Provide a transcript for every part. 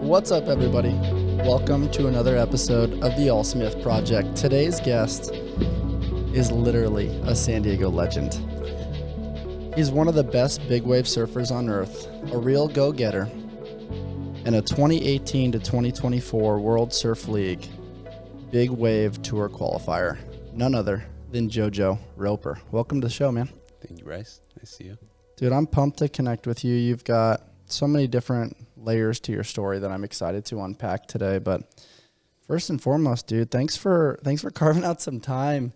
What's up, everybody? Welcome to another episode of the All Smith Project. Today's guest is literally a San Diego legend. He's one of the best big wave surfers on earth, a real go-getter, and a 2018 to 2024 World Surf League Big Wave Tour qualifier. None other than Jojo Roper. Welcome to the show, man. Thank you, Bryce. Nice to see you. Dude, I'm pumped to connect with you. You've got so many different layers to your story that I'm excited to unpack today. But first and foremost, dude, thanks for carving out some time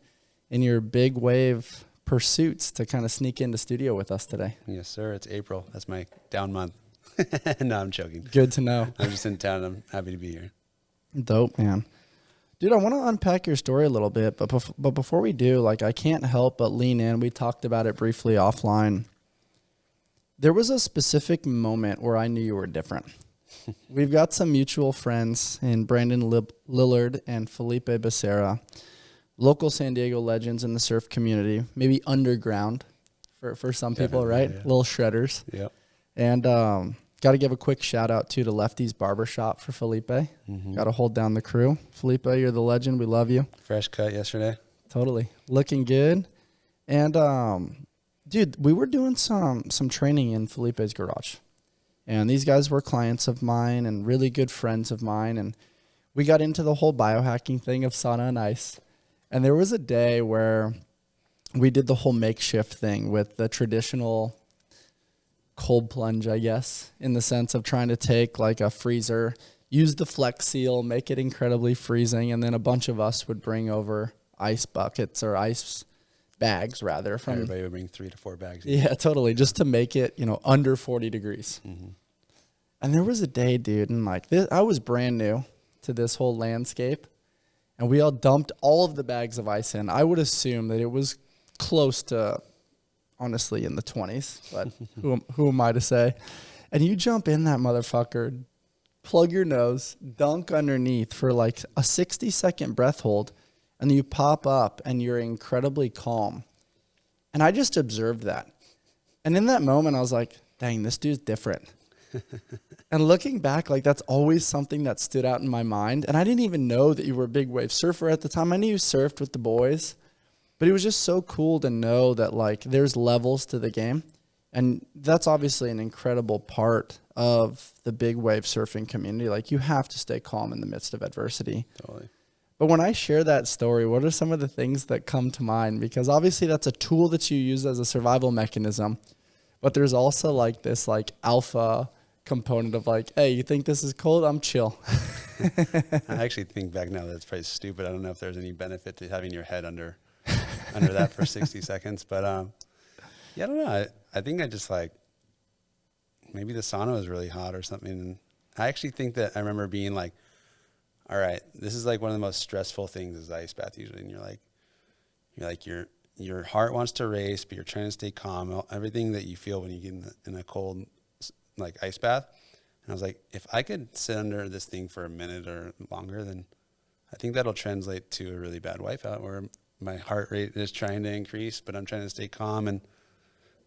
in your big wave pursuits to kind of sneak into studio with us today. Yes, sir. It's April. That's my down month. No, I'm joking. Good to know. I'm just in town. I'm happy to be here. Dope, man. Dude, I want to unpack your story a little bit, but before we do, I can't help but lean in. We talked about it briefly offline. There was a specific moment where I knew you were different. We've got some mutual friends in Brandon Lillard and Felipe Becerra, local San Diego legends in the surf community, maybe underground for some people, right? Yeah. Little shredders. Yep. And got to give a quick shout out to Lefty's Barbershop for Felipe. Mm-hmm. Got to hold down the crew. Felipe, you're the legend. We love you. Fresh cut yesterday. Totally. Looking good. And dude, we were doing some training in Felipe's garage. And these guys were clients of mine and really good friends of mine. And we got into the whole biohacking thing of sauna and ice. And there was a day where we did the whole makeshift thing with the traditional cold plunge, I guess, in the sense of trying to take like a freezer, use the Flex Seal, make it incredibly freezing. And then a bunch of us would bring over ice buckets or ice bags rather. From everybody would bring 3 to 4 bags. Yeah, totally. Just to make it, under 40 degrees. Mm-hmm. And there was a day, dude, and I was brand new to this whole landscape, and we all dumped all of the bags of ice in. I would assume that it was close to, honestly, in the 20s, but who am I to say? And you jump in that motherfucker, plug your nose, dunk underneath for like a 60-second breath hold, and you pop up and you're incredibly calm. And I just observed that. And in that moment, I was like, dang, this dude's different. And looking back, that's always something that stood out in my mind. And I didn't even know that you were a big wave surfer at the time. I knew you surfed with the boys. But it was just so cool to know that, there's levels to the game. And that's obviously an incredible part of the big wave surfing community. You have to stay calm in the midst of adversity. Totally. But when I share that story, what are some of the things that come to mind? Because obviously that's a tool that you use as a survival mechanism. But there's also this alpha component of hey, you think this is cold? I'm chill. I actually think back now that's probably stupid. I don't know if there's any benefit to having your head under that for 60 seconds. But yeah, I don't know. I think I just maybe the sauna was really hot or something. And I actually think that I remember being all right, this is one of the most stressful things is ice bath usually. And your heart wants to race, but you're trying to stay calm. Everything that you feel when you get in a cold ice bath. And I was like, if I could sit under this thing for a minute or longer, then I think that'll translate to a really bad wipeout where my heart rate is trying to increase, but I'm trying to stay calm. And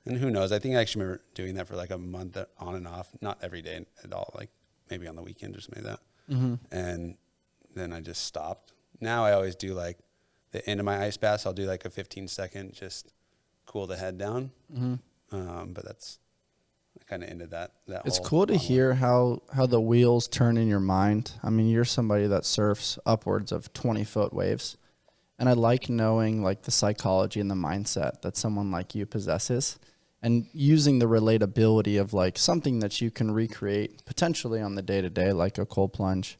who knows? I think I actually remember doing that for a month on and off, not every day at all, maybe on the weekend or something like that. Mm-hmm. And then I just stopped. Now I always do the end of my ice baths. I'll do a 15-second, just cool the head down. Mm-hmm. But I kind of ended that. It's cool to hear how the wheels turn in your mind. I mean, you're somebody that surfs upwards of 20-foot waves. And I like knowing the psychology and the mindset that someone like you possesses and using the relatability of something that you can recreate potentially on the day-to-day, like a cold plunge.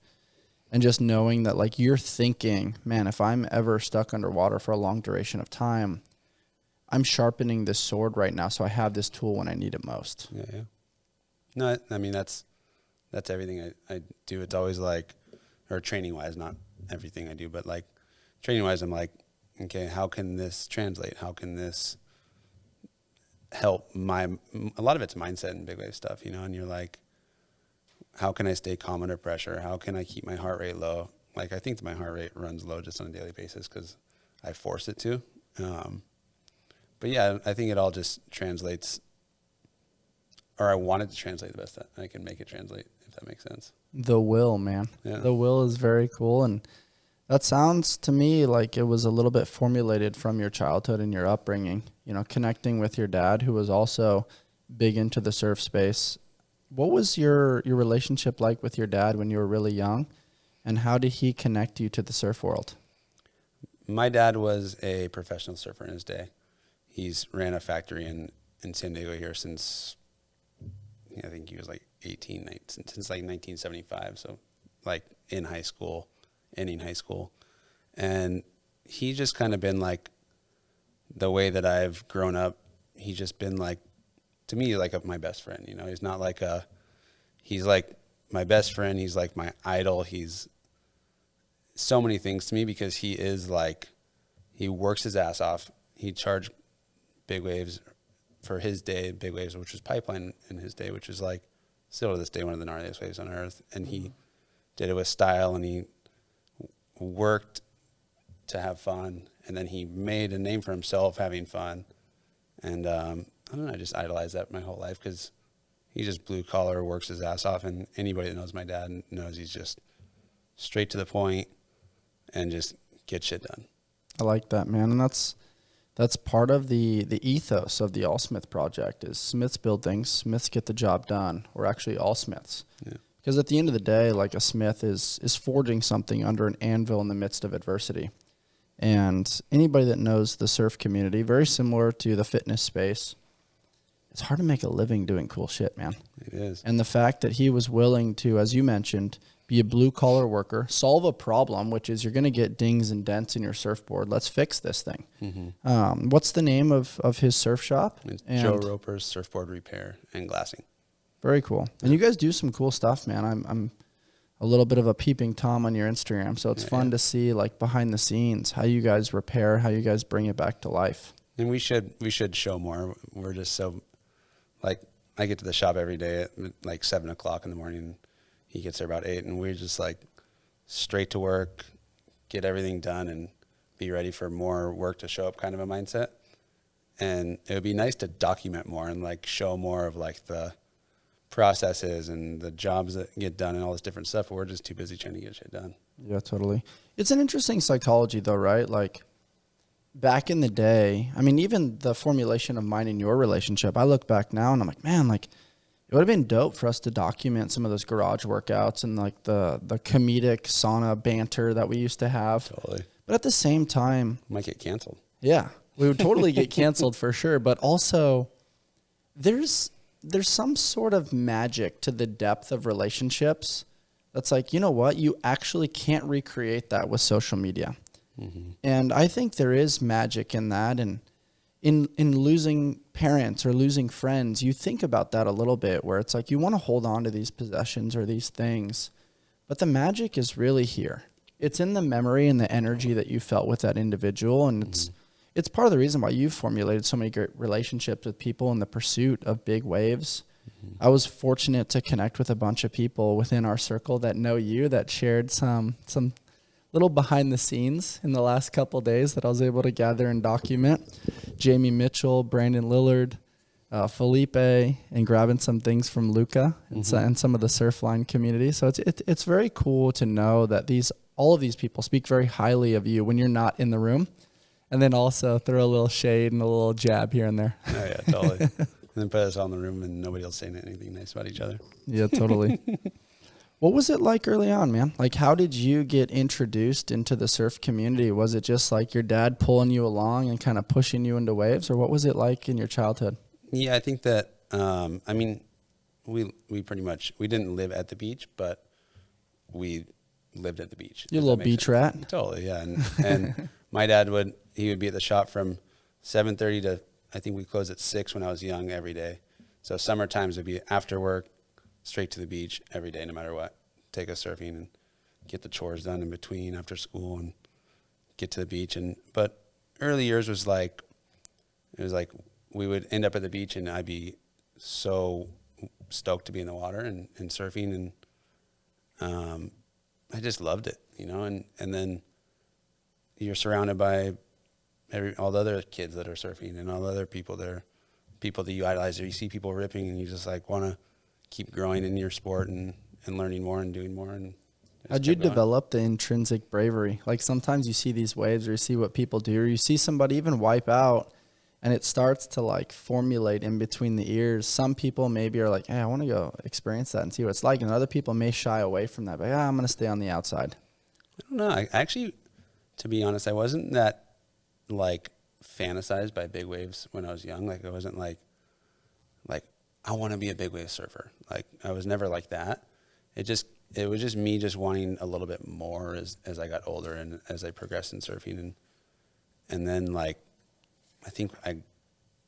And just knowing that you're thinking, man, if I'm ever stuck underwater for a long duration of time, I'm sharpening this sword right now, so I have this tool when I need it most. Yeah. No, I mean, that's everything I do. It's always or training-wise, not everything I do, but training-wise, I'm okay, how can this translate? How can this help a lot of it's mindset and big wave stuff, and you're how can I stay calm under pressure? How can I keep my heart rate low? I think that my heart rate runs low just on a daily basis because I force it to. But yeah, I think it all just translates or I wanted to translate the best that I can make it translate, if that makes sense. The will, man. Yeah. The will is very cool. And that sounds to me like it was a little bit formulated from your childhood and your upbringing, you know, connecting with your dad, who was also big into the surf space. What was your relationship like with your dad when you were really young, and how did he connect you to the surf world? My dad was a professional surfer in his day. He's ran a factory in San Diego here since, I think he was like 18, since like 1975. So like in high school, ending high school. And he's just kind of been like the way that I've grown up. He's just been like, to me, like my best friend, you know. He's not like he's like my best friend. He's like my idol. He's so many things to me because he is like, he works his ass off. He charged big waves for his day, big waves, which was pipeline in his day, which is like still to this day one of the gnarliest waves on earth. And he did it with style, and he worked to have fun, and then he made a name for himself having fun. And I don't know, I just idolized that my whole life because he just blue collar, works his ass off, and anybody that knows my dad knows he's just straight to the point and just get shit done. I like that, man. And that's part of the ethos of the All Smith project is Smiths build things, Smiths get the job done. We're actually all Smiths. Yeah. Because at the end of the day, like a smith is forging something under an anvil in the midst of adversity. And anybody that knows the surf community, very similar to the fitness space, it's hard to make a living doing cool shit, man. It is. And the fact that he was willing to, as you mentioned, be a blue-collar worker, solve a problem, which is you're going to get dings and dents in your surfboard. Let's fix this thing. Mm-hmm. What's the name of his surf shop? It's Jojo Roper's Surfboard Repair and Glassing. Very cool. And you guys do some cool stuff, man. I'm a little bit of a peeping Tom on your Instagram, so it's fun to see like behind the scenes how you guys repair, how you guys bring it back to life. And we should show more. We're just so, like, I get to the shop every day at like 7 o'clock in the morning. He gets there about 8, and we're just like straight to work, get everything done, and be ready for more work to show up, kind of a mindset. And it would be nice to document more and like show more of like the processes and the jobs that get done and all this different stuff. But we're just too busy trying to get shit done. Yeah, totally. It's an interesting psychology though, right? Like back in the day, I mean, even the formulation of mine and your relationship, I look back now and I'm like, man, like it would have been dope for us to document some of those garage workouts and like the comedic sauna banter that we used to have. Totally. But at the same time, might get canceled. Yeah, we would totally get canceled for sure. But also there's some sort of magic to the depth of relationships that's like, you know what? You actually can't recreate that with social media. Mm-hmm. And I think there is magic in that. And in losing parents or losing friends, you think about that a little bit where it's like you want to hold on to these possessions or these things. But the magic is really here. It's in the memory and the energy that you felt with that individual. And it's part of the reason why you've formulated so many great relationships with people in the pursuit of big waves. Mm-hmm. I was fortunate to connect with a bunch of people within our circle that know you, that shared some little behind the scenes in the last couple of days that I was able to gather and document. Jamie Mitchell, Brandon Lillard, Felipe, and grabbing some things from Luca and some of the Surfline community. So it's very cool to know that all of these people speak very highly of you when you're not in the room. And then also throw a little shade and a little jab here and there. Oh, yeah, totally. And then put us all in the room and nobody else saying anything nice about each other. Yeah, totally. What was it like early on, man? Like, how did you get introduced into the surf community? Was it just like your dad pulling you along and kind of pushing you into waves? Or what was it like in your childhood? Yeah, I think that, I mean, we pretty much, we didn't live at the beach, but we lived at the beach. You're a little beach rat? Totally, yeah. And my dad would be at the shop from 7:30 to, I think we closed at 6 when I was young every day. So summer times would be after work, straight to the beach every day, no matter what. Take us surfing and get the chores done in between after school and get to the beach. But early years was like, it was like we would end up at the beach and I'd be so stoked to be in the water and surfing. And I just loved it, you know, and then you're surrounded by all the other kids that are surfing and all the other people that are people that you idolize, or you see people ripping and you just like want to keep growing in your sport and learning more and doing more. And how'd you develop the intrinsic bravery? Like sometimes you see these waves or you see what people do, or you see somebody even wipe out and it starts to like formulate in between the ears. Some people maybe are like, hey, I want to go experience that and see what it's like. And other people may shy away from that. But I'm going to stay on the outside. I don't know. I actually, to be honest, I wasn't that like fantasized by big waves when I was young. Like I wasn't like I want to be a big wave surfer. Like I was never like that. It was just me just wanting a little bit more as I got older and as I progressed in surfing. And then like, I think I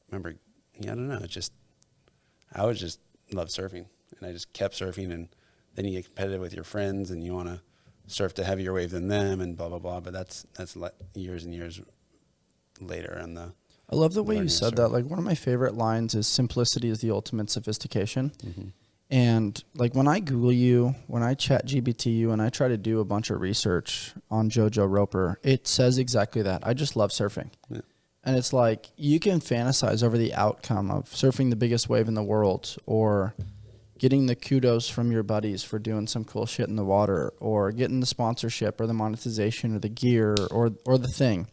remember, I don't know. I was just love surfing and I just kept surfing, and then you get competitive with your friends and you want to surf to heavier wave than them and blah, blah, blah. But that's years and years later on the. I love the way you said that. Like one of my favorite lines is simplicity is the ultimate sophistication. Mm-hmm. And like when I Google you, when I chat GBT you, and I try to do a bunch of research on Jojo Roper, it says exactly that. I just love surfing. Yeah. And it's like you can fantasize over the outcome of surfing the biggest wave in the world, or getting the kudos from your buddies for doing some cool shit in the water, or getting the sponsorship or the monetization or the gear or the thing.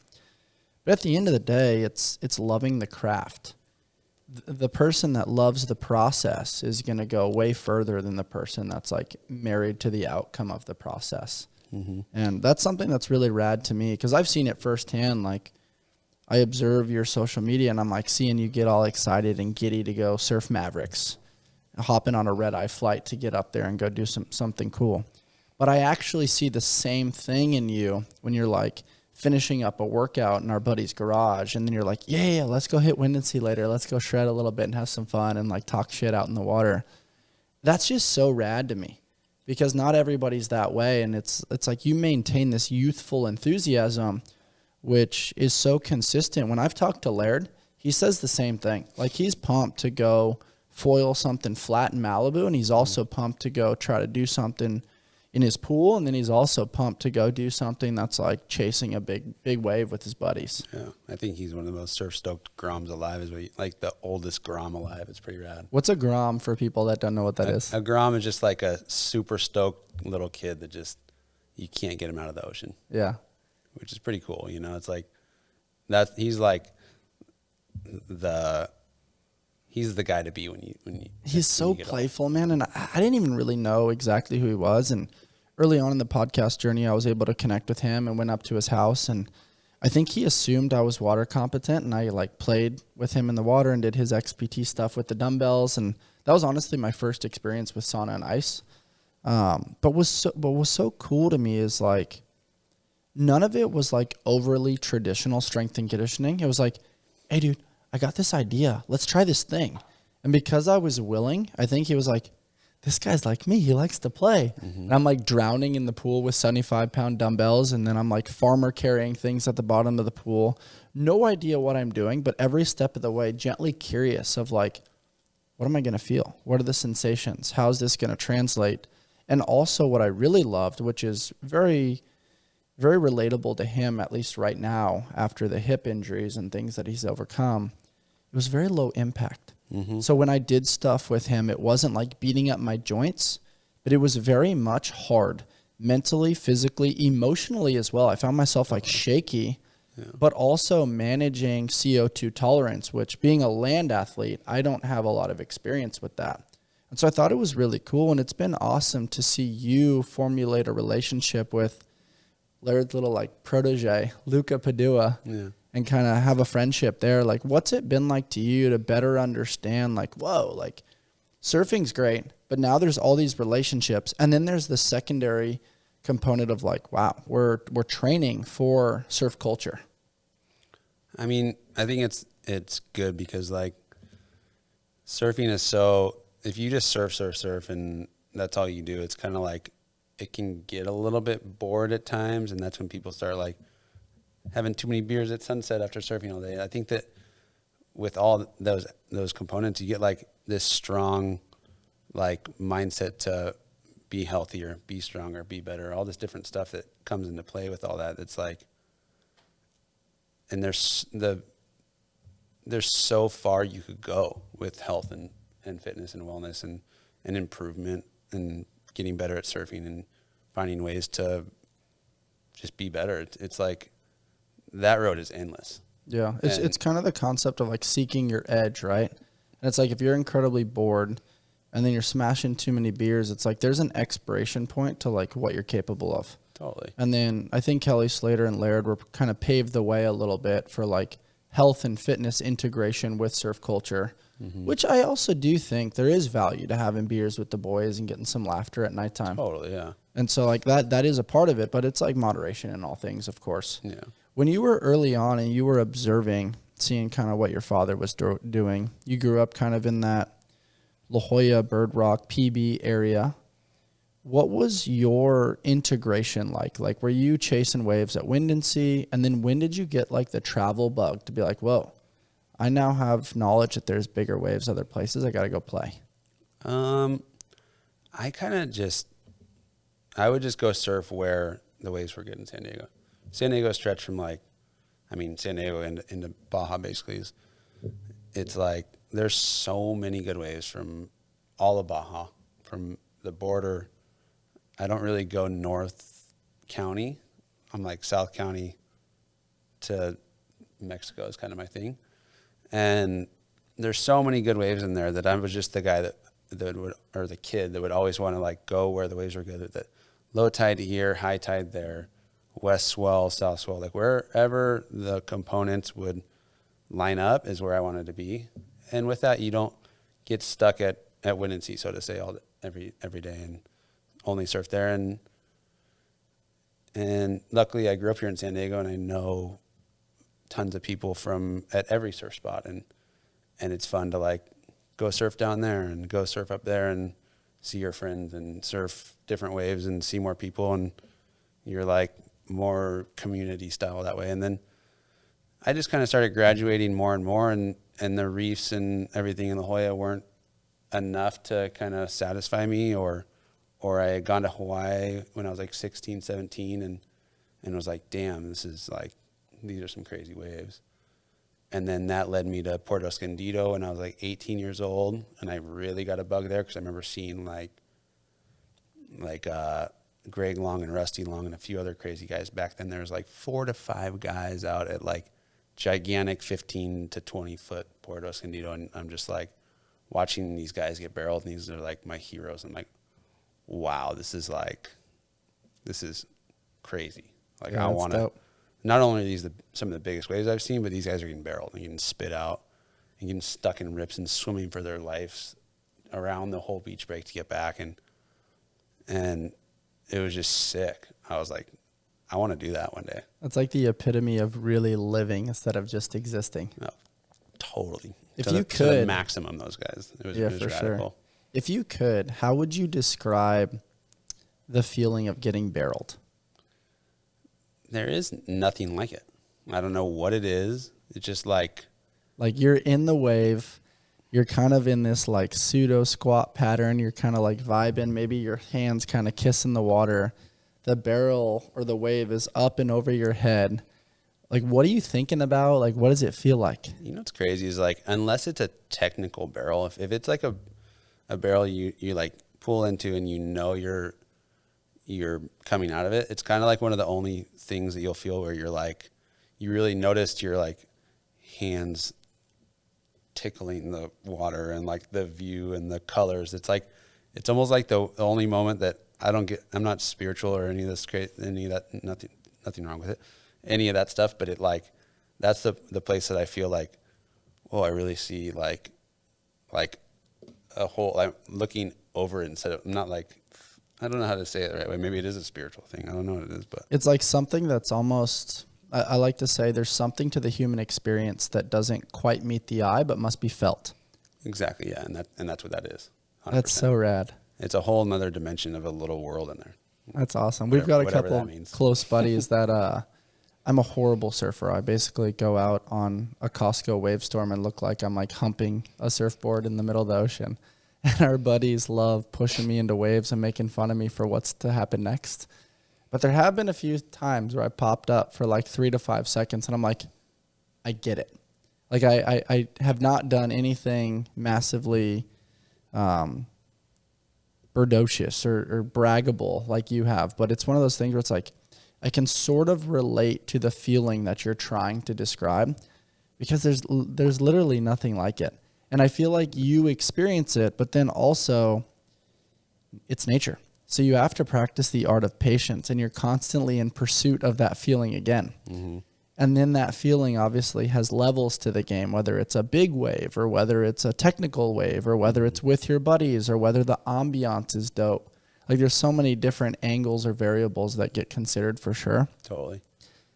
But at the end of the day, it's loving the craft. The person that loves the process is going to go way further than the person that's like married to the outcome of the process. Mm-hmm. And that's something that's really rad to me because I've seen it firsthand. Like I observe your social media and I'm like seeing you get all excited and giddy to go surf Mavericks, hopping on a red-eye flight to get up there and go do something cool. But I actually see the same thing in you when you're like finishing up a workout in our buddy's garage, and then you're like, yeah, let's go hit wind and sea later. Let's go shred a little bit and have some fun and like talk shit out in the water. That's just so rad to me because not everybody's that way. And it's like you maintain this youthful enthusiasm, which is so consistent. When I've talked to Laird, he says the same thing. Like he's pumped to go foil something flat in Malibu, and he's also pumped to go try to do something in his pool, and then he's also pumped to go do something that's like chasing a big wave with his buddies. Yeah, I think he's one of the most surf-stoked Groms alive, like the oldest Grom alive. It's pretty rad. What's a Grom for people that don't know what that is? A Grom is just like a super stoked little kid that just, you can't get him out of the ocean. Yeah. Which is pretty cool, It's like, he's like he's the guy to be when you he's so playful, man. And I didn't even really know exactly who he was. And early on in the podcast journey, I was able to connect with him and went up to his house. And I think he assumed I was water competent, and I like played with him in the water and did his XPT stuff with the dumbbells. And that was honestly my first experience with sauna and ice. But what was so cool to me is like, none of it was like overly traditional strength and conditioning. It was like, hey dude, I got this idea. Let's try this thing. And because I was willing, I think he was like, this guy's like me. He likes to play. Mm-hmm. And I'm like drowning in the pool with 75-pound dumbbells. And then I'm like farmer carrying things at the bottom of the pool. No idea what I'm doing, but every step of the way, gently curious of like, what am I going to feel? What are the sensations? How's this going to translate? And also what I really loved, which is very, very relatable to him, at least right now, after the hip injuries and things that he's overcome, it was very low impact. Mm-hmm. So when I did stuff with him, it wasn't like beating up my joints, but it was very much hard, mentally, physically, emotionally as well. I found myself like shaky, but also managing CO2 tolerance, which being a land athlete, I don't have a lot of experience with that. And so I thought it was really cool. And it's been awesome to see you formulate a relationship with Laird's little like protege, Luca Padua, and kind of have a friendship there. Like, what's it been like to you to better understand, like, whoa, like surfing's great, but now there's all these relationships. And then there's the secondary component of like, wow, we're training for surf culture. I mean, I think it's good because like surfing is so, if you just surf and that's all you do, it's kind of like, it can get a little bit bored at times, and that's when people start like having too many beers at sunset after surfing all day. I think that with all those components, you get like this strong like mindset to be healthier, be stronger, be better, all this different stuff that comes into play with all that. It's like, and there's there's so far you could go with health and fitness and wellness and improvement and getting better at surfing and finding ways to just be better. It's like that road is endless. Yeah. It's kind of the concept of like seeking your edge, right? And it's like if you're incredibly bored and then you're smashing too many beers, it's like there's an expiration point to like what you're capable of. Totally. And then I think Kelly Slater and Laird were kind of paved the way a little bit for like health and fitness integration with surf culture, which I also do think there is value to having beers with the boys and getting some laughter at nighttime. Totally, yeah. And so like that is a part of it, but it's like moderation in all things, of course. Yeah. When you were early on and you were observing, seeing kind of what your father was doing, you grew up kind of in that La Jolla, Bird Rock, PB area. What was your integration like? Like, were you chasing waves at Wind and Sea? And then when did you get like the travel bug to be like, whoa, I now have knowledge that there's bigger waves other places. I got to go play. I kind of I would just go surf where the waves were good in San Diego. San Diego stretched from San Diego into Baja basically it's like there's so many good waves from all of Baja, from the border. I don't really go North County. I'm like South County to Mexico is kind of my thing. And there's so many good waves in there that I was just the guy that would, or the kid that would always want to like go where the waves were good. That low tide here, high tide there, west swell, south swell, like wherever the components would line up is where I wanted to be. And with that, you don't get stuck at Wind and Sea, so to say, every day and only surf there. And luckily I grew up here in San Diego and I know tons of people at every surf spot, and it's fun to like go surf down there and go surf up there and see your friends and surf different waves and see more people, and you're like more community style that way. And then I just kind of started graduating more and more, and the reefs and everything in La Jolla weren't enough to kind of satisfy me, or I had gone to Hawaii when I was like 16, 17 and was like, damn, these are some crazy waves. And then that led me to Puerto Escondido when I was like 18 years old, and I really got a bug there because I remember seeing like Greg Long and Rusty Long and a few other crazy guys. Back then there was like 4 to 5 guys out at like gigantic 15 to 20 foot Puerto Escondido, and I'm just like watching these guys get barreled, and these are like my heroes. I'm like, wow, this is crazy. Like, yeah, I want to. Not only are these some of the biggest waves I've seen, but these guys are getting barreled and getting spit out and getting stuck in rips and swimming for their lives around the whole beach break to get back. And it was just sick. I was like, I want to do that one day. That's like the epitome of really living instead of just existing. Oh, totally. If you could, to the maximum, those guys. It was for radical. Sure. If you could, how would you describe the feeling of getting barreled? There is nothing like it. I don't know what it is. It's just like you're in the wave. You're kind of in this like pseudo squat pattern. You're kind of like vibing. Maybe your hands kind of kissing the water. The barrel or the wave is up and over your head. Like, what are you thinking about? Like, what does it feel like? You know what's crazy is like, unless it's a technical barrel, if it's like a barrel you like pull into and you know you're coming out of it, it's kind of like one of the only things that you'll feel where you're like, you really noticed your like hands tickling the water and like the view and the colors. It's like, it's almost like the only moment that I'm not spiritual or any of that, nothing wrong with it, any of that stuff. But it like, that's the place that I feel like, oh, I really see like a whole, I'm looking over instead of, not like, I don't know how to say it the right way. Maybe it is a spiritual thing. I don't know what it is, but it's like something that's almost, I like to say there's something to the human experience that doesn't quite meet the eye, but must be felt. Exactly. Yeah. And that's what that is. 100%. That's so rad. It's a whole nother dimension of a little world in there. That's awesome. We've got a couple close buddies that, I'm a horrible surfer. I basically go out on a Costco wave storm and look like I'm like humping a surfboard in the middle of the ocean. And our buddies love pushing me into waves and making fun of me for what's to happen next. But there have been a few times where I popped up for like 3 to 5 seconds and I'm like, I get it. Like I have not done anything massively burdocious or braggable like you have, but it's one of those things where it's like I can sort of relate to the feeling that you're trying to describe because there's literally nothing like it. And I feel like you experience it, but then also it's nature. So you have to practice the art of patience, and you're constantly in pursuit of that feeling again. Mm-hmm. And then that feeling obviously has levels to the game, whether it's a big wave or whether it's a technical wave or whether it's with your buddies or whether the ambiance is dope. Like there's so many different angles or variables that get considered for sure. Totally.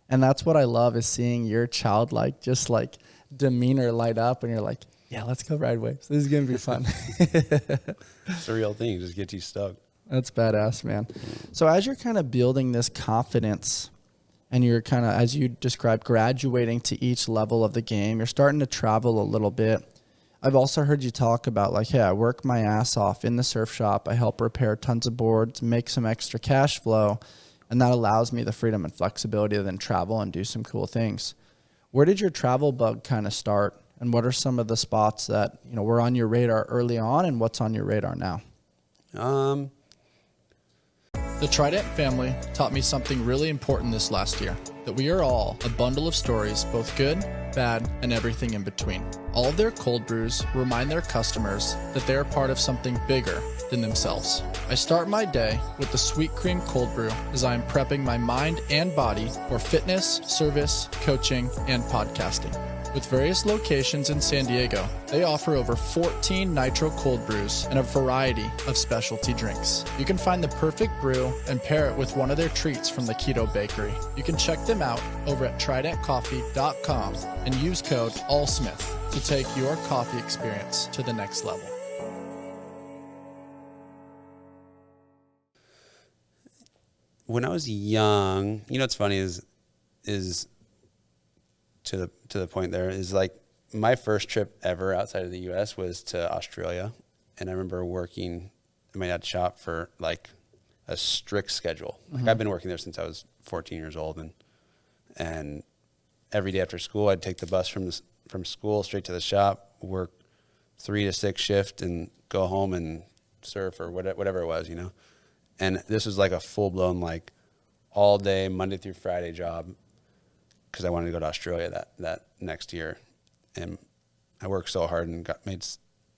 And that's what I love is seeing your childlike, just like demeanor light up and you're like, yeah, let's go ride waves. This is going to be fun. It's a real thing. It just gets you stuck. That's badass, man. So as you're kind of building this confidence and you're kind of, as you described, graduating to each level of the game, you're starting to travel a little bit. I've also heard you talk about like, hey, I work my ass off in the surf shop. I help repair tons of boards, make some extra cash flow, and that allows me the freedom and flexibility to then travel and do some cool things. Where did your travel bug kind of start? And what are some of the spots that, you know, were on your radar early on and what's on your radar now? The Trident family taught me something really important this last year, that we are all a bundle of stories, both good, bad, and everything in between. All of their cold brews remind their customers that they are part of something bigger than themselves. I start my day with the Sweet Cream Cold Brew as I am prepping my mind and body for fitness, service, coaching, and podcasting. With various locations in San Diego, they offer over 14 nitro cold brews and a variety of specialty drinks. You can find the perfect brew and pair it with one of their treats from the Keto Bakery. You can check them out over at tridentcoffee.com and use code ALLSMITH to take your coffee experience to the next level. When I was young, you know what's funny is to the point there is like my first trip ever outside of the U.S. was to Australia, and I remember working in my dad's shop for like a strict schedule. Like I've been working there since I was 14 years old, and every day after school I'd take the bus from school straight to the shop, work 3 to 6 shift, and go home and surf or whatever it was, you know. And this was like a full blown like all day Monday through Friday job, because I wanted to go to Australia that next year. And I worked so hard and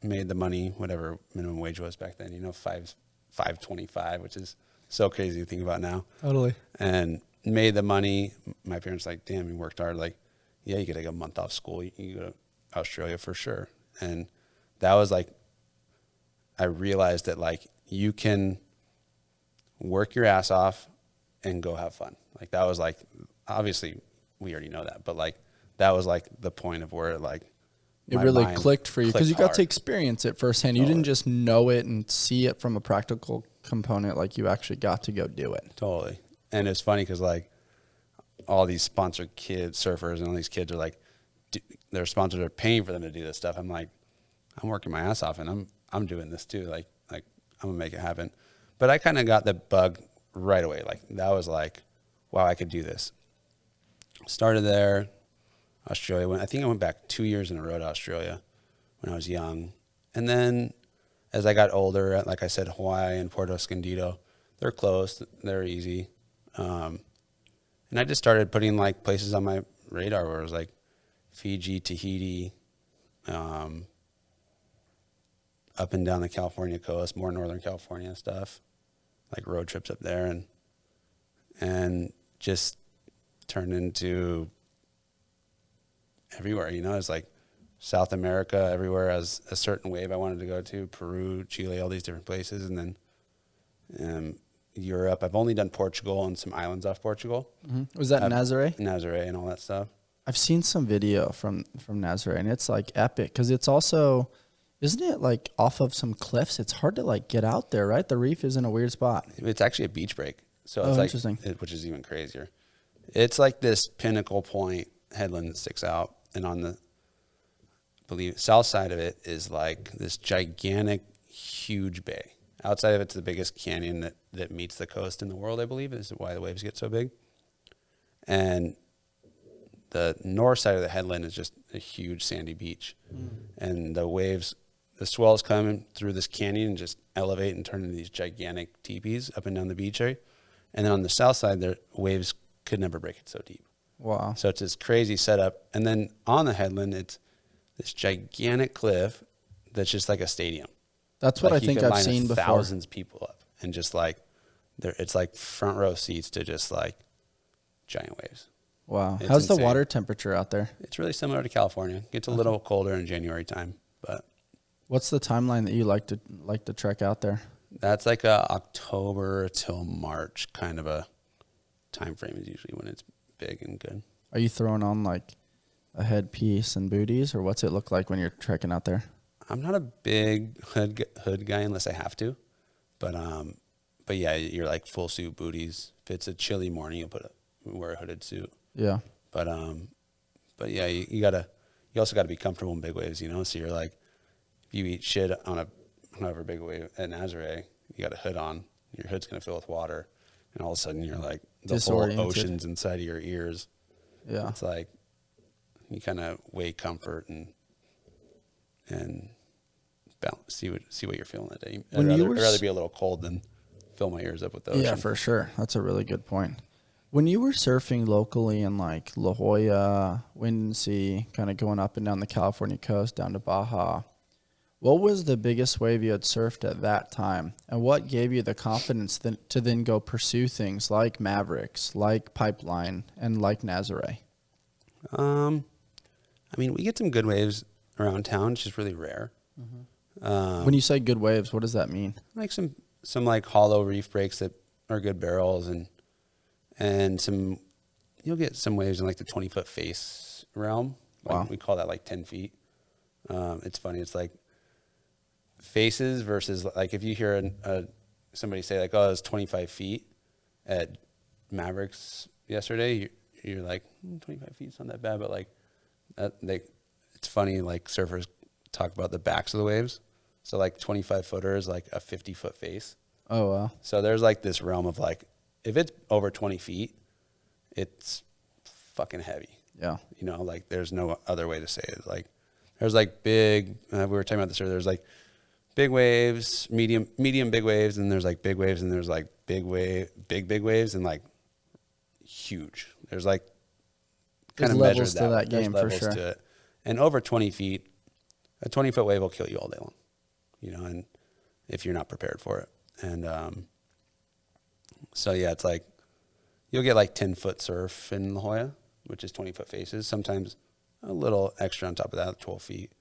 made the money, whatever minimum wage was back then, you know, $5.25, which is so crazy to think about now. Totally. And made the money. My parents like, damn, you worked hard. Like, yeah, you get like a month off school. You go to Australia for sure. And that was like, I realized that like you can work your ass off and go have fun. Like that was like, obviously we already know that, but like that was like the point of where like it really clicked for you because you got to experience it firsthand. You didn't just know it and see it from a practical component. Like you actually got to go do it. Totally. And it's funny because like all these sponsored kids, surfers, and all these kids are like, their sponsors are paying for them to do this stuff. I'm like, I'm working my ass off and I'm doing this too. Like I'm gonna make it happen. But I kind of got the bug right away. Like that was like, wow, I could do this. Started there, Australia. I think I went back 2 years in a row to Australia when I was young. And then as I got older, like I said, Hawaii and Puerto Escondido, they're close, they're easy. And I just started putting like places on my radar where it was like Fiji, Tahiti, up and down the California coast, more Northern California stuff, like road trips up there, and just turned into everywhere, you know. It's like South America, everywhere as a certain wave I wanted to go to, Peru, Chile, all these different places. And then Europe. I've only done Portugal and some islands off Portugal. Mm-hmm. Was that Nazare? Nazare and all that stuff. I've seen some video from Nazare, and it's like epic because it's also, isn't it like off of some cliffs? It's hard to like get out there, right? The reef is in a weird spot. It's actually a beach break. So it's like, interesting. Which is even crazier. It's like this pinnacle point headland that sticks out, and on the south side of it is like this gigantic, huge bay. Outside of it's the biggest canyon that meets the coast in the world, I believe, is why the waves get so big. And the north side of the headland is just a huge sandy beach. And the waves, the swells come through this canyon and just elevate and turn into these gigantic teepees up and down the beach area. And then on the south side, the waves could never break it so deep. Wow. So it's this crazy setup. And then on the headland, it's this gigantic cliff that's just like a stadium. That's what Like I think I've seen before. Thousands of people up, and just like it's like front row seats to just like giant waves. Wow. It's How's insane. the water temperature out there? It's really similar to California. Gets a little colder in January time, but What's the timeline that you like to trek out there? that's like a October till March kind of a time frame is usually when it's big and good. Are you throwing on like a headpiece and booties, or what's it look like when you're trekking out there? I'm not a big hood guy unless I have to, but yeah, you're like full suit booties. If it's a chilly morning, you'll wear a hooded suit. Yeah. But yeah, you also gotta be comfortable in big waves, you know. So you're like, if you eat shit on however big wave at Nazare, you got a hood on. Your hood's gonna fill with water, and all of a sudden you're like the whole Disoriented. ocean's inside of your ears. Yeah. It's like you kind of weigh comfort and balance, see what you're feeling that day. I'd rather be a little cold than fill my ears up with the ocean. Yeah, for sure. That's a really good point. When you were surfing locally in like La Jolla, Windansea, kind of going up and down the California coast down to Baja, what was the biggest wave you had surfed at that time? And what gave you the confidence to then go pursue things like Mavericks, like Pipeline, and like Nazare? I mean, we get some good waves around town. It's just really rare. When you say good waves, what does that mean? Like some like hollow reef breaks that are good barrels, and some, you'll get some waves in like the 20-foot face realm. Like Wow. We call that like 10 feet. It's funny. It's like faces versus like if you hear somebody say like, oh, it's 25 feet at Mavericks yesterday, you're like 25 feet's not that bad, but like it's funny, like surfers talk about the backs of the waves. So like 25 footer is like a 50-foot face. Oh, wow. So there's like this realm of like, if it's over 20 feet, it's fucking heavy. Yeah. You know, like there's no other way to say it. Like there's like big, we were talking about this earlier, there's like big waves, medium big waves, and there's like big waves, and there's like big waves, and like huge. There's like kind of levels measures to that game for levels sure. to it. And over 20 feet, a 20-foot wave will kill you all day long, you know, and if you're not prepared for it. And so, yeah, it's like you'll get like 10-foot surf in La Jolla, which is 20-foot faces, sometimes a little extra on top of that, 12 feet.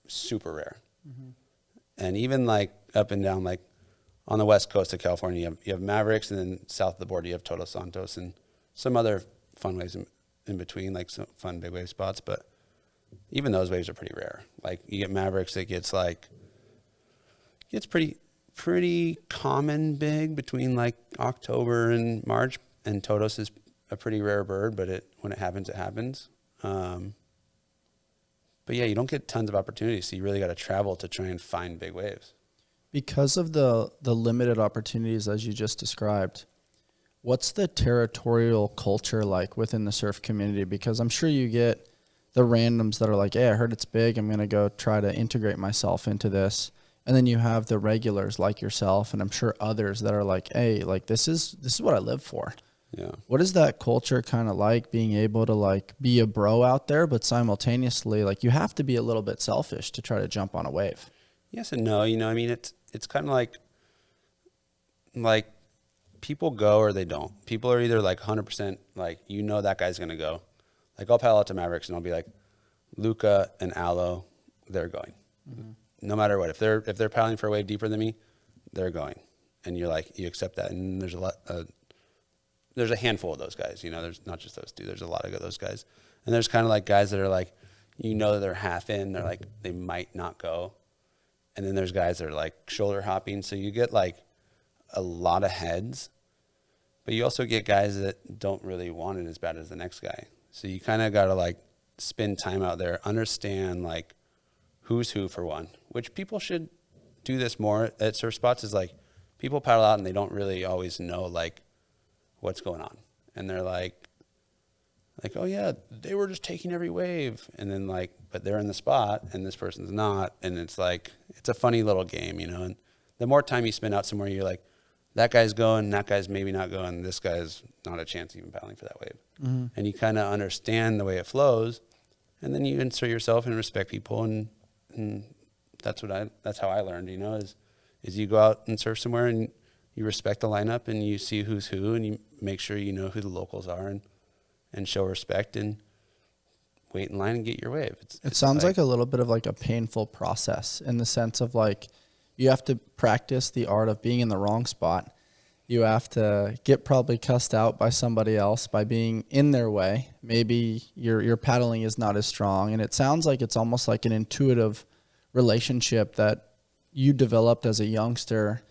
Super rare. Mm-hmm. And even like up and down, like on the west coast of California, you have Mavericks, and then south of the border you have Todos Santos and some other fun waves in between, like some fun big wave spots. But even those waves are pretty rare. Like you get Mavericks that gets pretty common big between like October and March, and Todos is a pretty rare bird, but when it happens, it happens. But yeah, you don't get tons of opportunities, so you really got to travel to try and find big waves. Because of the limited opportunities as you just described, what's the territorial culture like within the surf community? Because I'm sure you get the randoms that are like, hey, I heard it's big, I'm going to go try to integrate myself into this. And then you have the regulars like yourself, and I'm sure others that are like, hey, like this is what I live for. Yeah. What is that culture kind of like, being able to like be a bro out there, but simultaneously like you have to be a little bit selfish to try to jump on a wave? Yes and no. You know, I mean, it's kind of like people go or they don't. People are either like 100% like, you know, that guy's going to go. Like I'll paddle out to Mavericks and I'll be like, Luca and Aloe, they're going. Mm-hmm. No matter what. If they're paddling for a wave deeper than me, they're going. And you're like, you accept that. And there's there's a handful of those guys, you know, there's not just those two, there's a lot of those guys. And there's kind of like guys that are like, you know, they're half in, they're like, they might not go. And then there's guys that are like shoulder hopping. So you get like a lot of heads, but you also get guys that don't really want it as bad as the next guy. So you kind of got to like spend time out there, understand like who's who for one, which people should do this more at surf spots, is like people paddle out and they don't really always know like what's going on. And they're like, like, oh yeah, they were just taking every wave. And then like, but they're in the spot and this person's not. And it's like, it's a funny little game, you know, and the more time you spend out somewhere, you're like, that guy's going, that guy's maybe not going, this guy's not a chance even paddling for that wave. Mm-hmm. And you kind of understand the way it flows, and then you insert yourself and respect people, and that's how I learned, you know, is you go out and surf somewhere and you respect the lineup and you see who's who, and you make sure you know who the locals are, and show respect and wait in line and get your wave. It sounds like a little bit of like a painful process, in the sense of like, you have to practice the art of being in the wrong spot. You have to get probably cussed out by somebody else by being in their way. Maybe your paddling is not as strong. And it sounds like it's almost like an intuitive relationship that you developed as a youngster,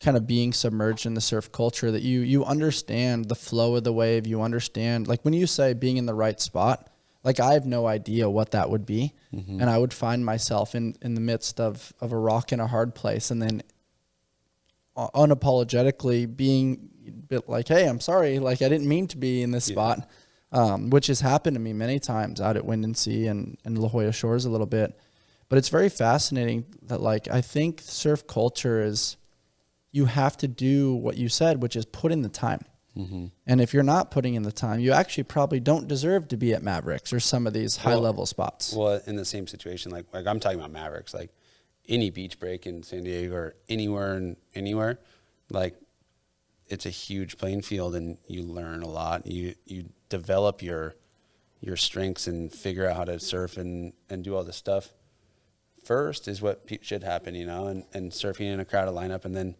kind of being submerged in the surf culture, that you understand the flow of the wave. You understand, like when you say being in the right spot, like I have no idea what that would be. Mm-hmm. And I would find myself in the midst of a rock in a hard place, and then unapologetically being a bit like, hey, I'm sorry, like I didn't mean to be in this spot, which has happened to me many times out at Wind and Sea and La Jolla Shores a little bit. But it's very fascinating that, like, I think surf culture is, you have to do what you said, which is put in the time. Mm-hmm. And if you're not putting in the time, you actually probably don't deserve to be at Mavericks or some of these high-level spots. Well, in the same situation, like I'm talking about Mavericks, like any beach break in San Diego or anywhere, like it's a huge playing field, and you learn a lot. You develop your strengths and figure out how to surf and do all this stuff. First is what should happen, you know, and surfing in a crowded lineup, and then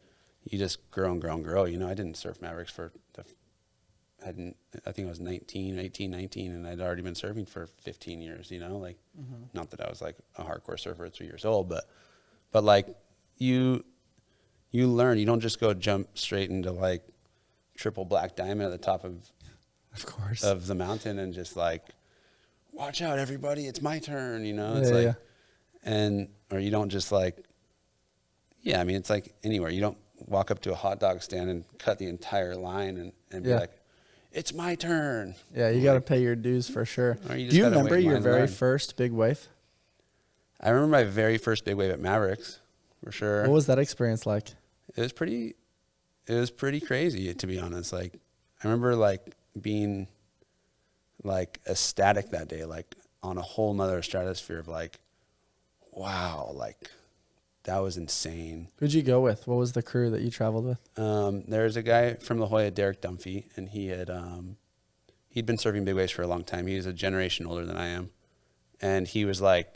you just grow and grow and grow. You know, I didn't surf Mavericks I think I was 18, 19, and I'd already been surfing for 15 years, you know, like, not that I was like a hardcore surfer at 3 years old, but like you learn. You don't just go jump straight into like triple black diamond at the top of course, of the mountain and just like, watch out everybody, it's my turn, you know. It's or you don't just like, I mean, it's like anywhere. You don't walk up to a hot dog stand and cut the entire line and be like, it's my turn. Yeah, you got to pay your dues for sure. Do you remember your very first big wave? I remember my very first big wave at Mavericks, for sure. What was that experience like? It was pretty crazy, to be honest. Like, I remember like being like ecstatic that day, like on a whole nother stratosphere of like, wow, like that was insane. Who'd you go with? What was the crew that you traveled with? There's a guy from La Jolla, Derek Dunphy, and he'd been surfing big waves for a long time. He was a generation older than I am. And he was like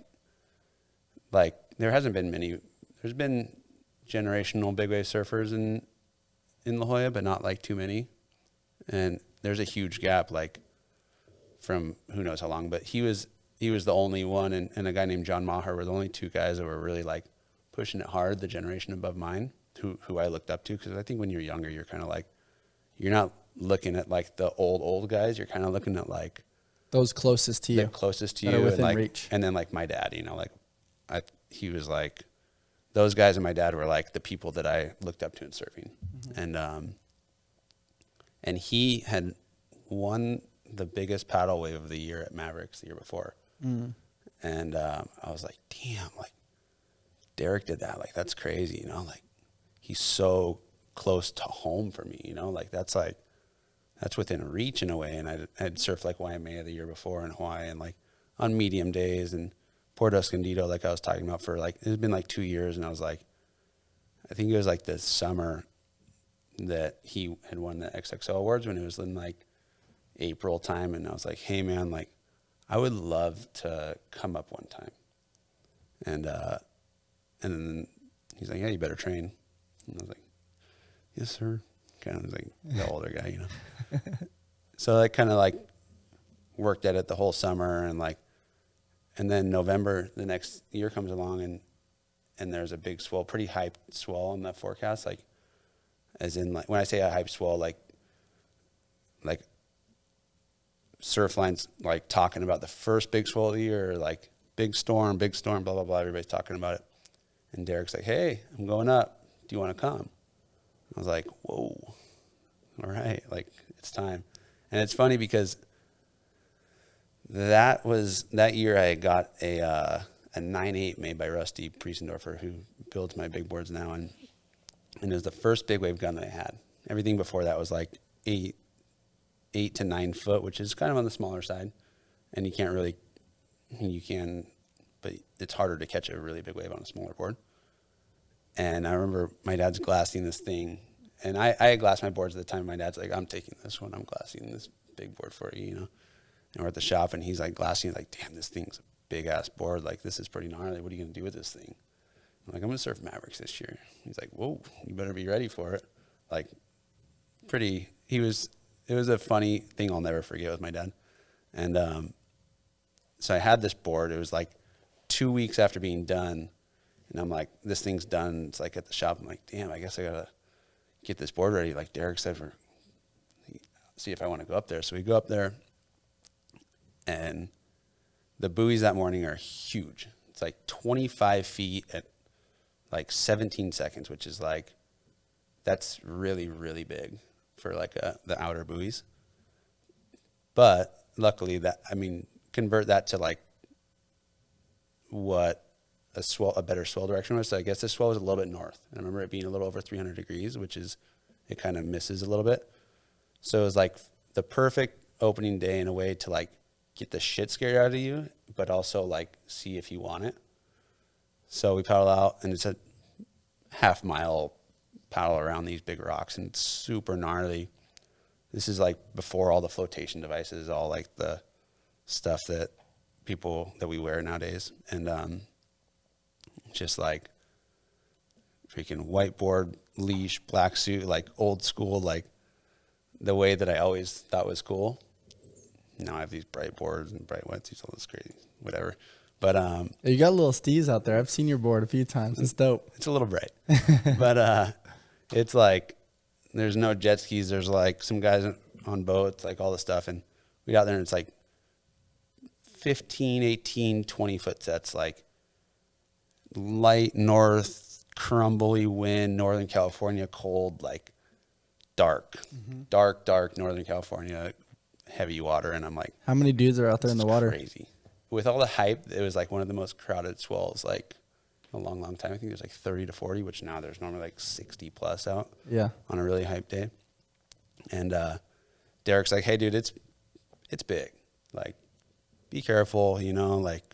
there hasn't been many. There's been generational big wave surfers in La Jolla, but not like too many. And there's a huge gap, like from who knows how long, but he was the only one, and a guy named John Maher were the only two guys that were really like pushing it hard, the generation above mine, who I looked up to. Because I think when you're younger, you're kind of like, you're not looking at like the old guys. You're kind of looking at like those closest to you, within like, reach. And then like my dad, you know, like he was like, those guys and my dad were like the people that I looked up to in surfing. Mm-hmm. And he had won the biggest paddle wave of the year at Mavericks the year before. Mm. And I was like, damn, like Derek did that. Like, that's crazy, you know, like he's so close to home for me, you know, like that's within reach in a way. And I'd surfed like Waimea the year before in Hawaii, and like on medium days, and Port Escondido, like I was talking about, for like, it's been like 2 years. And I was like, I think it was like the summer that he had won the XXO awards, when it was in like April time. And I was like, hey man, like I would love to come up one time. And then he's like, yeah, you better train. And I was like, yes, sir. Kind of like the older guy, you know. So I kind of like worked at it the whole summer, and then November the next year comes along, and there's a big swell, pretty hyped swell in the forecast, like as in like when I say a hyped swell, like Surfline's like talking about the first big swell of the year, like big storm, blah blah blah. Everybody's talking about it, and Derek's like, hey, I'm going up. Do you want to come? I was like, whoa, all right, like it's time. And it's funny because That year I got a 9.8 made by Rusty Priesendorfer, who builds my big boards now, and it was the first big wave gun that I had. Everything before that was like 8 to 9 foot, which is kind of on the smaller side, and but it's harder to catch a really big wave on a smaller board. And I remember my dad's glassing this thing, and I had glassed my boards at the time. My dad's like, I'm taking this one. I'm glassing this big board for you, you know. And we're at the shop, and he's like glassing, like, damn, this thing's a big ass board. Like, this is pretty gnarly. What are you gonna do with this thing? I'm like, I'm gonna surf Mavericks this year. He's like, whoa, you better be ready for it. Like, it was a funny thing I'll never forget with my dad. And so I had this board. It was like 2 weeks after being done, and I'm like, this thing's done. It's like at the shop. I'm like, damn, I guess I gotta get this board ready. Like Derek said, see if I want to go up there. So we go up there, and the buoys that morning are huge. It's like 25 feet at like 17 seconds, which is like, that's really, really big for like the outer buoys. But luckily convert that to like what a better swell direction was. So I guess the swell was a little bit north. And I remember it being a little over 300 degrees, which is, it kind of misses a little bit. So it was like the perfect opening day in a way to like get the shit scared out of you, but also like see if you want it. So we paddle out, and it's a half-mile paddle around these big rocks, and it's super gnarly. This is like before all the flotation devices, all like the stuff that we wear nowadays. And just like freaking whiteboard, leash, black suit, like old school, like the way that I always thought was cool. Now I have these bright boards and bright wetsuits, all this crazy, whatever. But you got little steez out there. I've seen your board a few times. It's dope. It's a little bright. But it's like there's no jet skis. There's like some guys on boats, like all the stuff. And we got there, and it's like 15, 18, 20 foot sets, like light north, crumbly wind, Northern California, cold, like dark, dark Northern California, heavy water. And I'm like, how many dudes are out there in the water? Crazy. With all the hype, it was like one of the most crowded swells, like a long time. I think there's like 30 to 40, which now there's normally like 60 plus out. Yeah. On a really hype day. And Derek's like, hey dude, it's big. Like, be careful, you know, like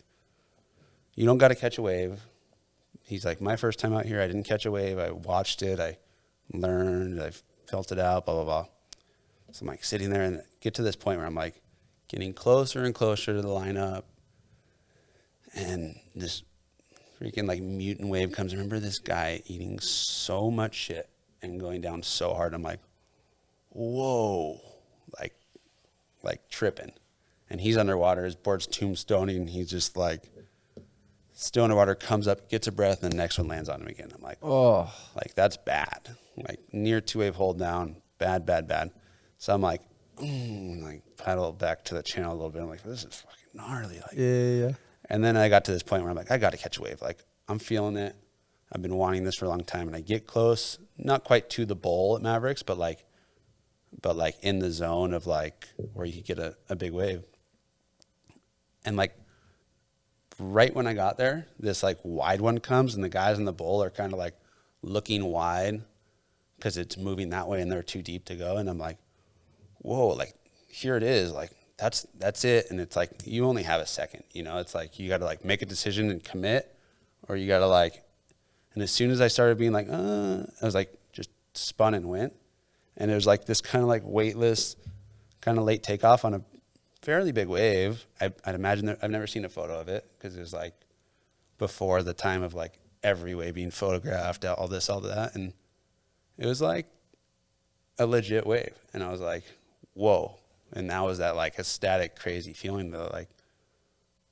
you don't got to catch a wave. He's like, my first time out here, I didn't catch a wave. I watched it. I learned. I felt it out, blah, blah, blah. So I'm like sitting there, and get to this point where I'm like getting closer and closer to the lineup. And this freaking like mutant wave comes. Remember this guy eating so much shit and going down so hard. I'm like, whoa, like tripping. And he's underwater. His board's tombstoning. He's just like still underwater, comes up, gets a breath, and the next one lands on him again. I'm like, oh, like that's bad. Like near 2-wave hold down, bad. So I'm like, like paddle back to the channel a little bit. I'm like, this is fucking gnarly. Like, yeah. And then I got to this point where I'm like, I got to catch a wave. Like, I'm feeling it. I've been wanting this for a long time. And I get close, not quite to the bowl at Mavericks, but like in the zone of like where you could get a big wave. And like right when I got there, this like wide one comes, and the guys in the bowl are kind of like looking wide because it's moving that way and they're too deep to go. And I'm like, whoa, like here it is. Like, that's it. And it's like, you only have a second, you know, it's like, you got to like make a decision and commit, or you got to like, and as soon as I started being like, I was like, just spun and went. And it was like this kind of like weightless, kind of late takeoff on a fairly big wave. I'd imagine I've never seen a photo of it, because it was like before the time of like every wave being photographed, all this, all that. And it was like a legit wave. And I was like, whoa. And that was that like ecstatic, crazy feeling that like,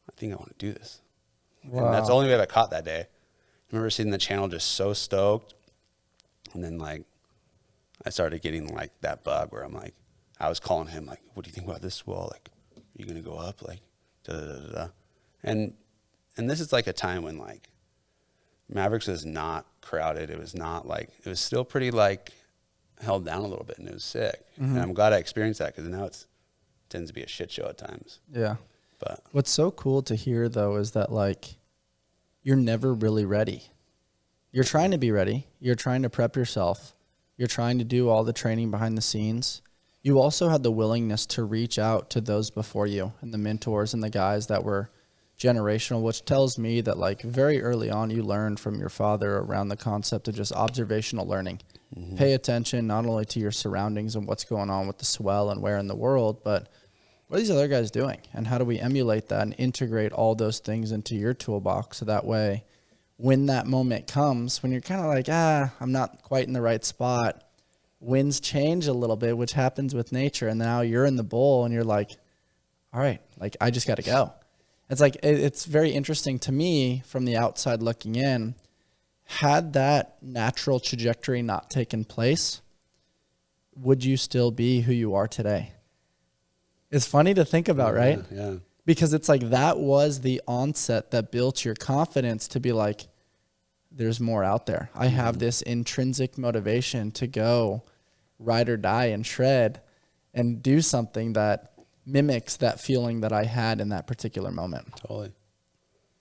I think I want to do this. Wow. And that's the only wave I caught that day. I remember seeing the channel just so stoked. And then like, I started getting like that bug where I'm like, I was calling him like, what do you think about this swell? Like, are you going to go up? Like, da-da-da-da. And this is like a time when like Mavericks was not crowded. It was not like, it was still pretty like held down a little bit, and it was sick. Mm-hmm. And I'm glad I experienced that, because now it tends to be a shit show at times. Yeah. But what's so cool to hear though is that like you're never really ready. You're trying to be ready. You're trying to prep yourself. You're trying to do all the training behind the scenes. You also had the willingness to reach out to those before you and the mentors and the guys that were generational, which tells me that like very early on you learned from your father around the concept of just observational learning. Pay attention not only to your surroundings and what's going on with the swell and where in the world, but what are these other guys doing? And how do we emulate that and integrate all those things into your toolbox so that way when that moment comes, when you're kind of like, I'm not quite in the right spot, winds change a little bit, which happens with nature, and now you're in the bowl and you're like, all right, like I just got to go. It's like, it's very interesting to me from the outside looking in. Had that natural trajectory not taken place, would you still be who you are today? It's funny to think about, right? Yeah. Because it's like that was the onset that built your confidence to be like, there's more out there. I have this intrinsic motivation to go ride or die and shred and do something that mimics that feeling that I had in that particular moment. Totally.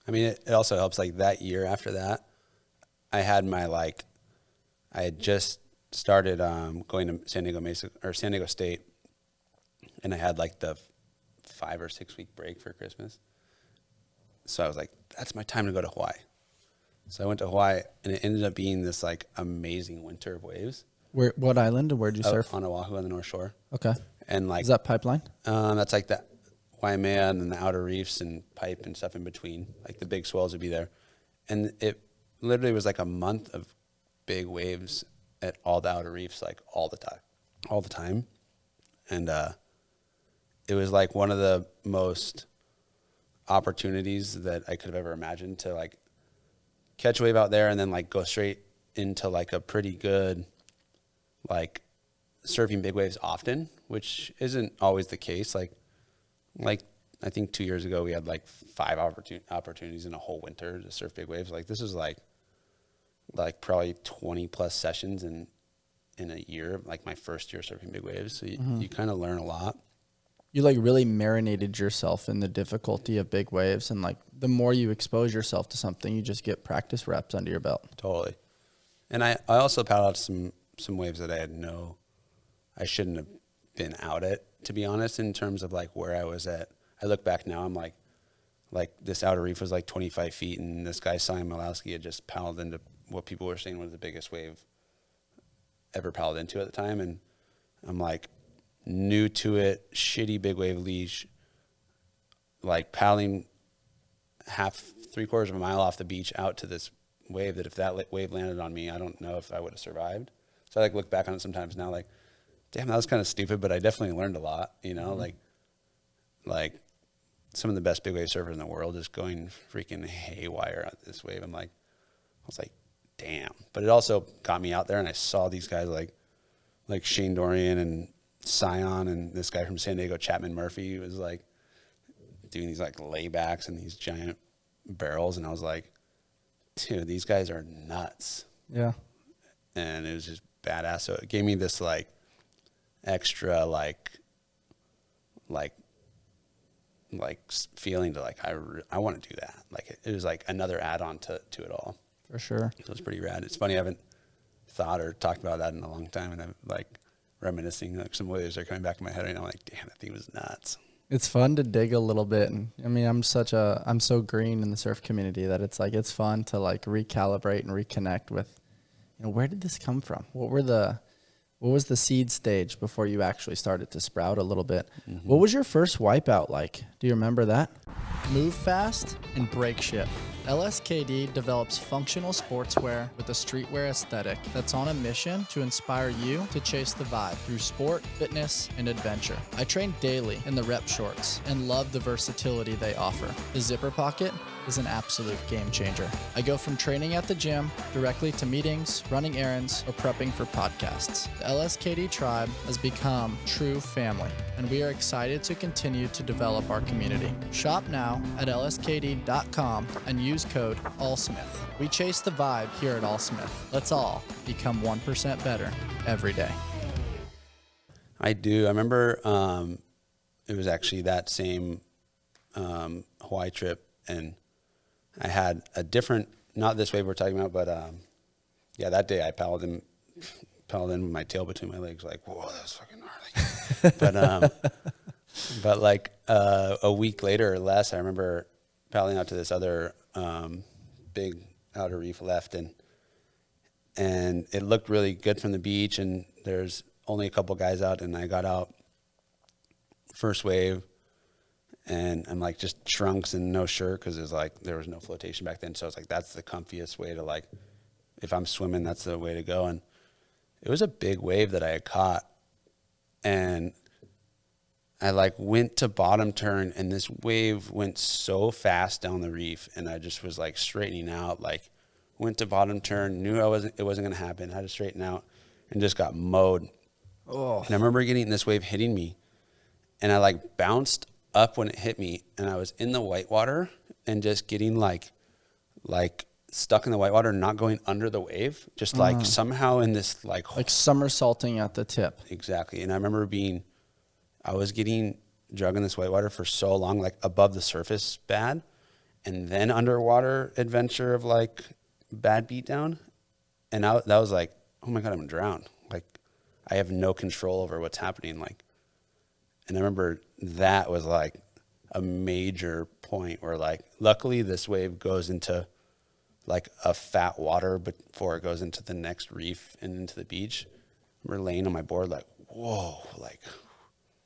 I mean, it also helps like that year after that, I had my like, I had just started going to San Diego State, and I had like the 5 or 6 week break for Christmas. So I was like, that's my time to go to Hawaii. So I went to Hawaii, and it ended up being this like amazing winter of waves. What island and where did you surf? On Oahu on the North Shore. Okay. And like, is that Pipeline? That's like the Waimea and then the outer reefs and Pipe and stuff in between. Like the big swells would be there. And it literally was like a month of big waves at all the outer reefs, like all the time. And it was like one of the most opportunities that I could have ever imagined to like catch a wave out there and then like go straight into like a pretty good, like surfing big waves often, which isn't always the case. Like I think 2 years ago we had like 5 opportunities in a whole winter to surf big waves. Like this was like probably 20 plus sessions in a year, like my first year surfing big waves. So you kind of learn a lot. You like really marinated yourself in the difficulty of big waves, and like the more you expose yourself to something, you just get practice reps under your belt. Totally. And I also paddled out some waves that I shouldn't have been out at, to be honest, in terms of like where I was at. I look back now, I'm like this outer reef was like 25 feet, and this guy, Simon Malowski, had just paddled into what people were saying was the biggest wave ever paddled into at the time. And I'm like new to it, shitty big wave leash, like paddling 3/4 of a mile off the beach out to this wave that if that wave landed on me, I don't know if I would have survived. So I like look back on it sometimes now, like, damn, that was kind of stupid, but I definitely learned a lot, you know, like some of the best big wave surfers in the world just going freaking haywire at this wave. I was like, damn. But it also got me out there, and I saw these guys like Shane Dorian and Scion, and this guy from San Diego, Chapman Murphy, was like doing these like laybacks and these giant barrels, and I was like, dude, these guys are nuts. Yeah. And it was just badass. So it gave me this like extra like feeling to like I want to do that. Like it was like another add-on to it all. For sure. So it's pretty rad. It's funny, I haven't thought or talked about that in a long time, and I'm like reminiscing, like some waves are coming back in my head right now. I'm like, damn, that thing was nuts. It's fun to dig a little bit, and I mean, I'm so green in the surf community that it's like it's fun to like recalibrate and reconnect with, you know, where did this come from? What was the seed stage before you actually started to sprout a little bit? Mm-hmm. What was your first wipeout like? Do you remember that? Move fast and break shit. LSKD develops functional sportswear with a streetwear aesthetic that's on a mission to inspire you to chase the vibe through sport, fitness, and adventure. I train daily in the rep shorts and love the versatility they offer. The zipper pocket is an absolute game changer. I go from training at the gym directly to meetings, running errands, or prepping for podcasts. The LSKD tribe has become true family, and we are excited to continue to develop our community. Shop now at lskd.com and use code ALLSMITH. We chase the vibe here at AllSmith. Let's all become 1% better every day. I do. I remember it was actually that same Hawaii trip, and I had a different, not this wave we're talking about, but yeah, that day I paddled in with my tail between my legs, like, whoa, that was fucking gnarly. But like a week later or less, I remember paddling out to this other big outer reef left, and it looked really good from the beach, and there's only a couple guys out, and I got out first wave, and I'm like just trunks and no shirt, because there was no flotation back then, so I was like, that's the comfiest way to, like, if I'm swimming, that's the way to go. And it was a big wave that I had caught, and I like went to bottom turn, and this wave went so fast down the reef, and I just was like straightening out, like went to bottom turn, knew it wasn't going to happen, had to straighten out, and just got mowed. Oh. And I remember getting this wave hitting me, and I like bounced up when it hit me, and I was in the whitewater and just getting like stuck in the whitewater, not going under the wave, just like somehow in this like somersaulting at the tip. Exactly. And I remember I was getting drug in this whitewater for so long, like above the surface bad, and then underwater adventure of like bad beatdown. And that was like, oh my God, I'm gonna drown. Like I have no control over what's happening. Like, and I remember that was like a major point where, like, luckily this wave goes into like a fat water before it goes into the next reef and into the beach. We're laying on my board like, whoa, like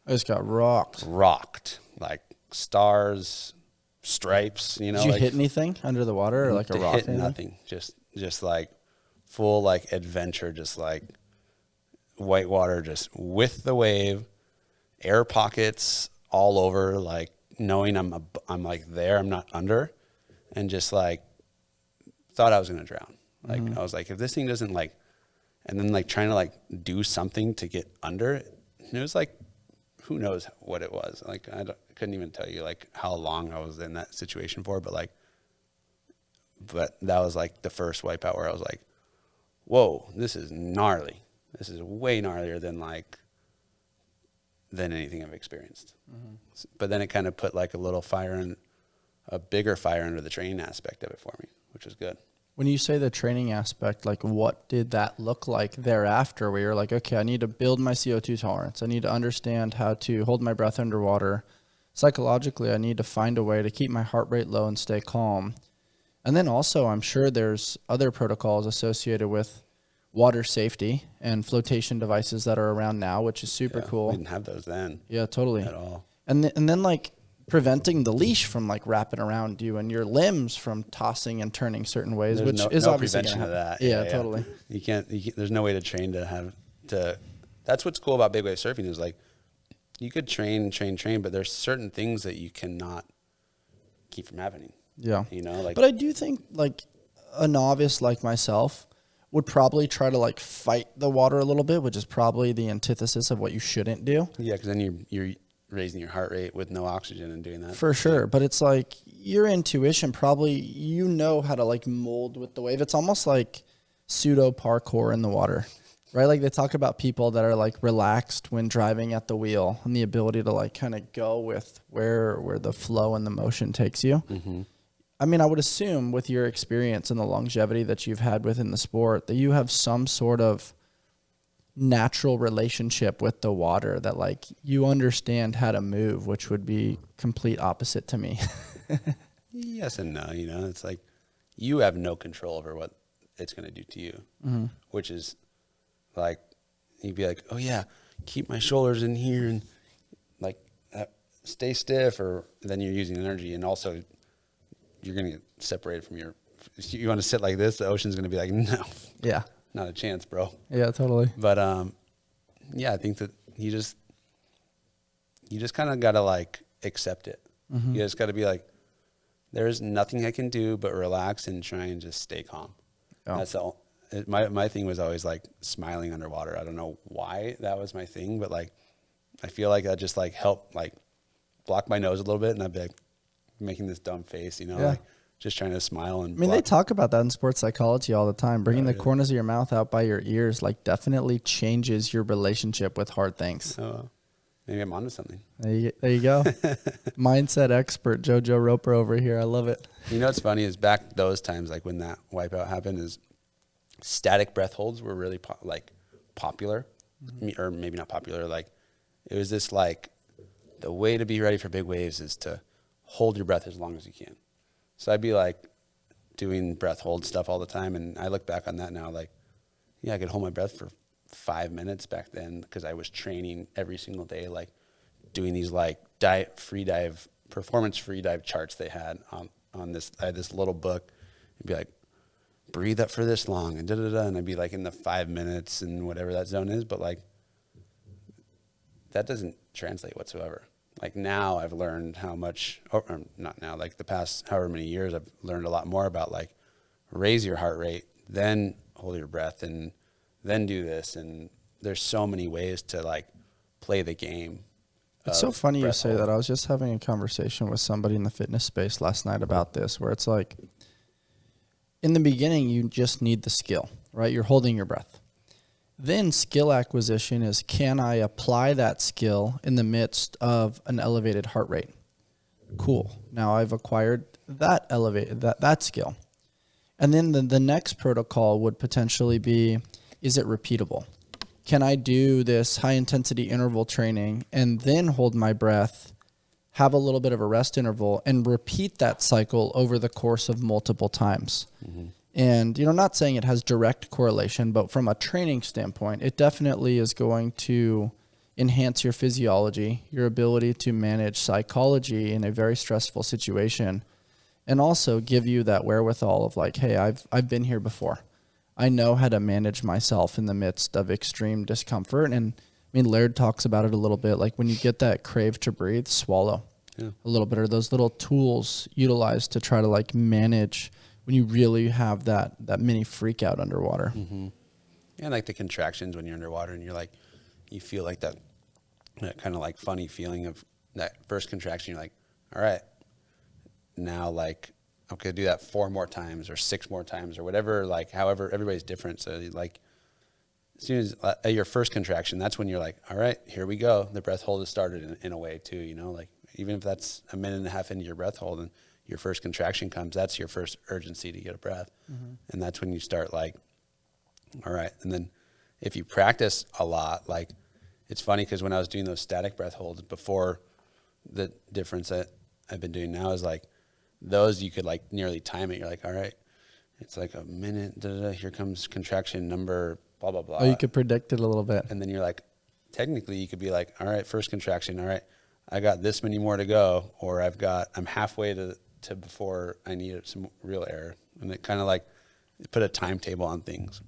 I just got rocked, like stars, stripes, you know. Did you like, hit anything under the water, or like a rock? Hit nothing. Just like full like adventure, just like whitewater, just with the wave, air pockets all over, like knowing I'm like there, I'm not under, and just like thought I was gonna drown. Like I was like, if this thing doesn't like, and then like trying to like do something to get under it, and it was like, who knows what it was. Like I couldn't even tell you like how long I was in that situation for, but that was like the first wipeout where I was like, whoa, this is gnarly. This is way gnarlier than anything I've experienced. But then it kind of put like a bigger fire under the training aspect of it for me, which was good. When you say the training aspect, like what did that look like thereafter, where you're like, okay, I need to build my CO2 tolerance. I need to understand how to hold my breath underwater. Psychologically, I need to find a way to keep my heart rate low and stay calm. And then also, I'm sure there's other protocols associated with water safety and flotation devices that are around now, which is super cool. We didn't have those then. Yeah, totally. At all. And then like preventing the leash from like wrapping around you and your limbs from tossing and turning certain ways, there's which is no obviously prevention of that. Yeah, totally. You can't, there's no way to train that's what's cool about big wave surfing is like, you could train, but there's certain things that you cannot keep from happening. Yeah. You know, like, but I do think like a novice like myself would probably try to like fight the water a little bit, which is probably the antithesis of what you shouldn't do. Yeah. Cause then you're raising your heart rate with no oxygen and doing that. For sure. But it's like your intuition probably, you know how to like mold with the wave. It's almost like pseudo parkour in the water, right? Like they talk about people that are like relaxed when driving at the wheel and the ability to like kind of go with where the flow and the motion takes you. Mm-hmm. I mean, I would assume with your experience and the longevity that you've had within the sport that you have some sort of natural relationship with the water, that like you understand how to move, which would be complete opposite to me. Yes and no, you know, it's like you have no control over what it's going to do to you, which is like, you'd be like, oh yeah, keep my shoulders in here and like stay stiff, or then you're using energy, and also you're going to get separated from you want to sit like this, the ocean's going to be like, no. Yeah. Not a chance, bro. Yeah, totally. But yeah, I think that you just kind of got to like accept it. You just got to be like, there's nothing I can do but relax and try and just stay calm. Oh. That's all. My thing was always like smiling underwater. I don't know why that was my thing, but like I feel like that just like helped like block my nose a little bit, and I'd be like making this dumb face, you know, like just trying to smile. And I mean, they talk about that in sports psychology all the time. Bringing the corners of your mouth out by your ears like definitely changes your relationship with hard things. Oh, Maybe I'm onto something. There you go. Mindset expert Jojo Roper over here. I love it. You know what's funny is back those times, like when that wipeout happened, is static breath holds were really popular, or maybe not popular. Like it was this like the way to be ready for big waves is to hold your breath as long as you can. So I'd be like doing breath hold stuff all the time, and I look back on that now, like, yeah, I could hold my breath for 5 minutes back then because I was training every single day, like doing these like performance free dive charts they had on this. I had this little book. It'd be like, breathe up for this long and and I'd be like in the 5 minutes and whatever that zone is, but like that doesn't translate whatsoever. Like now I've learned how much, or not now, like the past however many years, I've learned a lot more about like raise your heart rate, then hold your breath, and then do this. And there's so many ways to like play the game. It's so funny you say that. I was just having a conversation with somebody in the fitness space last night about this, where it's like in the beginning, you just need the skill, right? You're holding your breath. Then skill acquisition is, can I apply that skill in the midst of an elevated heart rate? Cool. Now I've acquired that that skill. And then the next protocol would potentially be, is it repeatable? Can I do this high intensity interval training and then hold my breath, have a little bit of a rest interval, and repeat that cycle over the course of multiple times? Mm-hmm. And, you know, not saying it has direct correlation, but from a training standpoint, it definitely is going to enhance your physiology, your ability to manage psychology in a very stressful situation, and also give you that wherewithal of like, hey, I've been here before. I know how to manage myself in the midst of extreme discomfort. And I mean, Laird talks about it a little bit, like when you get that crave to breathe, swallow a little bit, or those little tools utilized to try to like manage when you really have that mini freak out underwater. Mm-hmm. Yeah, like the contractions when you're underwater and you're like, you feel like that kind of like funny feeling of that first contraction. You're like, all right, now like, okay, do that 4 more times or 6 more times or whatever, like however, everybody's different. So like as soon as at your first contraction, that's when you're like, all right, here we go. The breath hold has started in a way too, you know, like even if that's a minute and a half into your breath hold and your first contraction comes, that's your first urgency to get a breath. Mm-hmm. And that's when you start like, all right. And then if you practice a lot, like it's funny because when I was doing those static breath holds before, the difference that I've been doing now is like those you could like nearly time it. You're like, all right, it's like a minute, here comes contraction number, blah, blah, blah. Oh, you could predict it a little bit. And then you're like, technically you could be like, all right, first contraction, all right, I got this many more to go, or I'm halfway to before I need some real air. And it kind of like put a timetable on things,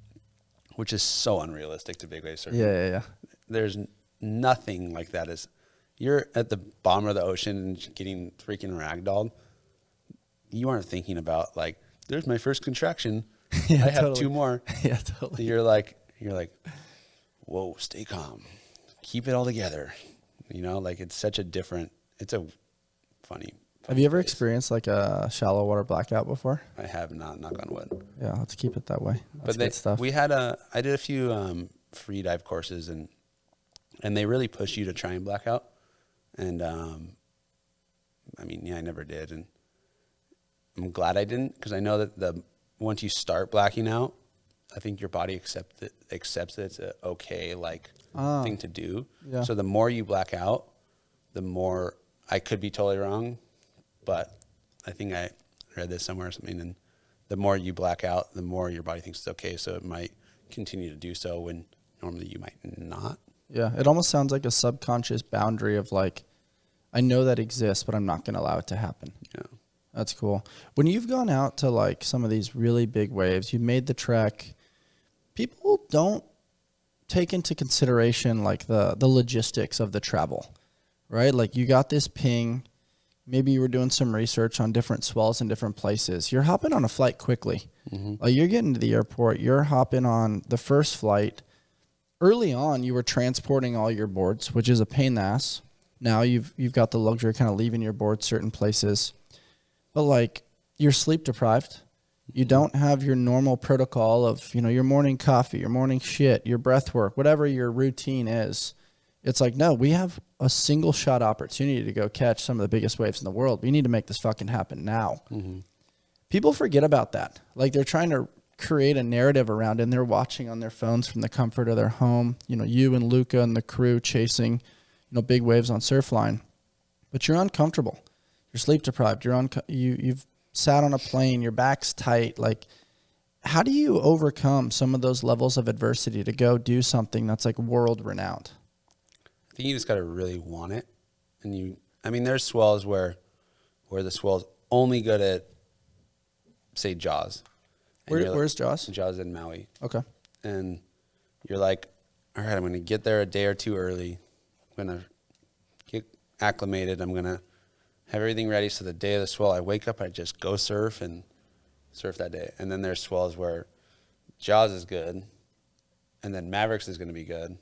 which is so unrealistic to big wave surfing. Yeah. There's nothing like that. As you're at the bottom of the ocean and getting freaking ragdolled, you aren't thinking about like, there's my first contraction. Yeah, I have 2 more. Yeah, totally. You're like, whoa, stay calm, keep it all together. You know, like it's a funny. Have you ever experienced like a shallow water blackout before? I have not, knock on wood. Yeah, let's keep it that way. That's good stuff. I did a few free dive courses and they really push you to try and black out. And I mean, yeah, I never did. And I'm glad I didn't, because I know that once you start blacking out, I think your body accepts that it's a okay thing to do. Yeah. So the more you black out, the more, I could be totally wrong, but I think I read this somewhere or something, and the more you black out, the more your body thinks it's okay. So it might continue to do so when normally you might not. Yeah, it almost sounds like a subconscious boundary of like, I know that exists, but I'm not going to allow it to happen. Yeah. That's cool. When you've gone out to like some of these really big waves, you've made the trek, people don't take into consideration like the logistics of the travel, right? Like you got this ping, maybe you were doing some research on different swells in different places. You're hopping on a flight quickly. Mm-hmm. Like you're getting to the airport, you're hopping on the first flight. Early on, you were transporting all your boards, which is a pain in the ass. Now you've got the luxury of kind of leaving your board certain places. But like you're sleep deprived. You don't have your normal protocol of, you know, your morning coffee, your morning shit, your breath work, whatever your routine is. It's like, no, we have a single shot opportunity to go catch some of the biggest waves in the world. We need to make this fucking happen now. Mm-hmm. People forget about that. Like, they're trying to create a narrative around it, and they're watching on their phones from the comfort of their home. You know, you and Luca and the crew chasing, you know, big waves on Surfline. But you're uncomfortable. You're sleep deprived. You've sat on a plane. Your back's tight. Like, how do you overcome some of those levels of adversity to go do something that's like world renowned? I think you just got to really want it. And there's swells where the swell's only good at, say, Jaws. Where's Jaws? Jaws in Maui. Okay. And you're like, all right, I'm going to get there a day or two early. I'm going to get acclimated. I'm going to have everything ready. So the day of the swell, I wake up, I just go surf and surf that day. And then there's swells where Jaws is good, and then Mavericks is going to be good,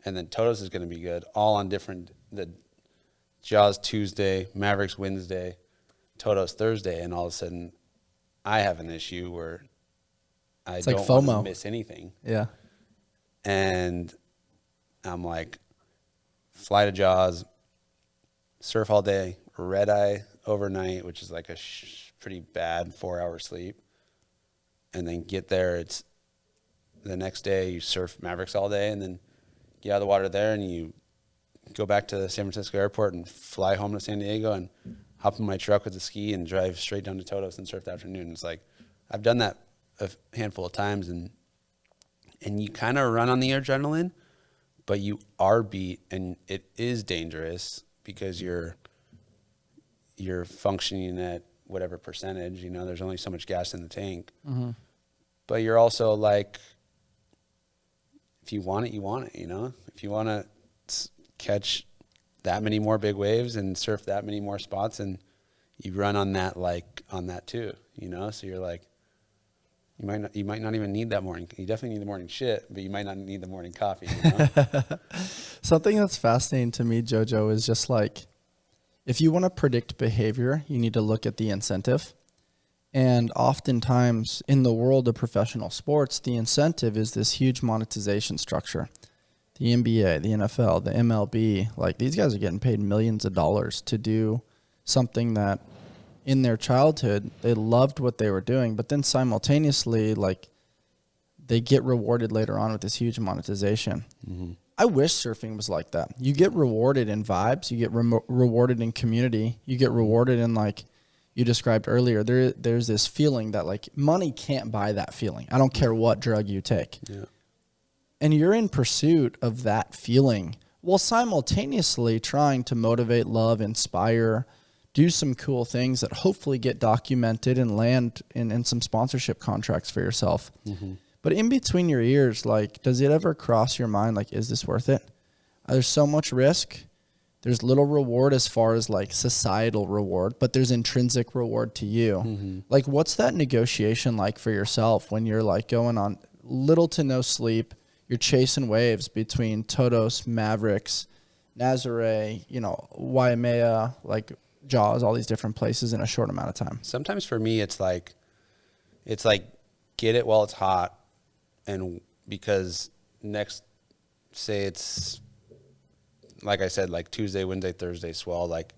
and then Jojos is going to be good, all on different, the Jaws Tuesday, Mavericks Wednesday, Jojos Thursday, and all of a sudden I have an issue where I don't want to miss anything. Yeah. And I'm like, fly to Jaws, surf all day, red eye overnight, which is like a pretty bad 4-hour sleep, and then get there. It's the next day you surf Mavericks all day, and then get out of the water there, and you go back to San Francisco airport and fly home to San Diego and hop in my truck with a ski and drive straight down to Jojos and surf the afternoon. It's like, I've done that a handful of times, and you kind of run on the adrenaline, but you are beat, and it is dangerous because you're functioning at whatever percentage, you know, there's only so much gas in the tank. Mm-hmm. But you're also like, if you want it, you want it, you know? If you want to catch that many more big waves and surf that many more spots, and you run on that, like, on that too, you know? So you're like, you might not even need that morning. You definitely need the morning shit, but you might not need the morning coffee, you know? Something that's fascinating to me, Jojo, is just like, if you want to predict behavior, you need to look at the incentive. And oftentimes in the world of professional sports, the incentive is this huge monetization structure. The NBA, the NFL, the MLB, like, these guys are getting paid millions of dollars to do something that in their childhood, they loved what they were doing, but then simultaneously, like, they get rewarded later on with this huge monetization. Mm-hmm. I wish surfing was like that. You get rewarded in vibes. You get rewarded in community. You get rewarded in, like you described earlier, there's this feeling that, like, money can't buy that feeling. I don't care what drug you take. Yeah. And you're in pursuit of that feeling while simultaneously trying to motivate, love, inspire, do some cool things that hopefully get documented and land in some sponsorship contracts for yourself. Mm-hmm. But in between your ears, like, does it ever cross your mind, like, is this worth it? There's so much risk. There's little reward as far as, like, societal reward, but there's intrinsic reward to you. Mm-hmm. Like, what's that negotiation like for yourself when you're, like, going on little to no sleep? You're chasing waves between Jojos, Mavericks, Nazare, you know, Waimea, like, Jaws, all these different places in a short amount of time. Sometimes for me, it's like get it while it's hot. And because say it's, like I said, like Tuesday, Wednesday, Thursday swell, like,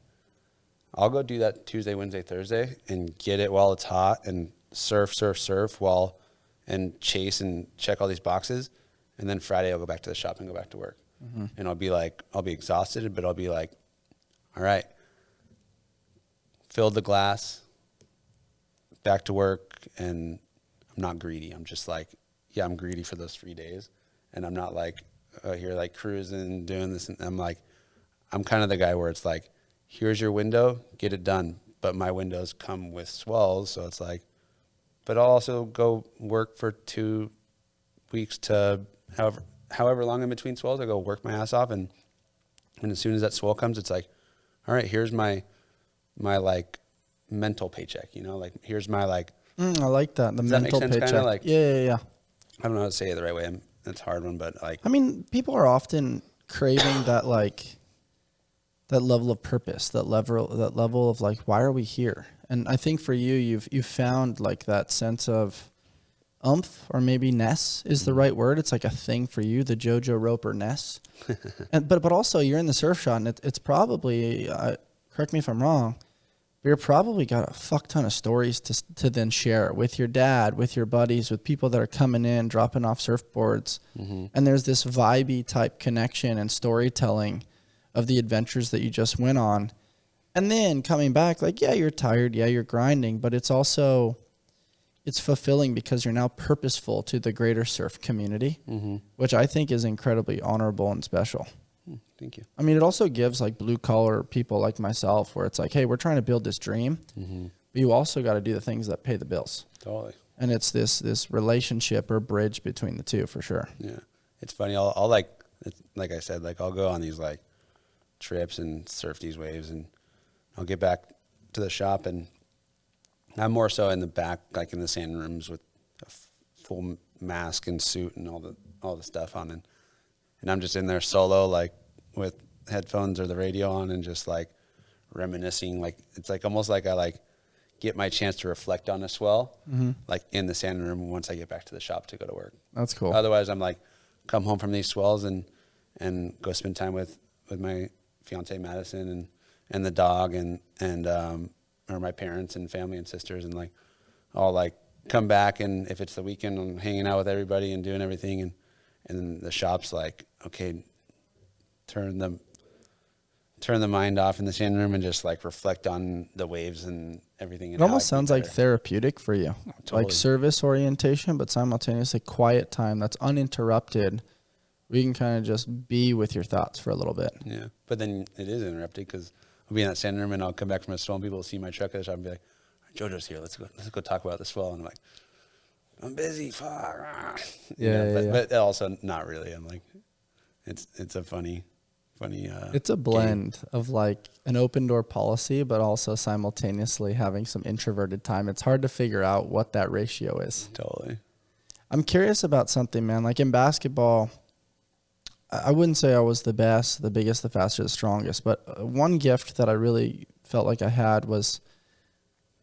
I'll go do that Tuesday, Wednesday, Thursday and get it while it's hot and surf and chase and check all these boxes. And then Friday I'll go back to the shop and go back to work. Mm-hmm. And I'll be exhausted, but I'll be like, all right, filled the glass, back to work, and I'm not greedy. I'm just like, yeah, I'm greedy for those 3 days. And I'm not like, here, like, cruising, doing this. And I'm like, I'm kind of the guy where it's like, here's your window, get it done. But my windows come with swells. So it's like, but I'll also go work for 2 weeks to however long in between swells. I go work my ass off. And as soon as that swell comes, it's like, all right, here's my like mental paycheck, you know, like, here's my, like, I like that. The mental paycheck. Kinda like, yeah. I don't know how to say it the right way. That's a hard one, but, like, I mean, people are often craving that, like, that level of purpose, that level of, like, why are we here? And I think for you, you've found, like, that sense of oomph, or maybe ness is the right word. It's like a thing for you, the Jojo Roper ness. But also you're in the surf shop, and it's probably, correct me if I'm wrong, but you're probably got a fuck ton of stories to then share with your dad, with your buddies, with people that are coming in, dropping off surfboards. And there's this vibey type connection and storytelling of the adventures that you just went on. And then coming back, like, yeah, you're tired, yeah, you're grinding, but it's also, it's fulfilling because you're now purposeful to the greater surf community, which I think is incredibly honorable and special. Thank you. I mean, it also gives like blue collar people like myself where it's like, hey, we're trying to build this dream, but you also got to do the things that pay the bills. Totally. And it's this relationship or bridge between the two for sure. Yeah. It's funny. I'll like I said, like I'll go on these like trips and surf these waves, and I'll get back to the shop, and I'm more so in the back, like in the sand rooms with a full mask and suit and all the stuff on, and I'm just in there solo, like with headphones or the radio on, and just like reminiscing. Like it's like almost like I like get my chance to reflect on a swell, like in the sand room once I get back to the shop to go to work. That's cool. Otherwise, I'm like come home from these swells and go spend time with my fiance Madison and the dog and or my parents and family and sisters, and like I'll like come back, and if it's the weekend, I'm hanging out with everybody and doing everything, and then the shop's like, okay, turn the mind off in the sand room and just like reflect on the waves and everything. It almost sounds like therapeutic for you, Totally. like service orientation, but simultaneously quiet time that's uninterrupted. We can kind of just be with your thoughts for a little bit. Yeah, but then it is interrupted because I'll be in that sand room and I'll come back from a swell and people will see my truck at the shop and be like, Jojo's here. Let's go talk about the swell. And I'm like, I'm busy. Fuck. But also not really. I'm like, it's a funny. It's a blend of like an open door policy, but also simultaneously having some introverted time. It's hard to figure out what that ratio is. Totally. I'm curious about something, man. Like in basketball, I wouldn't say I was the best, the biggest, the fastest, the strongest, but one gift that I really felt like I had was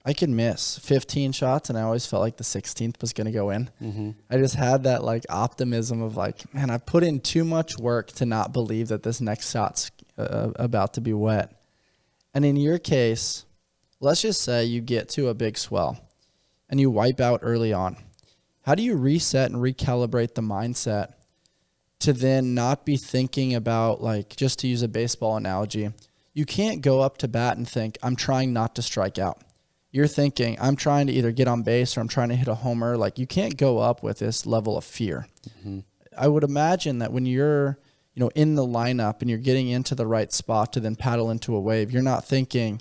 I could miss 15 shots, and I always felt like the 16th was going to go in. I just had that like optimism of like, man, I put in too much work to not believe that this next shot's about to be wet. And in your case, let's just say you get to a big swell and you wipe out early on. How do you reset and recalibrate the mindset to then not be thinking about, like, just to use a baseball analogy, you can't go up to bat and think, I'm trying not to strike out. You're thinking, I'm trying to either get on base or I'm trying to hit a homer. Like, you can't go up with this level of fear. I would imagine that when you're, in the lineup and you're getting into the right spot to then paddle into a wave, you're not thinking,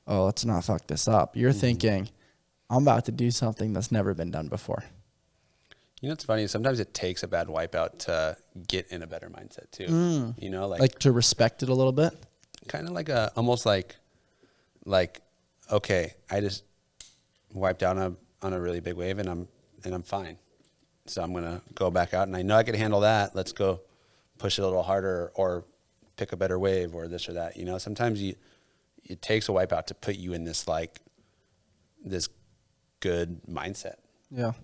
oh, let's not fuck this up. You're thinking, I'm about to do something that's never been done before. It's funny. Sometimes it takes a bad wipeout to get in a better mindset too. Like to respect it a little bit. Kind of like almost like, okay, I just wiped out on a really big wave and I'm fine. So I'm gonna go back out and I know I can handle that. Let's go push it a little harder or pick a better wave or this or that. Sometimes it takes a wipeout to put you in this like this good mindset. Yeah.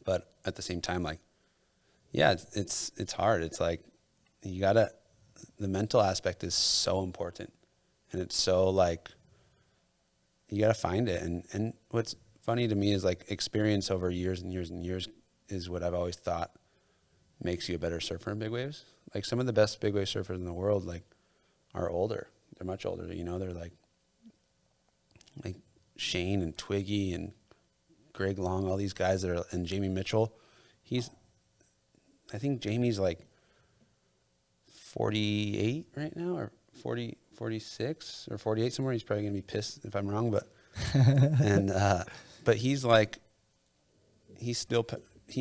But at the same time, like, yeah, it's hard. It's like the mental aspect is so important, and it's so like you gotta find it. And what's funny to me is like experience over years and years and years is what I've always thought makes you a better surfer in big waves. Like some of the best big wave surfers in the world, like, are older. They're much older. They're like Shane and Twiggy and Greg Long, all these guys and Jamie Mitchell. I think Jamie's like 48 right now, or 40, 46 or 48 somewhere. He's probably gonna be pissed if I'm wrong, but but he's like, he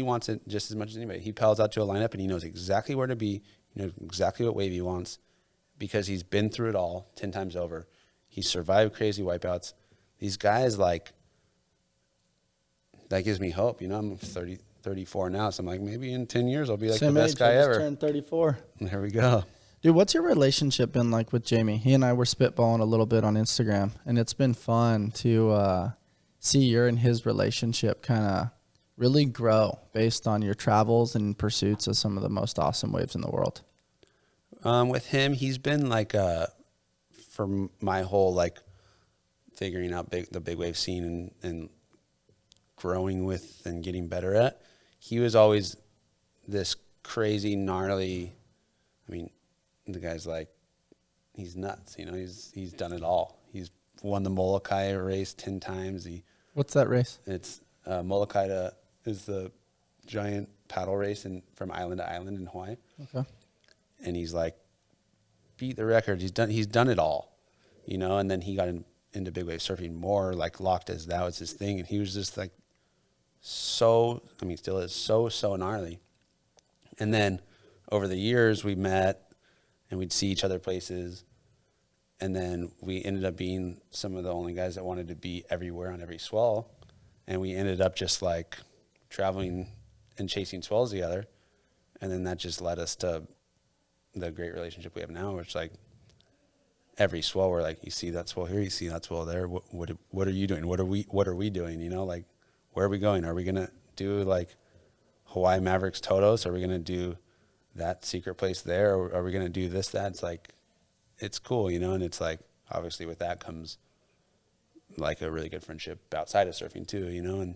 wants it just as much as anybody. He paddles out to a lineup and he knows exactly where to be. He knows exactly what wave he wants because he's been through it all 10 times over. He's survived crazy wipeouts. These guys, like, that gives me hope. I'm 34 now, so I'm like, maybe in 10 years I'll be like the best guy ever. Turned 34. There we go. Dude, what's your relationship been like with Jamie? He and I were spitballing a little bit on Instagram, and it's been fun to see your and his relationship kind of really grow based on your travels and pursuits of some of the most awesome waves in the world? With him, he's been like, for my whole, like, figuring out the big wave scene and growing with and getting better at, he was always this crazy, gnarly, I mean, the guy's like, he's nuts, you know, he's done it all. He's won the Molokai race 10 times. What's that race? It's Molokai is the giant paddle race from island to island in Hawaii. Okay. And he's like, beat the record. He's done it all, you know. And then he got into big wave surfing more, like locked as that was his thing. And he was just like still is so gnarly. And then over the years we met and we'd see each other places. And then we ended up being some of the only guys that wanted to be everywhere on every swell. And we ended up just like traveling and chasing swells together. And then that just led us to the great relationship we have now, which like every swell we're like, you see that swell here, you see that swell there. What are you doing? What are we doing? You know, like, where are we going? Are we going to do like Hawaii Mavericks Todos? Are we going to do that secret place there? Or are we going to do this, that? It's like, it's cool, you know? And it's like, obviously with that comes like a really good friendship outside of surfing too, you know?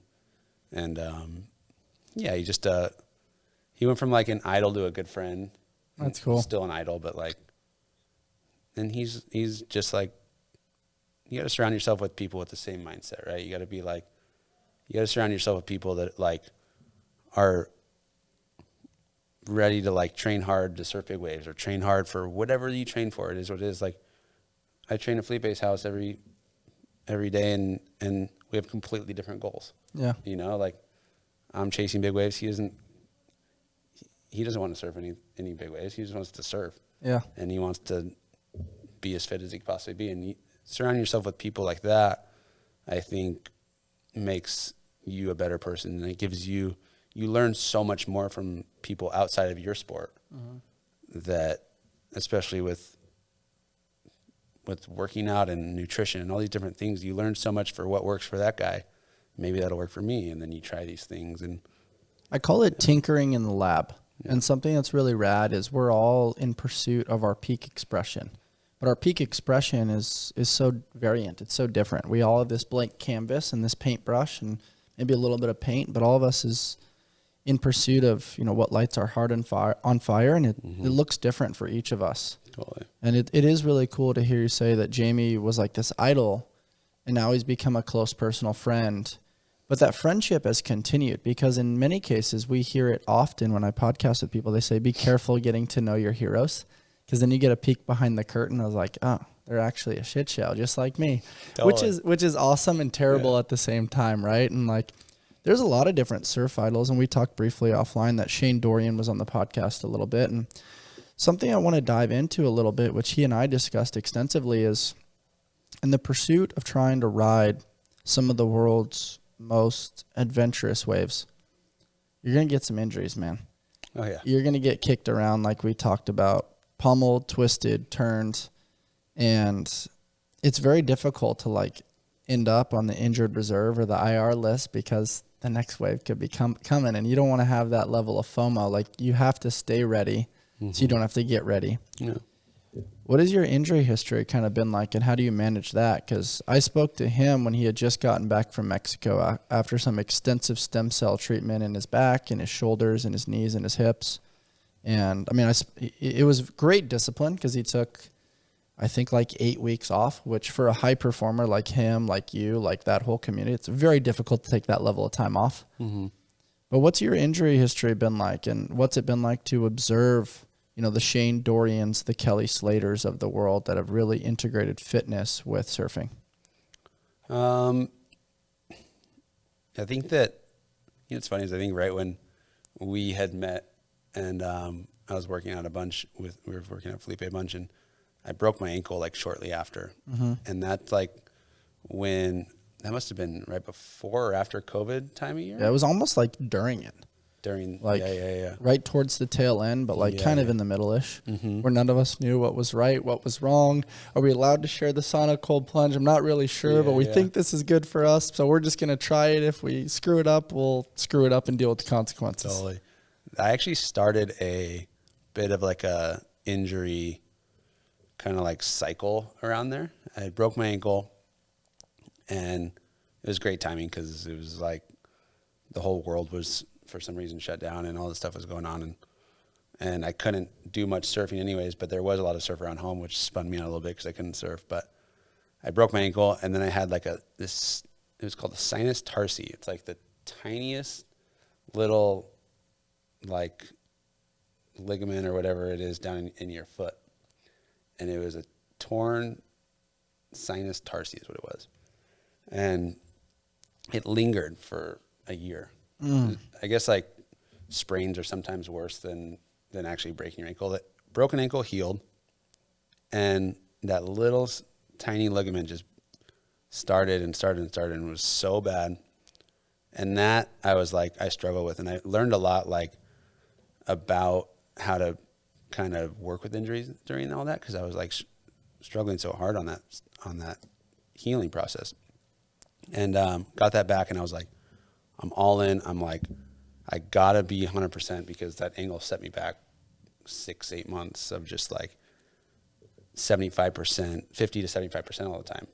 And yeah, he went from like an idol to a good friend. That's cool. Still an idol, but like, and he's just like, you got to surround yourself with people with the same mindset, right? You got to surround yourself with people that like are ready to like train hard to surf big waves or train hard for whatever you train for. It is what it is. Like, I train at Felipe's house every day, and we have completely different goals. Yeah. You know, like I'm chasing big waves. He doesn't want to surf any big waves. He just wants to surf. Yeah. And he wants to be as fit as he can possibly be. And surrounding yourself with people like that, I think, makes you a better person. And it gives you learn so much more from people outside of your sport. That, especially with working out and nutrition and all these different things, you learn so much for what works for that guy. Maybe that'll work for me. And then you try these things. And I call it tinkering in the lab. Yeah. And something that's really rad is we're all in pursuit of our peak expression. But our peak expression is so variant. It's so different. We all have this blank canvas and this paintbrush and maybe a little bit of paint, but all of us is in pursuit of, you know, what lights our heart on fire, and it looks different for each of us. Totally. And it is really cool to hear you say that Jamie was like this idol, and now he's become a close personal friend. But that friendship has continued, because in many cases, we hear it often when I podcast with people. They say, be careful getting to know your heroes, because then you get a peek behind the curtain. I was like, oh, they're actually a shit show, just like me, totally. which is awesome and terrible at the same time, right? And like, there's a lot of different surf idols, and we talked briefly offline that Shane Dorian was on the podcast a little bit, and something I want to dive into a little bit, which he and I discussed extensively, is in the pursuit of trying to ride some of the world's most adventurous waves, you're going to get some injuries, man. Oh, yeah. You're going to get kicked around like we talked about, pummeled, twisted, turned, and it's very difficult to like end up on the injured reserve or the IR list, because the next wave could be coming, and you don't want to have that level of FOMO. Like, you have to stay ready so you don't have to get ready. Yeah. What has your injury history kind of been like, and how do you manage that? Because I spoke to him when he had just gotten back from Mexico after some extensive stem cell treatment in his back and his shoulders and his knees and his hips. And I mean, it was great discipline, because he took, I think, like 8 weeks off, which for a high performer like him, like you, like that whole community, it's very difficult to take that level of time off. But what's your injury history been like, and what's it been like to observe, you know, the Shane Dorians, the Kelly Slaters of the world that have really integrated fitness with surfing? I think that, you know, it's funny is I think right when we had met, and I was working out we were working at Felipe a bunch, and I broke my ankle like shortly after. And that's like when, that must have been right before or after COVID time of year. Yeah, it was almost like during it. During, like yeah. right towards the tail end, but like kind of in the middle-ish, where none of us knew what was right, what was wrong. Are we allowed to share the sauna cold plunge? I'm not really sure, but we think this is good for us, so we're just going to try it. If we screw it up, we'll screw it up and deal with the consequences. Totally. I actually started a bit of like a injury kind of like cycle around there. I broke my ankle, and it was great timing because it was like the whole world was for some reason shut down and all this stuff was going on, and I couldn't do much surfing anyways, but there was a lot of surf around home, which spun me out a little bit because I couldn't surf. But I broke my ankle, and then I had like it was called the sinus tarsi. It's like the tiniest little like ligament or whatever it is down in your foot, and it was a torn sinus tarsi is what it was, and it lingered for a year. I guess like sprains are sometimes worse than actually breaking your ankle. That broken ankle healed, and that little tiny ligament just started and was so bad. And that I was like, I struggle with, and I learned a lot like about how to kind of work with injuries during all that, because I was like struggling so hard on that healing process, and got that back, and I was like, I'm all in. I'm like, I gotta be 100% because that angle set me back 6-8 months of just like 75%, 50 to 75% all the time.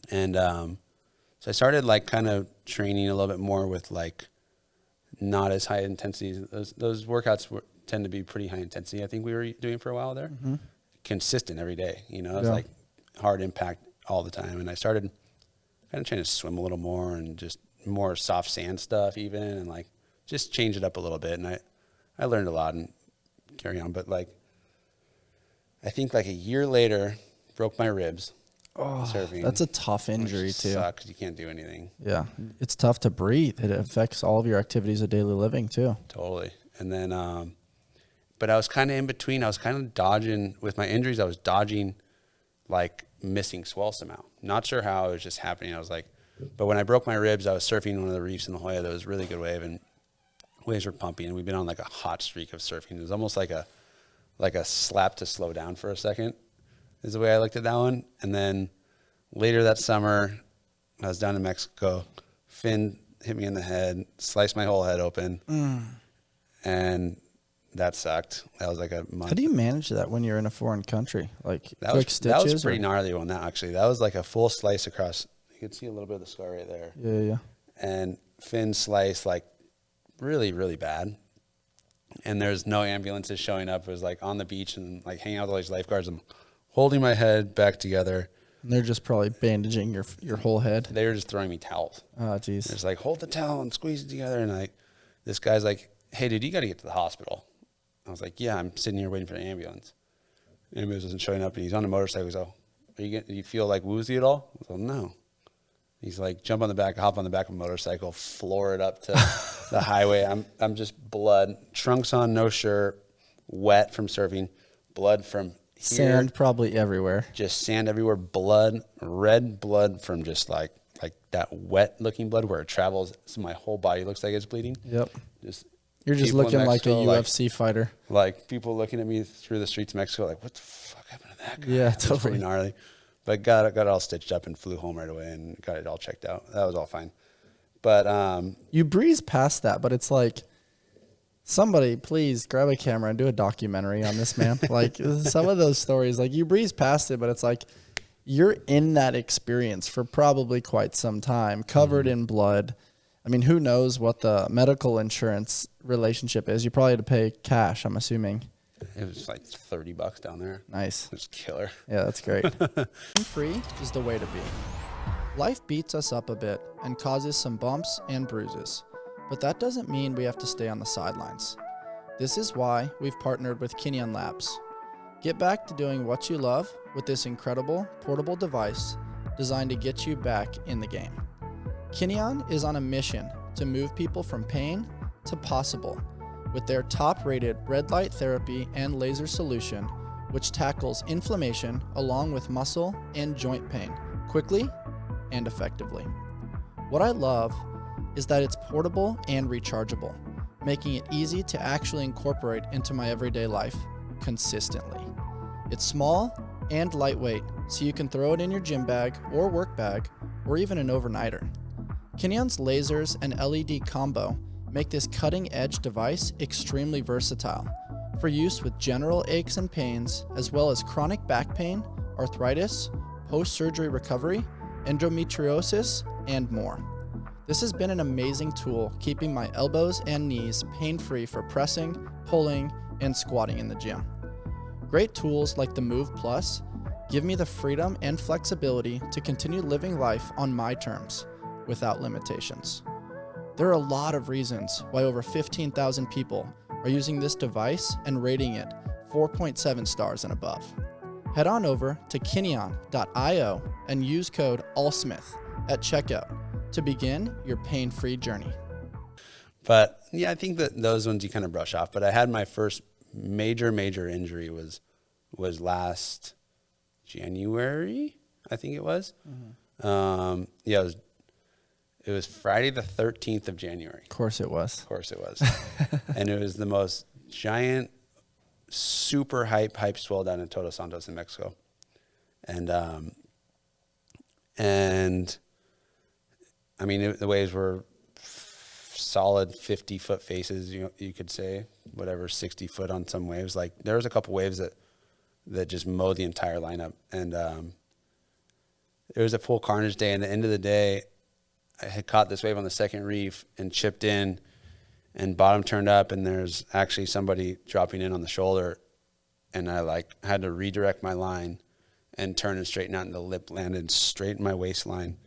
And so I started like kind of training a little bit more with like not as high intensity. Those workouts tend to be pretty high intensity. I think we were doing for a while there, consistent every day. You know, it was like hard impact all the time. And I started kind of trying to swim a little more and just more soft sand stuff even, and like just change it up a little bit. And I learned a lot and carry on. But like, I think like a year later, broke my ribs. Surfing. That's a tough injury too. Sucks. You can't do anything. Yeah. It's tough to breathe. It affects all of your activities of daily living too. Totally. And then, but I was kind of in between. I was kind of dodging with my injuries. I was dodging like missing swell somehow. Not sure how it was just happening. I was like, but when I broke my ribs, I was surfing one of the reefs in La Jolla. That was a really good wave, and waves were pumping, and we've been on like a hot streak of surfing. It was almost like a slap to slow down for a second is the way I looked at that one. And then later that summer, I was down in Mexico. Fin hit me in the head, sliced my whole head open, and that sucked. That was like a month. How do you manage that when you're in a foreign country? Like that quick stitches? That was pretty gnarly one. That actually, that was like a full slice across. You could see a little bit of the scar right there. Yeah. And fin slice like really, really bad. And there's no ambulances showing up. It was like on the beach and like hanging out with all these lifeguards. I'm holding my head back together. And they're just probably bandaging your whole head. They were just throwing me towels. Oh, geez. It's like, hold the towel and squeeze it together. And like, this guy's like, hey, dude, you got to get to the hospital. I was like, yeah, I'm sitting here waiting for the ambulance. Ambulance isn't showing up, and he's on a motorcycle. He's like, do you feel like woozy at all? I was like, no. He's like, hop on the back of a motorcycle, floor it up to the highway. I'm just blood, trunks on, no shirt, wet from surfing, blood from here. Sand probably everywhere. Just sand everywhere, blood, red blood from just like that wet looking blood where it travels. So my whole body looks like it's bleeding. Yep. You're just looking like a UFC fighter. Like people looking at me through the streets of Mexico, like, what the fuck happened to that guy? Yeah, totally. Pretty gnarly. But got it all stitched up and flew home right away and got it all checked out. That was all fine. But you breeze past that, but it's like, somebody please grab a camera and do a documentary on this man. Like some of those stories, like you breeze past it, but it's like you're in that experience for probably quite some time, covered in blood. I mean, who knows what the medical insurance relationship is? You probably had to pay cash, I'm assuming. It was like $30 down there. Nice. It was killer. Yeah, that's great. Free is the way to be. Life beats us up a bit and causes some bumps and bruises, but that doesn't mean we have to stay on the sidelines. This is why we've partnered with Kinyon Labs. Get back to doing what you love with this incredible portable device designed to get you back in the game. Kinyon is on a mission to move people from pain to possible with their top-rated red light therapy and laser solution, which tackles inflammation along with muscle and joint pain quickly and effectively. What I love is that it's portable and rechargeable, making it easy to actually incorporate into my everyday life consistently. It's small and lightweight, so you can throw it in your gym bag or work bag, or even an overnighter. Kinion's lasers and LED combo make this cutting-edge device extremely versatile for use with general aches and pains, as well as chronic back pain, arthritis, post-surgery recovery, endometriosis, and more. This has been an amazing tool keeping my elbows and knees pain-free for pressing, pulling, and squatting in the gym. Great tools like the Move Plus give me the freedom and flexibility to continue living life on my terms without limitations. There are a lot of reasons why over 15,000 people are using this device and rating it 4.7 stars and above. Head on over to kinion.io and use code ALLSMITH at checkout to begin your pain-free journey. But yeah, I think that those ones you kind of brush off. But I had my first major injury was last January, I think it was. Mm-hmm. It was Friday the 13th of January. Of course it was. And it was the most giant, super hype swell down in Todos Santos in Mexico. And I mean, the waves were solid 50-foot faces, you could say, whatever, 60 foot on some waves. Like there was a couple waves that just mowed the entire lineup. And it was a full carnage day. And at the end of the day, I had caught this wave on the second reef and chipped in, and bottom turned up, and there's actually somebody dropping in on the shoulder, and I had to redirect my line and turn and straighten out, and the lip landed straight in my waistline,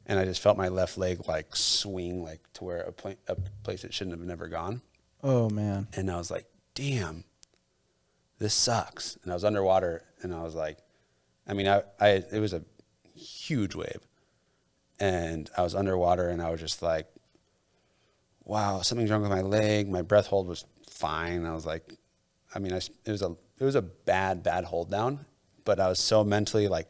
and I just felt my left leg swing to where a place it shouldn't have never gone. Oh man! And I was like, damn, this sucks. And I was underwater, and I was like, it was a huge wave. And I was underwater, and I was just like, wow, something's wrong with my leg. My breath hold was fine. I was like, it was a bad hold down, but I was so mentally like,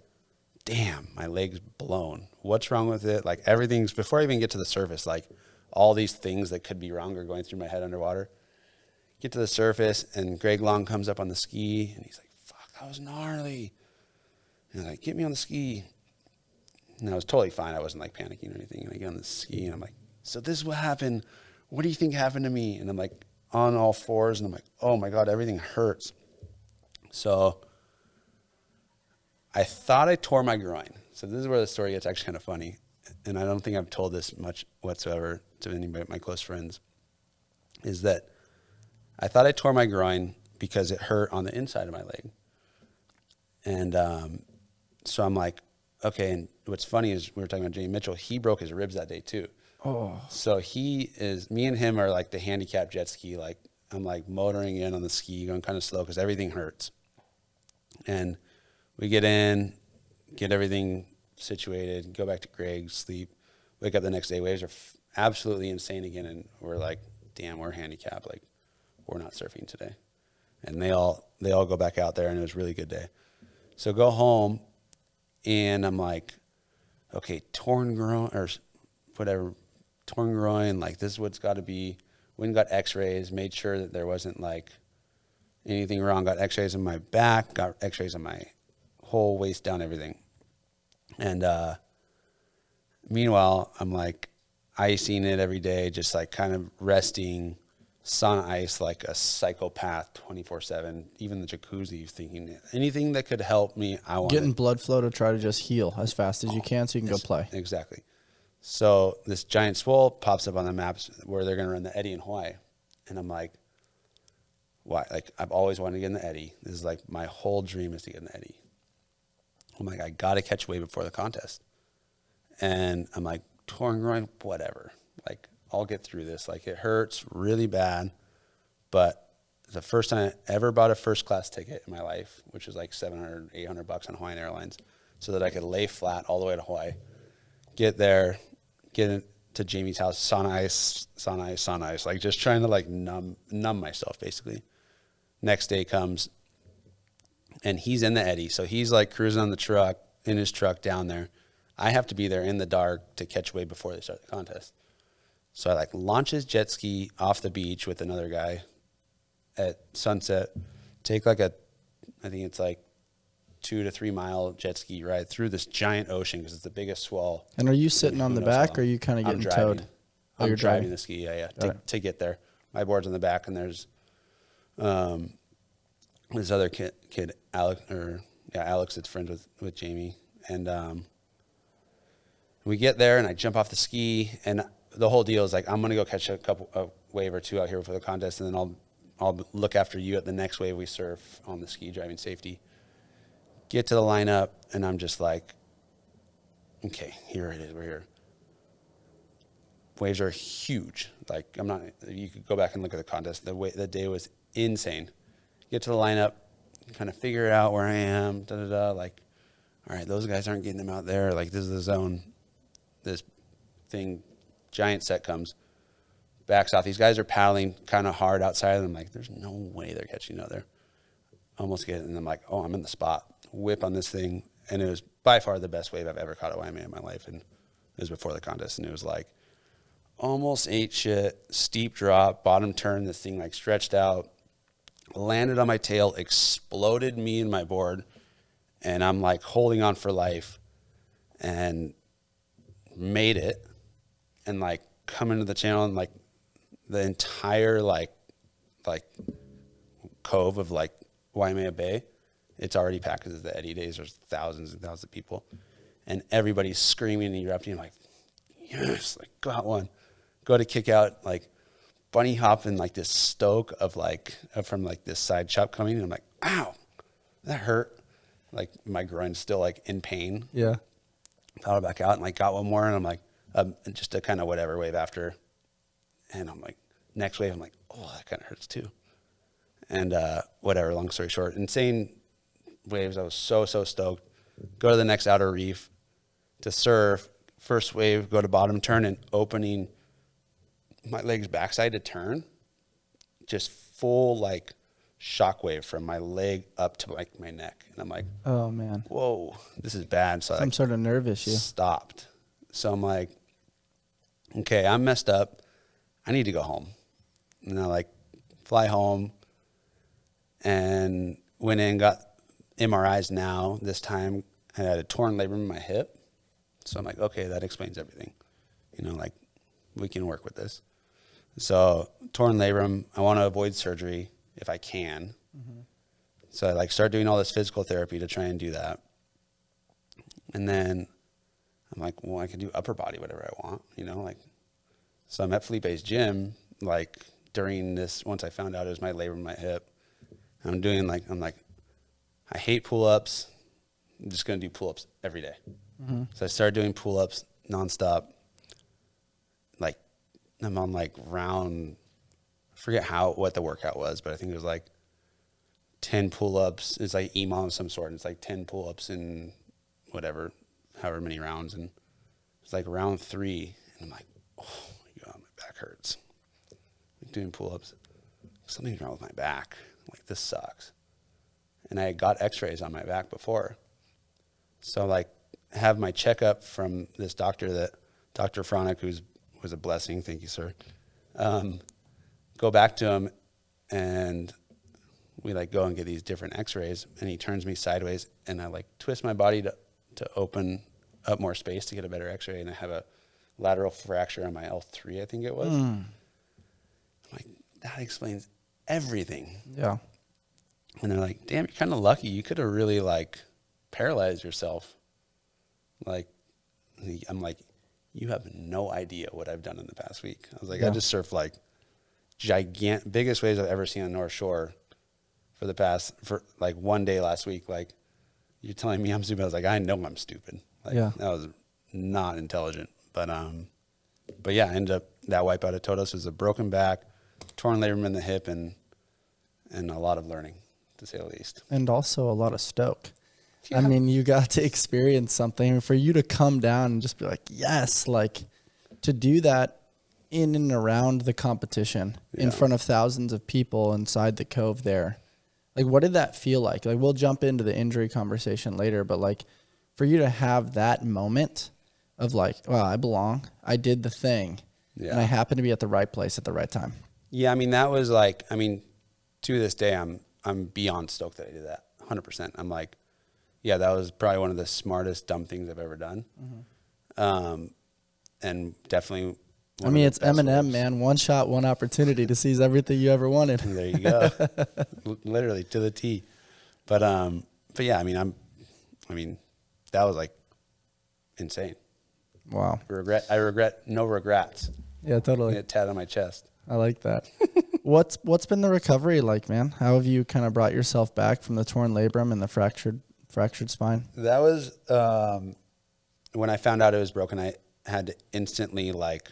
damn, my leg's blown. What's wrong with it? Like everything's, before I even get to the surface, like all these things that could be wrong are going through my head underwater. Get to the surface, and Greg Long comes up on the ski, and he's like, fuck, that was gnarly. And I'm like, get me on the ski. And I was totally fine. I wasn't panicking or anything. And I get on the ski, and I'm like, so this is what happened. What do you think happened to me? And I'm like on all fours, and I'm like, oh my God, everything hurts. So I thought I tore my groin. So this is where the story gets actually kind of funny. And I don't think I've told this much whatsoever to anybody, my close friends, is that I thought I tore my groin because it hurt on the inside of my leg. And so I'm like, okay, and what's funny is we were talking about Jamie Mitchell. He broke his ribs that day too. Oh. So me and him are like the handicap jet ski. Like I'm motoring in on the ski, going kind of slow because everything hurts. And we get in, get everything situated, go back to Greg, sleep, wake up the next day. Waves are absolutely insane again. And we're like, damn, we're handicapped. Like we're not surfing today. And they all go back out there, and it was a really good day. So go home. And I'm like, okay, torn groin, this is what's got to be. Went and got x-rays, made sure that there wasn't anything wrong. Got x-rays on my back, got x-rays on my whole waist down, everything. And meanwhile, I'm icing it every day, just kind of resting, sauna ice like a psychopath 24/7, even the jacuzzi, thinking anything that could help me, I want getting blood flow to try to just heal as fast as you can so you can go play. Exactly. So this giant swole pops up on the maps where they're going to run the Eddy in Hawaii. And I'm like, why? I've always wanted to get in the Eddy. This is my whole dream is to get in the Eddy. I'm like, I got to catch a wave before the contest. And I'm like, torn groin, whatever. I'll get through this. It hurts really bad, but the first time I ever bought a first class ticket in my life, which was $700, $800 on Hawaiian Airlines, so that I could lay flat all the way to Hawaii, get there, get into Jamie's house, sauna ice, just trying to numb myself basically. Next day comes, and he's in the Eddy. So he's cruising on the truck, in his truck down there. I have to be there in the dark to catch a wave before they start the contest. So I like launch his jet ski off the beach with another guy at sunset, take like I think it's like 2 to 3 mile jet ski ride through this giant ocean because it's the biggest swell. And are you sitting on the back or are you kind of getting towed? Oh, I'm driving the ski, to get there. My board's on the back, and there's this other kid Alex, that's friends with Jamie. And we get there, and I jump off the ski, and the whole deal is like, I'm going to go catch a wave or two out here for the contest, and then I'll look after you at the next wave we surf on the ski, driving safety. Get to the lineup, and I'm just like, okay, here it is. We're here. Waves are huge. Like, you could go back and look at the contest. The day was insane. Get to the lineup, kind of figure out where I am, like, all right, those guys aren't getting them out there. Like, this is the zone. This thing, giant set comes, backs off. These guys are paddling kind of hard outside of them. Like, there's no way they're catching out there. Almost get it, and I'm like, oh, I'm in the spot. Whip on this thing, and it was by far the best wave I've ever caught at Waimea in my life, and it was before the contest, and it was like almost ate shit, steep drop, bottom turn, this thing like stretched out, landed on my tail, exploded me and my board, and I'm like holding on for life, and made it, and like come into the channel, and like the entire like cove of like Waimea Bay, it's already packed because it's the Eddie days. There's thousands and thousands of people, and everybody's screaming and erupting. I'm like, yes, like got one. Go to kick out, like bunny hop in like this stoke of like from like this side chop coming, and I'm like, ow, that hurt. Like my groin's still like in pain. Yeah. Paddled back out and like got one more, and I'm like, just a kind of whatever wave after, and I'm like, next wave, I'm like, oh, that kind of hurts too. And whatever, long story short, insane waves. I was so stoked. Go to the next outer reef to surf. First wave, go to bottom turn, and opening my legs backside to turn, just full like shockwave from my leg up to like my neck. And I'm like, oh man, whoa, this is bad. So some sort of nerve issue. Stopped. So I'm like, okay, I'm messed up. I need to go home. And I like fly home, and went in, got MRIs now. This time I had a torn labrum in my hip. So I'm like, okay, that explains everything. You know, like we can work with this. So torn labrum, I want to avoid surgery if I can. Mm-hmm. So I like start doing all this physical therapy to try and do that. And then I'm like, well, I can do upper body, whatever I want, you know, like, so I'm at Felipe's gym, like during this, once I found out it was my labrum in my hip, I'm like, I hate pull-ups. I'm just going to do pull-ups every day. Mm-hmm. So I started doing pull-ups nonstop. Like, I'm on like round, I forget what the workout was, but I think it was like 10 pull-ups. It's like EMOM of some sort. And it's like 10 pull-ups in whatever, however many rounds. And it's like round 3. And I'm like, oh my God, my back hurts. I'm doing pull-ups. Something's wrong with my back. Like, this sucks. And I got x-rays on my back before. So like have my checkup from this doctor, Dr. Fronick, was a blessing. Thank you, sir. Go back to him, and we like go and get these different x-rays, and he turns me sideways, and I like twist my body to open up more space to get a better x-ray. And I have a lateral fracture on my L3, I think it was. I'm like, that explains everything. Yeah. And they're like, damn, you're kind of lucky. You could have really like paralyzed yourself. Like, I'm like, you have no idea what I've done in the past week. I was like, I just surfed like biggest waves I've ever seen on North Shore for like one day last week. Like, you're telling me I'm stupid. I was like, I know I'm stupid. Like, that was not intelligent. But yeah, I ended up, that wipeout at Jojos was a broken back, torn labrum in the hip, and a lot of learning, to say the least. And also a lot of stoke. Yeah. I mean, you got to experience something. For you to come down and just be like, yes, like to do that in and around the competition in front of thousands of people inside the cove there. Like, what did that feel like? Like, we'll jump into the injury conversation later, but like for you to have that moment of like, well, I belong, I did the thing, Yeah. And I happened to be at the right place at the right time. Yeah, I mean, that was like, I mean, to this day, I'm beyond stoked that I did that. 100%. I'm like, yeah, that was probably one of the smartest, dumb things I've ever done. And definitely. I mean, it's Eminem, man. One shot, one opportunity to seize everything you ever wanted. There you go. Literally to the T. But yeah, I mean, that was like insane. Wow. I regret no regrets. Yeah, totally. Get a tat on my chest. I like that. What's been the recovery like, man? How have you kind of brought yourself back from the torn labrum and the fractured spine? That was when I found out it was broken. I had to instantly like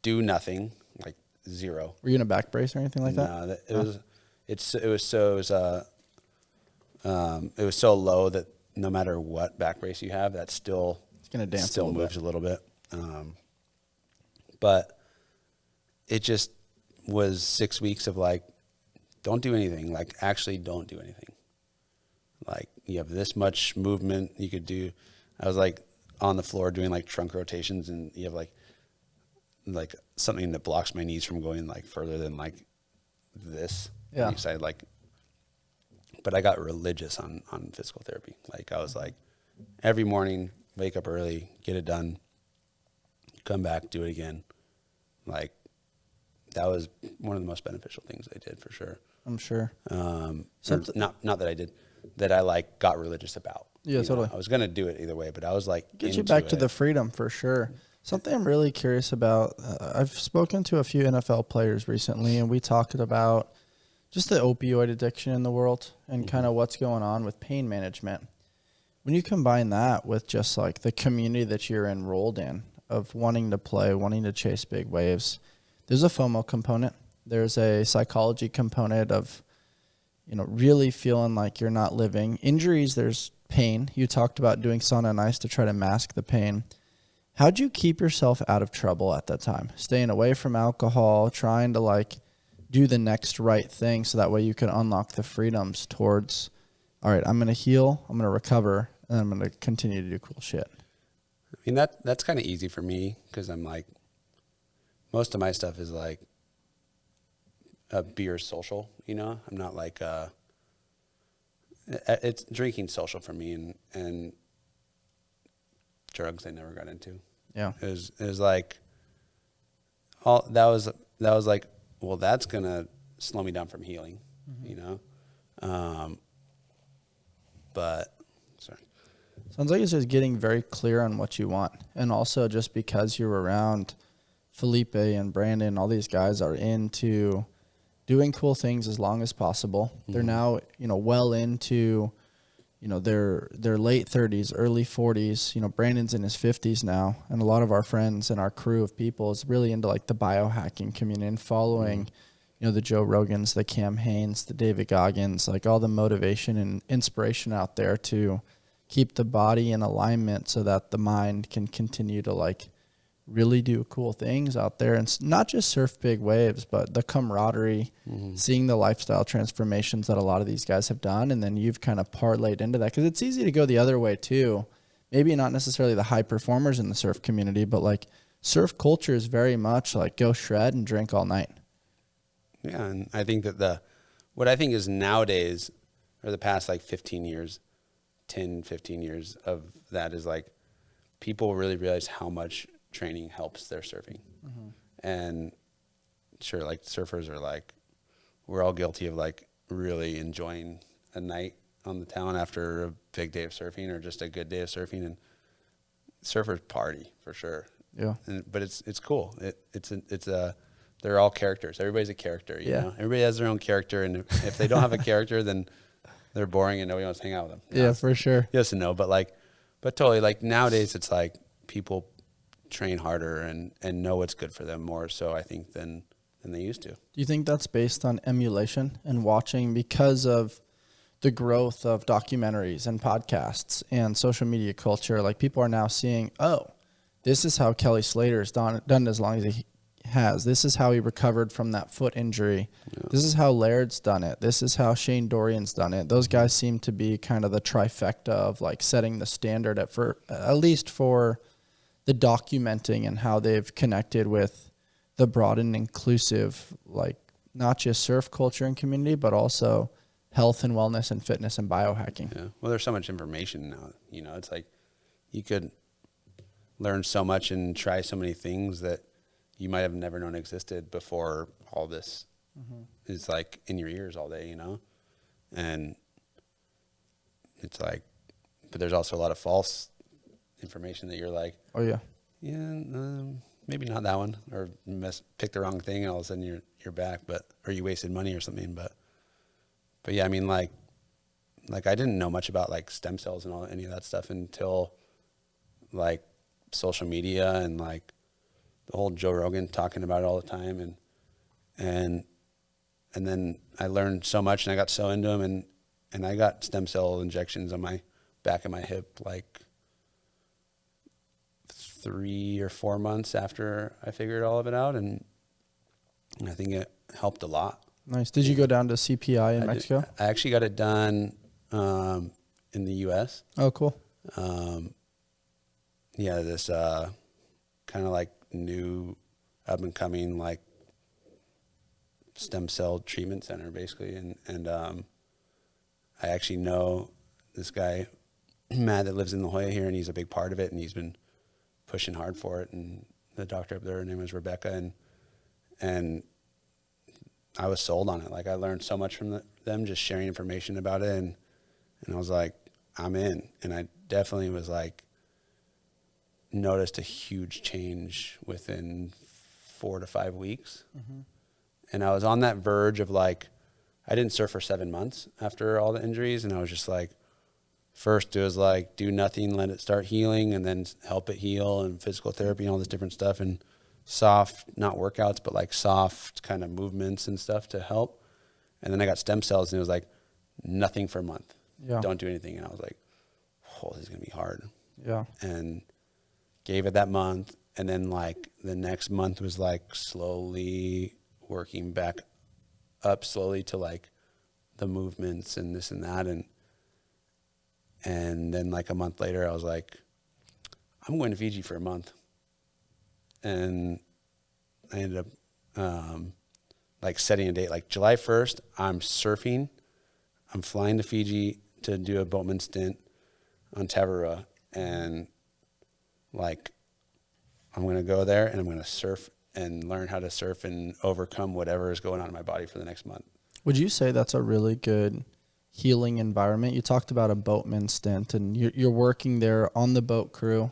do nothing, like zero. Were you in a back brace or anything like that? No, it was so low that no matter what back brace you have, that still It's gonna dance. still moves a little bit. But it just was 6 weeks of like, don't do anything. Like, actually don't do anything. Like, you have this much movement you could do. I was like on the floor doing like trunk rotations, and you have like something that blocks my knees from going like further than like this. Yeah. Excited, like, but I got religious on physical therapy. Like, I was like, every morning, wake up early, get it done, come back, do it again. Like, that was one of the most beneficial things I did for sure. I'm sure. Not that I did, that I like got religious about. Yeah, totally. I was going to do it either way, but I was like, Get you back to the freedom for sure. Something I'm really curious about, I've spoken to a few NFL players recently, and we talked about just the opioid addiction in the world and kind of what's going on with pain management. When you combine that with just like the community that you're enrolled in of wanting to play, wanting to chase big waves, there's a FOMO component. There's a psychology component of, really feeling like you're not living. Injuries, there's pain. You talked about doing sauna and ice to try to mask the pain. How'd you keep yourself out of trouble at that time? Staying away from alcohol, trying to like do the next right thing so that way you can unlock the freedoms towards, all right, I'm going to heal, I'm going to recover, and I'm going to continue to do cool shit. I mean, that's kind of easy for me because I'm like, most of my stuff is like a beer social, I'm not like, it's drinking social for me, and drugs I never got into. Yeah. It was like, that was like, well, that's going to slow me down from healing, but sorry. Sounds like it's just getting very clear on what you want. And also just because you're around Felipe and Brandon, all these guys are into doing cool things as long as possible. Mm-hmm. They're now, well into, their late 30s, early 40s. Brandon's in his 50s now. And a lot of our friends and our crew of people is really into like the biohacking community and following, the Joe Rogans, the Cam Hanes, the David Goggins, like all the motivation and inspiration out there to keep the body in alignment so that the mind can continue to like really do cool things out there, and not just surf big waves, but the camaraderie, seeing the lifestyle transformations that a lot of these guys have done. And then you've kind of parlayed into that, because it's easy to go the other way too. Maybe not necessarily the high performers in the surf community, but like surf culture is very much like go shred and drink all night. Yeah. And I think that what I think is nowadays, or the past like 15 years of that, is like people really realize how much training helps their surfing. And sure, like surfers are like, we're all guilty of like really enjoying a night on the town after a big day of surfing or just a good day of surfing, and surfers party for sure. Yeah. But it's cool. They're all characters. Everybody's a character, you know? Everybody has their own character, and if they don't have a character, then they're boring and nobody wants to hang out with them. Yeah, for sure. Yes and no, but totally, like nowadays it's like people train harder and know what's good for them more so, I think, than they used to. Do you think that's based on emulation and watching, because of the growth of documentaries and podcasts and social media culture? Like people are now seeing, oh, this is how Kelly Slater's done it as long as he has. This is how he recovered from that foot injury. Yeah. This is how Laird's done it. This is how Shane Dorian's done it. Those guys seem to be kind of the trifecta of like setting the standard at least for the documenting and how they've connected with the broad and inclusive, like not just surf culture and community, but also health and wellness and fitness and biohacking. Yeah. Well, there's so much information now, you know, it's like you could learn so much and try so many things that you might have never known existed before all this is like in your ears all day, you know? And it's like, but there's also a lot of false information that you're like, Oh yeah. yeah, maybe not that one, or pick the wrong thing and all of a sudden you're back, or you wasted money or something. But yeah, I mean, like I didn't know much about like stem cells and any of that stuff until like social media and like the whole Joe Rogan talking about it all the time. And then I learned so much and I got so into them, and I got stem cell injections on my back of my hip like 3 or 4 months after I figured all of it out. And I think it helped a lot. Nice. Did you go down to CPI in Mexico? I actually got it done in the U.S. Oh, cool. Yeah, this kind of like new up and coming like stem cell treatment center basically, and I actually know this guy Matt that lives in La Jolla here, and he's a big part of it, and he's been pushing hard for it. And the doctor up there, her name is Rebecca, and I was sold on it. Like I learned so much from them just sharing information about it, and I was like, I'm in. And I definitely was like, noticed a huge change within 4 to 5 weeks. And I was on that verge of like, I didn't surf for 7 months after all the injuries. And I was just like, first it was like, do nothing, let it start healing, and then help it heal, and physical therapy and all this different stuff, and soft, not workouts, but like soft kind of movements and stuff to help. And then I got stem cells, and it was like nothing for a month. Yeah. Don't do anything. And I was like, oh, this is going to be hard. Yeah. And gave it that month. And then like the next month was like slowly working back up slowly to like the movements and this and that. And then like a month later, I was like, I'm going to Fiji for a month. And I ended up like setting a date, like July 1st, I'm surfing. I'm flying to Fiji to do a boatman stint on Tavarua. And like, I'm going to go there and I'm going to surf and learn how to surf and overcome whatever is going on in my body for the next month. Would you say that's a really good healing environment? You talked about a boatman stint, and you're working there on the boat crew,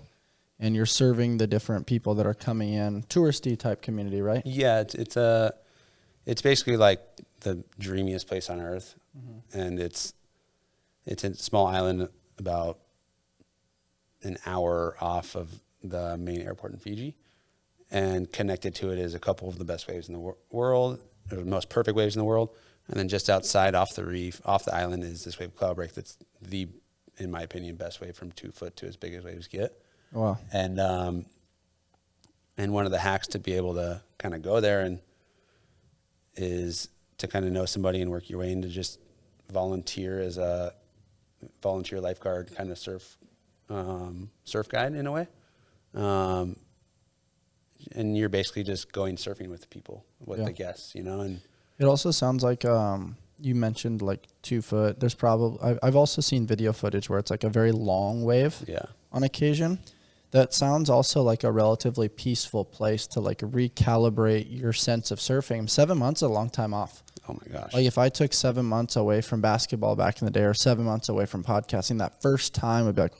and you're serving the different people that are coming in, touristy type community, right? Yeah, it's basically like the dreamiest place on earth. And it's a small island about an hour off of the main airport in Fiji, and connected to it is a couple of the best waves in the world, or the most perfect waves in the world. And then just outside off the reef, off the island, is this wave cloud break that's in my opinion, best wave from 2 foot to as big as waves get. Wow. And one of the hacks to be able to kind of go there and is to kind of know somebody and work your way into just volunteer as a volunteer lifeguard kind of surf guide in a way. And you're basically just going surfing with the people, with the guests, you know. And it also sounds like you mentioned like 2 foot. There's probably I've also seen video footage where it's like a very long wave on occasion. That sounds also like a relatively peaceful place to like recalibrate your sense of surfing. 7 months is a long time off. Oh my gosh. Like if I took 7 months away from basketball back in the day, or 7 months away from podcasting, that first time I'd be like,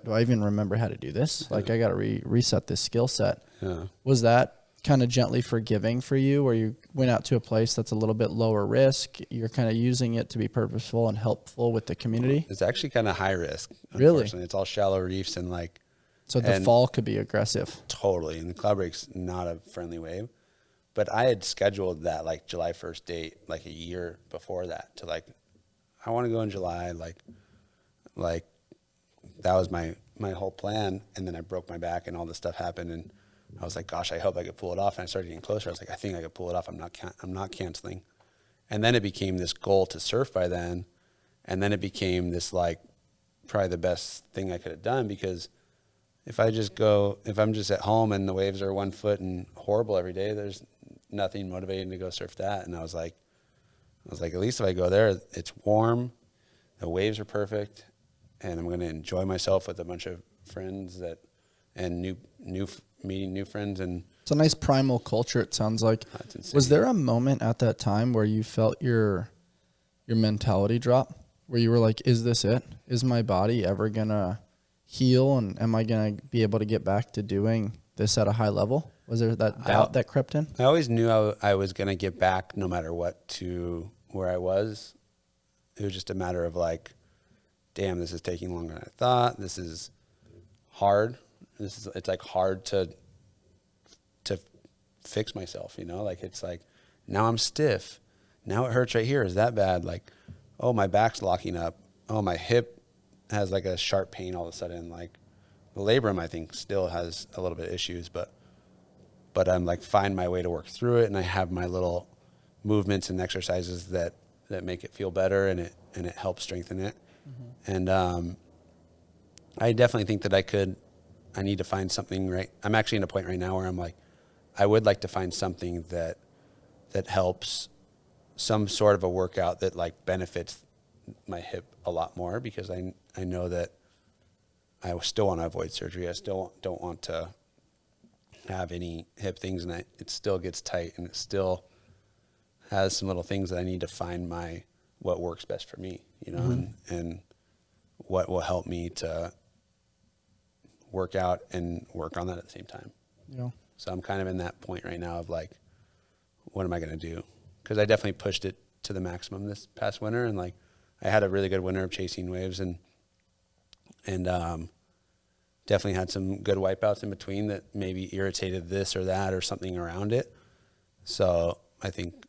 do I even remember how to do this? Like I got to reset this skill set. Yeah. Was that kind of gently forgiving for you, where you went out to a place that's a little bit lower risk? You're kind of using it to be purposeful and helpful with the community? It's actually kind of high risk. Really? It's all shallow reefs and like. So the fall could be aggressive. Totally. And the cloud break's not a friendly wave. But I had scheduled that like July 1st date like a year before that to like, I want to go in July. Like that was my whole plan. And then I broke my back and all this stuff happened. And I was like, gosh, I hope I could pull it off. And I started getting closer. I was like, I think I could pull it off. I'm not canceling. And then it became this goal to surf by then. And then it became this like probably the best thing I could have done, because if I'm just at home and the waves are 1 foot and horrible every day, there's nothing motivating to go surf that. And I was like, at least if I go there, it's warm, the waves are perfect, and I'm going to enjoy myself with a bunch of friends and meeting new friends. And it's a nice primal culture, it sounds like. that's insane. Was there a moment at that time where you felt your mentality drop, where you were like, is this it? Is my body ever going to heal, and am I going to be able to get back to doing this at a high level? Was there that doubt that crept in? I always knew I was going to get back no matter what to where I was. It was just a matter of like, damn, this is taking longer than I thought. This is hard. It's like hard to fix myself, you know? Like, it's like, now I'm stiff. Now it hurts right here. Is that bad? Like, oh, my back's locking up. Oh, my hip has like a sharp pain all of a sudden. Like, the labrum, I think, still has a little bit of issues, but I'm like, find my way to work through it, and I have my little movements and exercises that make it feel better, and it helps strengthen it. Mm-hmm. And I definitely think that I need to find something right. I'm actually in a point right now where I'm like, I would like to find something that helps, some sort of a workout that like benefits my hip a lot more, because I know that I still want to avoid surgery. I still don't want to have any hip things, and it still gets tight, and it still has some little things that I need to find what works best for me, you know, mm-hmm. and what will help me to work out and work on that at the same time. Yeah. So I'm kind of in that point right now of like, what am I going to do? Because I definitely pushed it to the maximum this past winter, and like I had a really good winter of chasing waves, and definitely had some good wipeouts in between that maybe irritated this or that or something around it. So I think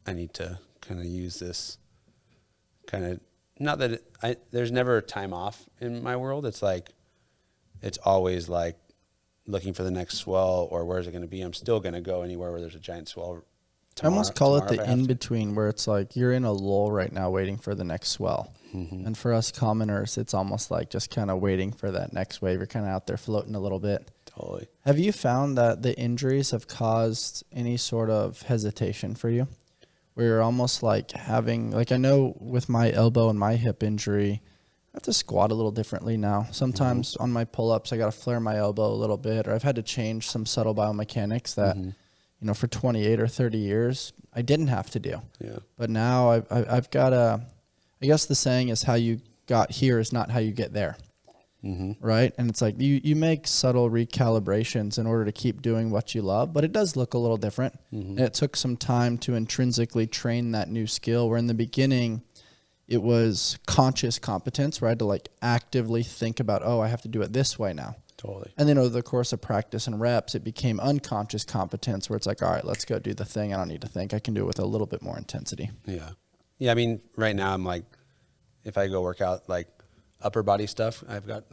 I need to kind of use this kind of, not that there's never a time off in my world. It's like, it's always like looking for the next swell, or where's it going to be? I'm still going to go anywhere where there's a giant swell. I almost call it the in-between, where it's like you're in a lull right now waiting for the next swell. Mm-hmm. And for us commoners, it's almost like just kind of waiting for that next wave. You're kind of out there floating a little bit. Totally. Have you found that the injuries have caused any sort of hesitation for you? Where you're almost like having, like I know with my elbow and my hip injury, I have to squat a little differently now. Sometimes mm-hmm. on my pull-ups, I got to flare my elbow a little bit, or I've had to change some subtle biomechanics that, mm-hmm. you know, for 28 or 30 years, I didn't have to do. Yeah. But now I've got I guess the saying is, how you got here is not how you get there. Mm-hmm. Right? And it's like you make subtle recalibrations in order to keep doing what you love, but it does look a little different. Mm-hmm. And it took some time to intrinsically train that new skill, where in the beginning it was conscious competence, where I had to like actively think about, oh, I have to do it this way now. Totally. And then over the course of practice and reps, it became unconscious competence, where it's like, all right, let's go do the thing. I don't need to think. I can do it with a little bit more intensity. Yeah. Yeah, I mean, right now I'm like, if I go work out like upper body stuff, I've got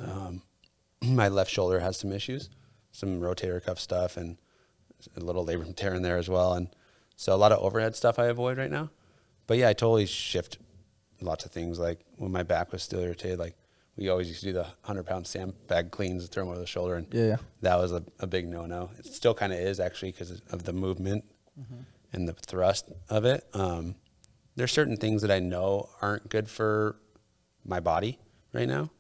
my left shoulder has some issues, some rotator cuff stuff, and a little labrum tear in there as well. And so a lot of overhead stuff I avoid right now. But yeah, I totally shift lots of things. Like when my back was still irritated, like we always used to do the 100-pound sandbag cleans, throw them over the shoulder, and that was a big no-no. It still kind of is, actually, because of the movement mm-hmm. and the thrust of it. There's certain things that I know aren't good for my body right now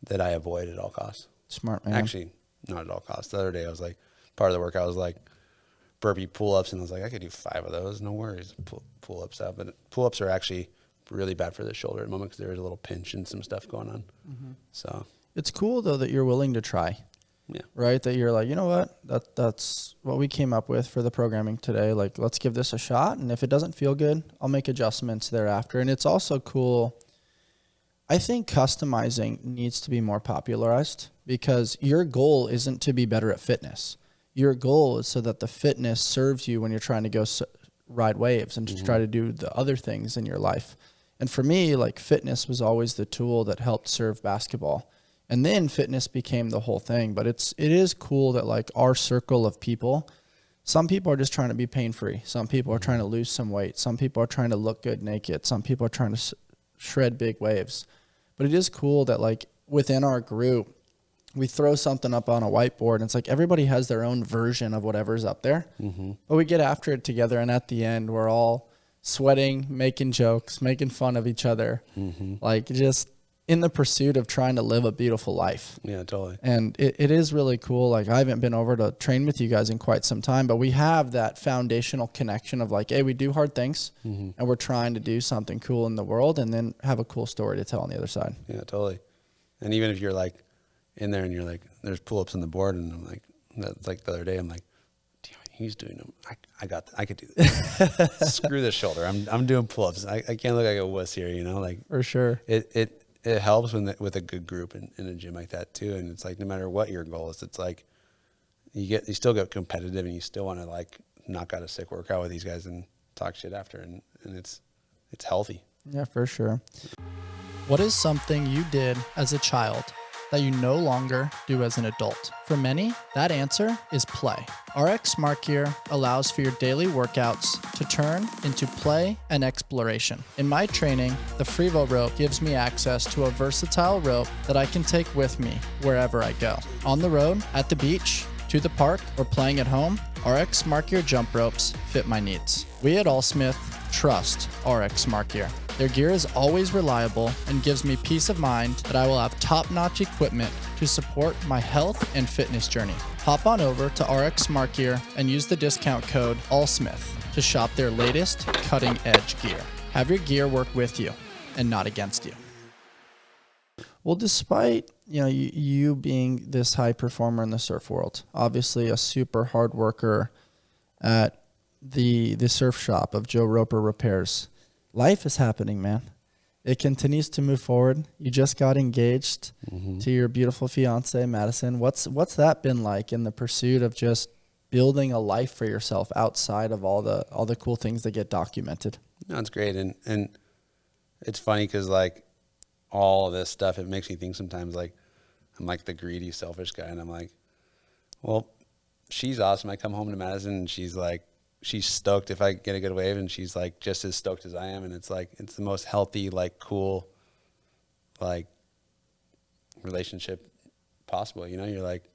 that I avoid at all costs. Smart, man. Actually, not at all costs. The other day I was like, part of the workout was like burpee pull-ups, and I was like, I could do 5 of those, no worries, pull-ups out. But pull-ups are actually really bad for the shoulder at the moment, because there is a little pinch and some stuff going on. Mm-hmm. So it's cool though that you're willing to try. Yeah. Right. That you're like, you know what, that's what we came up with for the programming today. Like, let's give this a shot. And if it doesn't feel good, I'll make adjustments thereafter. And it's also cool. I think customizing needs to be more popularized, because your goal isn't to be better at fitness. Your goal is so that the fitness serves you when you're trying to go ride waves and to mm-hmm. try to do the other things in your life. And for me, like, fitness was always the tool that helped serve basketball. And then fitness became the whole thing. But it is cool that like our circle of people, some people are just trying to be pain-free. Some people are trying to lose some weight. Some people are trying to look good naked. Some people are trying to shred big waves. But it is cool that like within our group, we throw something up on a whiteboard, and it's like everybody has their own version of whatever's up there. But we get after it together, and at the end, we're all sweating, making jokes, making fun of each other, like just in the pursuit of trying to live a beautiful life. Yeah, totally. And it is really cool. Like, I haven't been over to train with you guys in quite some time, but we have that foundational connection of like, hey, we do hard things and we're trying to do something cool in the world and then have a cool story to tell on the other side. Yeah, totally. And even if you're like in there and you're like, there's pull-ups on the board, and I'm like, that's like the other day, I'm like, damn, he's doing them. I could do this. Screw this shoulder. I'm doing pull-ups. I can't look like a wuss here, you know, like For sure. It helps with a good group in a gym like that too. And it's like, no matter what your goal is, it's like you still get competitive and you still want to like knock out a sick workout with these guys and talk shit after. And it's healthy. Yeah, for sure. What is something you did as a child that you no longer do as an adult? For many, that answer is play. RX Smart Gear allows for your daily workouts to turn into play and exploration. In my training, the Frevo rope gives me access to a versatile rope that I can take with me wherever I go. On the road, at the beach, to the park, or playing at home, RX Smart Gear jump ropes fit my needs. We at Allsmith trust RX Smart Gear. Their gear is always reliable and gives me peace of mind that I will have top-notch equipment to support my health and fitness journey. Hop on over to RX Smart Gear and use the discount code ALLSMITH to shop their latest cutting-edge gear. Have your gear work with you and not against you. Well, despite you being this high performer in the surf world, obviously a super hard worker at the surf shop of Jojo Roper Repairs, life is happening, man. It continues to move forward. You just got engaged to your beautiful fiance, Madison. What's that been like in the pursuit of just building a life for yourself outside of all the cool things that get documented? No, it's great. And it's funny because like all of this stuff, it makes me think sometimes like I'm like the greedy, selfish guy. And I'm like, well, she's awesome. I come home to Madison and she's like, she's stoked if I get a good wave, and she's like just as stoked as I am. And it's like, it's the most healthy, like cool, like relationship possible. You know, you're like,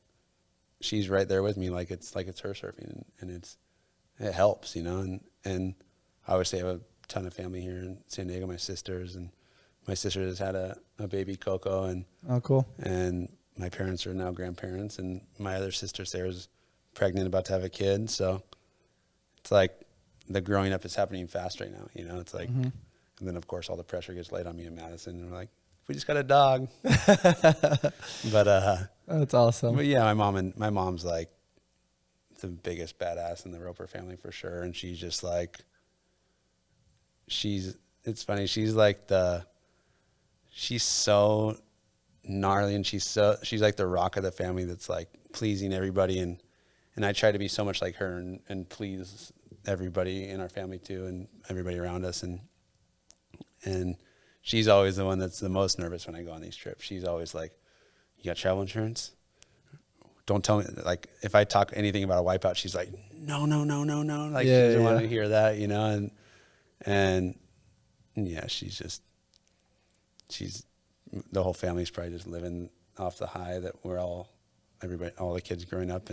she's right there with me. Like it's her surfing, and it helps, you know? And I always say I have a ton of family here in San Diego, my sisters, and my sister has had a baby, Coco, and oh, cool. And my parents are now grandparents, and my other sister, Sarah's pregnant, about to have a kid. So it's like the growing up is happening fast right now, you know? It's like, and then of course all the pressure gets laid on me and Madison, and we're like, we just got a dog. But that's awesome. But yeah, my mom's like the biggest badass in the Roper family for sure. And she's just like, it's funny. She's like she's so gnarly, and she's like the rock of the family that's like pleasing everybody. And I try to be so much like her and please everybody in our family too, and everybody around us. And she's always the one that's the most nervous when I go on these trips. She's always like, you got travel insurance? Don't tell me. Like if I talk anything about a wipeout, she's like, no. Like she doesn't want to hear that, you know? And yeah, she's the whole family's probably just living off the high that we're all the kids growing up.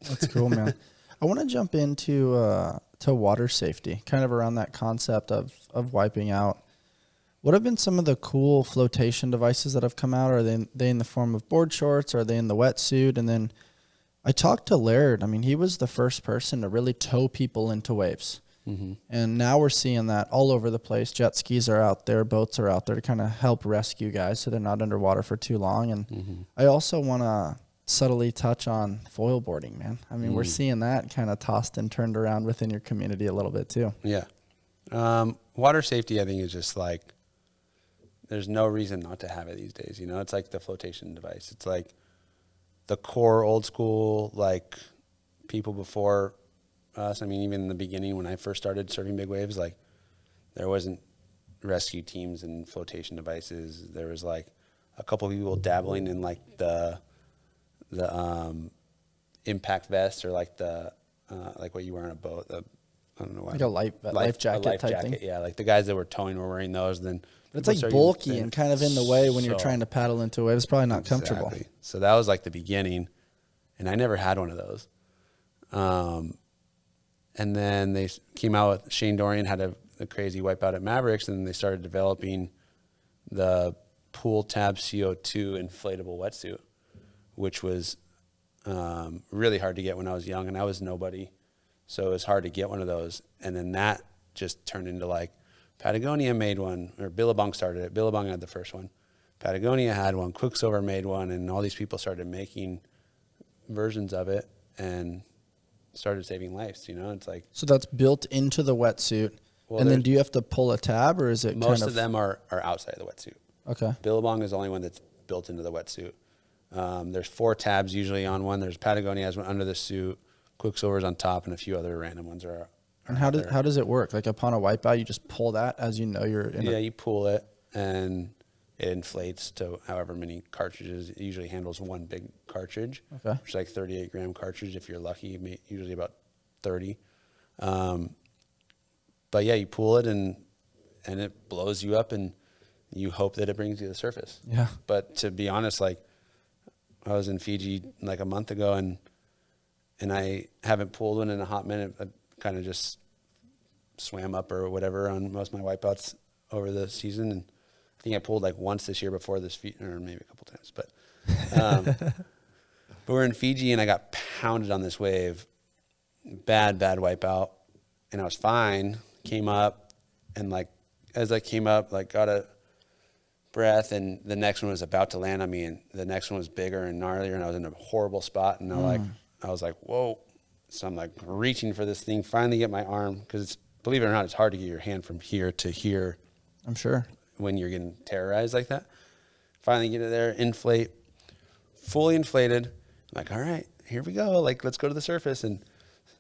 That's cool, man. I want to jump into to water safety, kind of around that concept of wiping out. What have been some of the cool flotation devices that have come out? Are they in the form of board shorts? Are they in the wetsuit? And then I talked to Laird. I mean, he was the first person to really tow people into waves. And now we're seeing that all over the place. Jet skis are out there, boats are out there to kind of help rescue guys so they're not underwater for too long. And I also want to subtly touch on foil boarding, man. I mean, we're seeing that kind of tossed and turned around within your community a little bit too. Yeah. Water safety, I think, is just like, there's no reason not to have it these days. You know, it's like the flotation device. It's like the core old school, like people before us. I mean, even in the beginning when I first started surfing big waves, like there wasn't rescue teams and flotation devices. There was like a couple of people dabbling in like the impact vest, or like the like what you wear on a boat. I don't know why. Like a life jacket type thing. Yeah, like the guys that were towing were wearing those. Then It's like bulky and kind of in the way when you're trying to paddle into a wave. It's probably not comfortable. So that was like the beginning, and I never had one of those. And then they came out with Shane Dorian had a crazy wipeout at Mavericks, and they started developing the Pool Tab CO2 inflatable wetsuit, which was really hard to get when I was young, and I was nobody. So it was hard to get one of those. And then that just turned into like Patagonia made one, or Billabong started it. Billabong had the first one. Patagonia had one. Quicksilver made one, and all these people started making versions of it and started saving lives. You know, it's like, so that's built into the wetsuit. Well, and then do you have to pull a tab, or is it most of them are outside of the wetsuit? Okay. Billabong is the only one that's built into the wetsuit. There's 4 tabs usually on one. There's Patagonia has one under the suit, Quicksilver's on top, and a few other random ones are. And how does it work? Like upon a wipeout, you just pull that as you know you're in. Yeah, you pull it and it inflates to however many cartridges. It usually handles one big cartridge. Okay. Which is like 38 gram cartridge. If you're lucky, usually about 30. But yeah, you pull it and it blows you up, and you hope that it brings you to the surface. Yeah. But to be honest, like I was in Fiji like a month ago, and I haven't pulled one in a hot minute. I kind of just swam up or whatever on most of my wipeouts over the season, and I think I pulled like once this year before this, or maybe a couple times. But we're in Fiji, and I got pounded on this wave, bad wipeout, and I was fine. Came up, and like as I came up, like got a breath, and the next one was about to land on me, and the next one was bigger and gnarlier, and I was in a horrible spot, and I was like, whoa. So I'm like reaching for this thing, finally get my arm, because believe it or not, it's hard to get your hand from here to here. I'm sure. When you're getting terrorized like that. Finally get it there, inflate, fully inflated. I'm like, all right, here we go. Like, let's go to the surface, and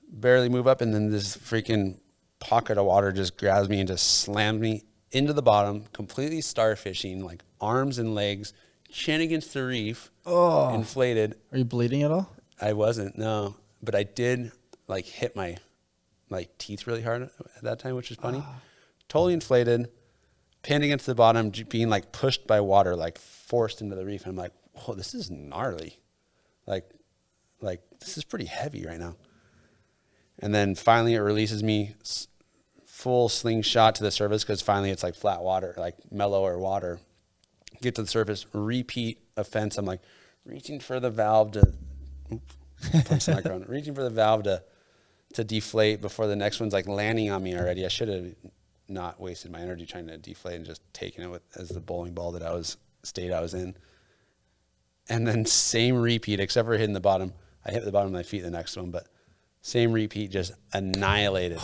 barely move up, and then this freaking pocket of water just grabs me and just slams me into the bottom, completely starfishing, like arms and legs, chin against the reef, inflated. Are you bleeding at all? I wasn't, no. But I did like hit my like teeth really hard at that time, which is funny. Totally inflated, pinned against the bottom, being like pushed by water, like forced into the reef. And I'm like, whoa, this is gnarly. Like this is pretty heavy right now. And then finally it releases me, full slingshot to the surface, because finally it's like flat water, like mellower water. Get to the surface, repeat offense. I'm like reaching for the valve to reaching for the valve to deflate before the next one's like landing on me already. I should have not wasted my energy trying to deflate and just taken it as the bowling ball that I was in. And then same repeat, except for hitting the bottom. I hit the bottom of my feet the next one, but same repeat, just annihilated.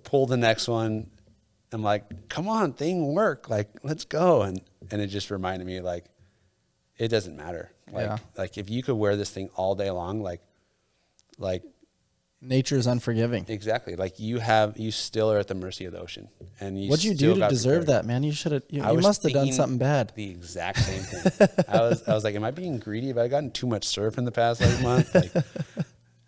Pull the next one. I'm like, come on, thing work. Like, let's go. And it just reminded me, like, it doesn't matter. Like if you could wear this thing all day long, like nature is unforgiving. Exactly. Like you still are at the mercy of the ocean. And what'd you do to deserve that, man? You should have. You must have done something bad. The exact same thing. I was like, am I being greedy? Have I gotten too much surf in the past month? Like,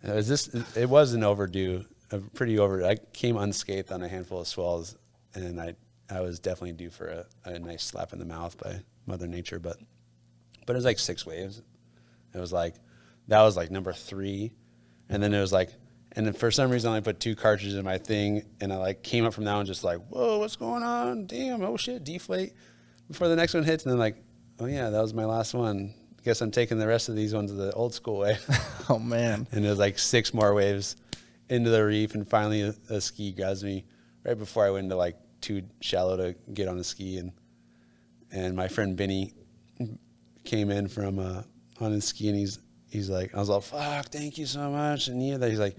it was an overdue, I came unscathed on a handful of swells, and I was definitely due for a nice slap in the mouth by Mother Nature, but it was like 6 waves. It was like, that was like number 3. And then it was like, and then for some reason I put 2 cartridges in my thing, and I like came up from that one just like, whoa, what's going on? Damn, oh shit, deflate before the next one hits. And then like, oh yeah, that was my last one. Guess I'm taking the rest of these ones the old school way. Oh man. And it was like 6 more waves into the reef, and finally a ski grabs me right before I went into like too shallow to get on a ski. And my friend Benny came in from on his ski, and he's like, I was like, fuck, thank you so much. And he's like,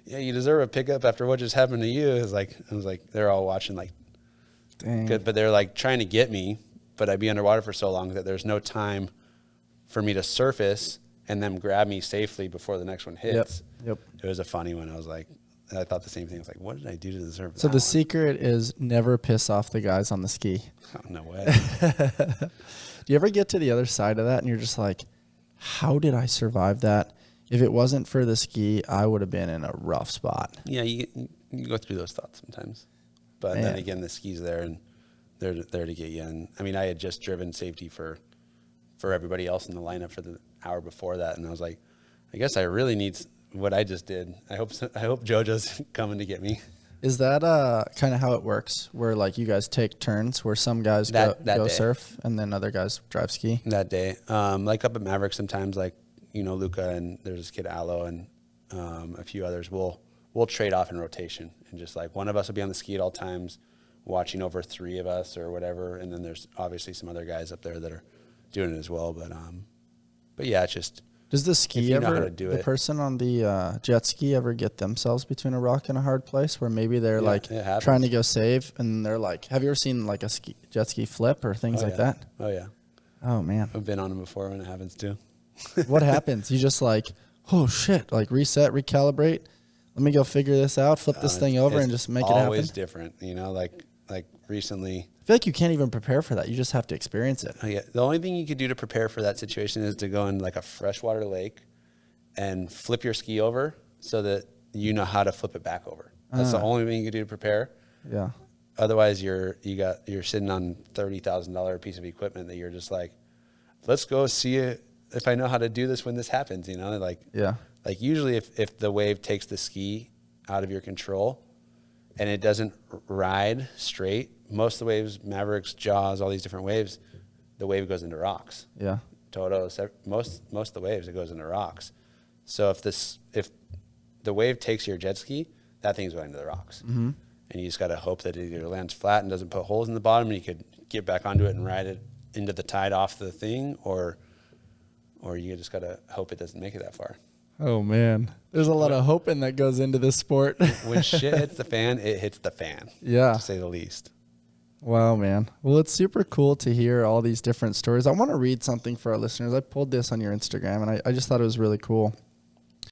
yeah, you deserve a pickup after what just happened to you. I was like, they're all watching like, dang. Good, but they're like trying to get me, but I'd be underwater for so long that there's no time for me to surface and them grab me safely before the next one hits. Yep. It was a funny one. I thought the same thing. I was like, what did I do to deserve that? So the secret is never piss off the guys on the ski. Oh, no way. Do you ever get to the other side of that and you're just like, how did I survive that? If it wasn't for the ski, I would have been in a rough spot. Yeah, you go through those thoughts sometimes. But then again, the ski's there, and they're there to get you. And I mean, I had just driven safety for everybody else in the lineup for the hour before that, and I was like, I guess I really need what I just did. I hope Jojo's coming to get me. Is that kind of how it works, where like you guys take turns, where some guys go surf and then other guys drive ski? That day. Like up at Maverick sometimes, like, you know, Luca and there's this kid Aloe and a few others, we'll trade off in rotation, and just like one of us will be on the ski at all times watching over 3 of us or whatever, and then there's obviously some other guys up there that are doing it as well. But yeah, it's just, does the the person on the jet ski ever get themselves between a rock and a hard place, where maybe they're trying to go save, and they're like, have you ever seen like a jet ski flip or things like that? Oh yeah. Oh man. I've been on them before when it happens too. What happens? You just like, oh shit, like reset, recalibrate. Let me go figure this out, flip this thing over and just make it happen. Always different, you know, like recently. I feel like you can't even prepare for that. You just have to experience it. Oh, yeah. The only thing you could do to prepare for that situation is to go in like a freshwater lake and flip your ski over so that you know how to flip it back over. That's the only thing you can do to prepare. Yeah. Otherwise, you're sitting on $30,000 piece of equipment that you're just like, let's go see it if I know how to do this when this happens. You know, like usually if the wave takes the ski out of your control and it doesn't ride straight, most of the waves, Mavericks, Jaws, all these different waves, the wave goes into rocks. Yeah. Jojos, most of the waves, it goes into rocks. So if the wave takes your jet ski, that thing's going into the rocks. Mm-hmm. And you just got to hope that it either lands flat and doesn't put holes in the bottom, and you could get back onto it and ride it into the tide off the thing, or you just got to hope it doesn't make it that far. Oh man, there's a lot of hoping that goes into this sport. When shit hits the fan, it hits the fan. Yeah, to say the least. Wow, man. Well, it's super cool to hear all these different stories. I want to read something for our listeners. I pulled this on your Instagram, and I just thought it was really cool.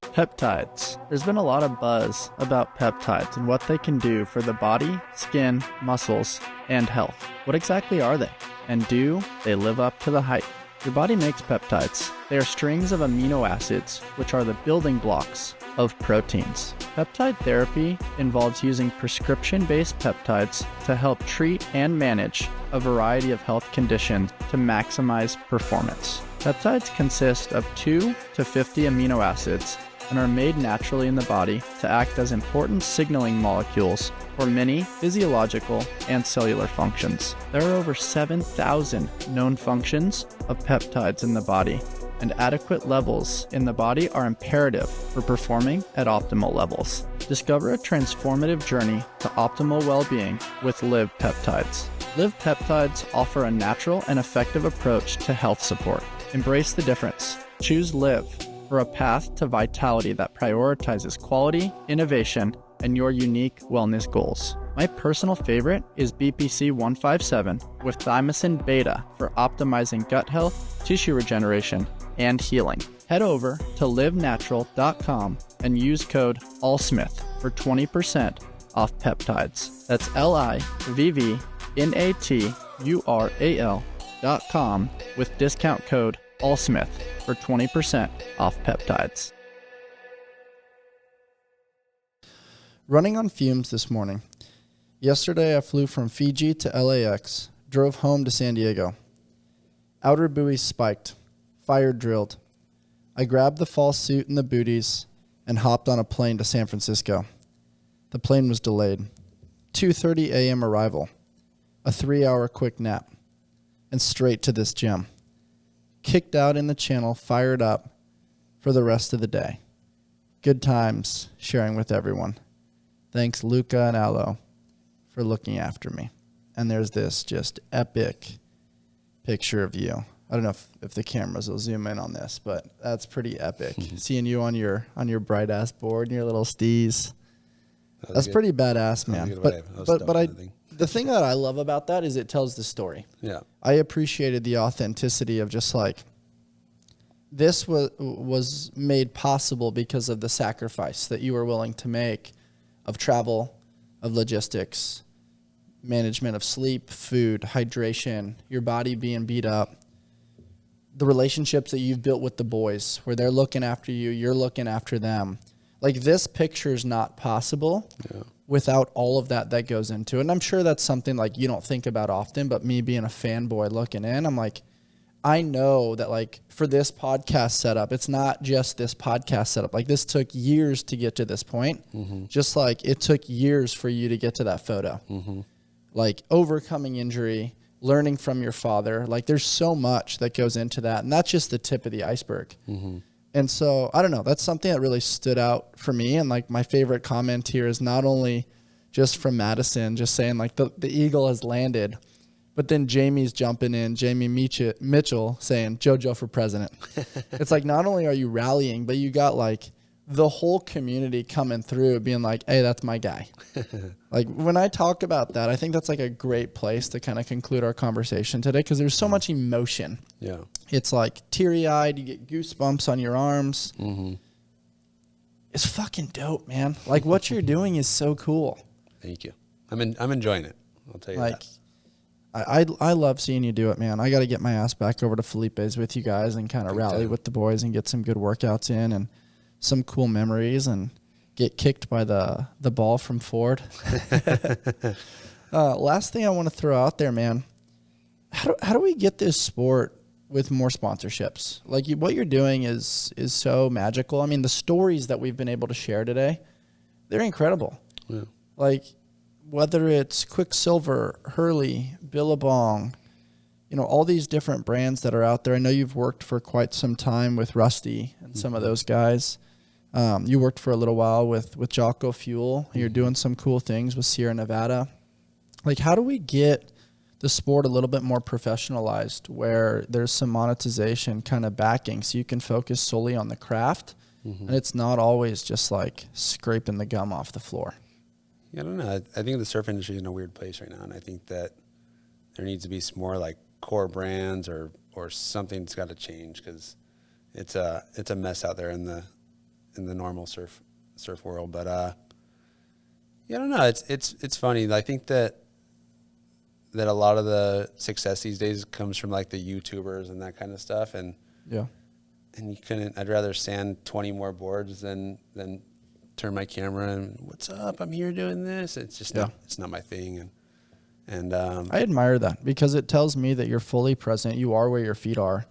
Peptides. There's been a lot of buzz about peptides and what they can do for the body, skin, muscles, and health. What exactly are they? And do they live up to the hype? Your body makes peptides. They are strings of amino acids, which are the building blocks of proteins. Peptide therapy involves using prescription-based peptides to help treat and manage a variety of health conditions to maximize performance. Peptides consist of 2 to 50 amino acids and are made naturally in the body to act as important signaling molecules for many physiological and cellular functions. There are over 7,000 known functions of peptides in the body, and adequate levels in the body are imperative for performing at optimal levels. Discover a transformative journey to optimal well-being with Livv Peptides. Livv Peptides offer a natural and effective approach to health support. Embrace the difference. Choose Livv for a path to vitality that prioritizes quality, innovation, and your unique wellness goals. My personal favorite is BPC 157 with thymosin beta for optimizing gut health, tissue regeneration, and healing. Head over to livvnatural.com and use code ALLSMITH for 20% off peptides. That's LIVVNATURAL.com with discount code ALLSMITH for 20% off peptides. Running on fumes this morning. Yesterday I flew from Fiji to LAX, drove home to San Diego. Outer buoys spiked, fire drilled. I grabbed the fall suit and the booties and hopped on a plane to San Francisco. The plane was delayed. 2:30 a.m. arrival, a 3-hour quick nap, and straight to this gym. Kicked out in the channel, fired up for the rest of the day. Good times sharing with everyone. Thanks, Luca and Aloe, for looking after me. And there's this just epic picture of you. I don't know if the cameras will zoom in on this, but that's pretty epic. Seeing you on your bright ass board and your little steez. That's pretty badass, man. But the thing that I love about that is it tells the story. Yeah. I appreciated the authenticity of just like, this was made possible because of the sacrifice that you were willing to make of travel, of logistics, management of sleep, food, hydration, your body being beat up, the relationships that you've built with the boys where they're looking after you, you're looking after them. Like, this picture is not possible without all of that goes into it. And I'm sure that's something like you don't think about often, but me being a fanboy looking in, I'm like, I know that like for this podcast setup, it's not just this podcast setup. Like this took years to get to this point, just like it took years for you to get to that photo. Like overcoming injury, learning from your father, like there's so much that goes into that. And that's just the tip of the iceberg. And so I don't know, that's something that really stood out for me. And like my favorite comment here is not only just from Madison, just saying like the eagle has landed, but then Jamie's jumping in, Jamie Mitchell saying Jojo for president. It's like not only are you rallying, but you got like the whole community coming through being like, hey, that's my guy. Like when I talk about that, I think that's like a great place to kind of conclude our conversation today because there's so much emotion. Yeah. It's like teary-eyed, you get goosebumps on your arms. It's fucking dope, man. Like what you're doing is so cool. Thank you. I'm enjoying it. I'll tell you like, that. I love seeing you do it, man. I got to get my ass back over to Felipe's with you guys and kind of rally with the boys and get some good workouts in and some cool memories and get kicked by the ball from Ford. Last thing I want to throw out there, man. How do we get this sport with more sponsorships? Like what you're doing is so magical. I mean, the stories that we've been able to share today, they're incredible. Yeah. Like whether it's Quicksilver, Hurley, Billabong, you know, all these different brands that are out there. I know you've worked for quite some time with Rusty and some of those guys. You worked for a little while with Jocko Fuel. You're doing some cool things with Sierra Nevada. Like how do we get the sport a little bit more professionalized where there's some monetization kind of backing so you can focus solely on the craft and it's not always just like scraping the gum off the floor? Yeah, I don't know. I think the surf industry is in a weird place right now, and I think that there needs to be some more like core brands or something's got to change because it's a mess out there in the normal surf world. But yeah, I don't know. It's funny. I think that a lot of the success these days comes from like the YouTubers and that kind of stuff, and I'd rather sand 20 more boards than turn my camera and what's up, I'm here doing this. It's just it's not my thing. And I admire that because it tells me that you're fully present. You are where your feet are.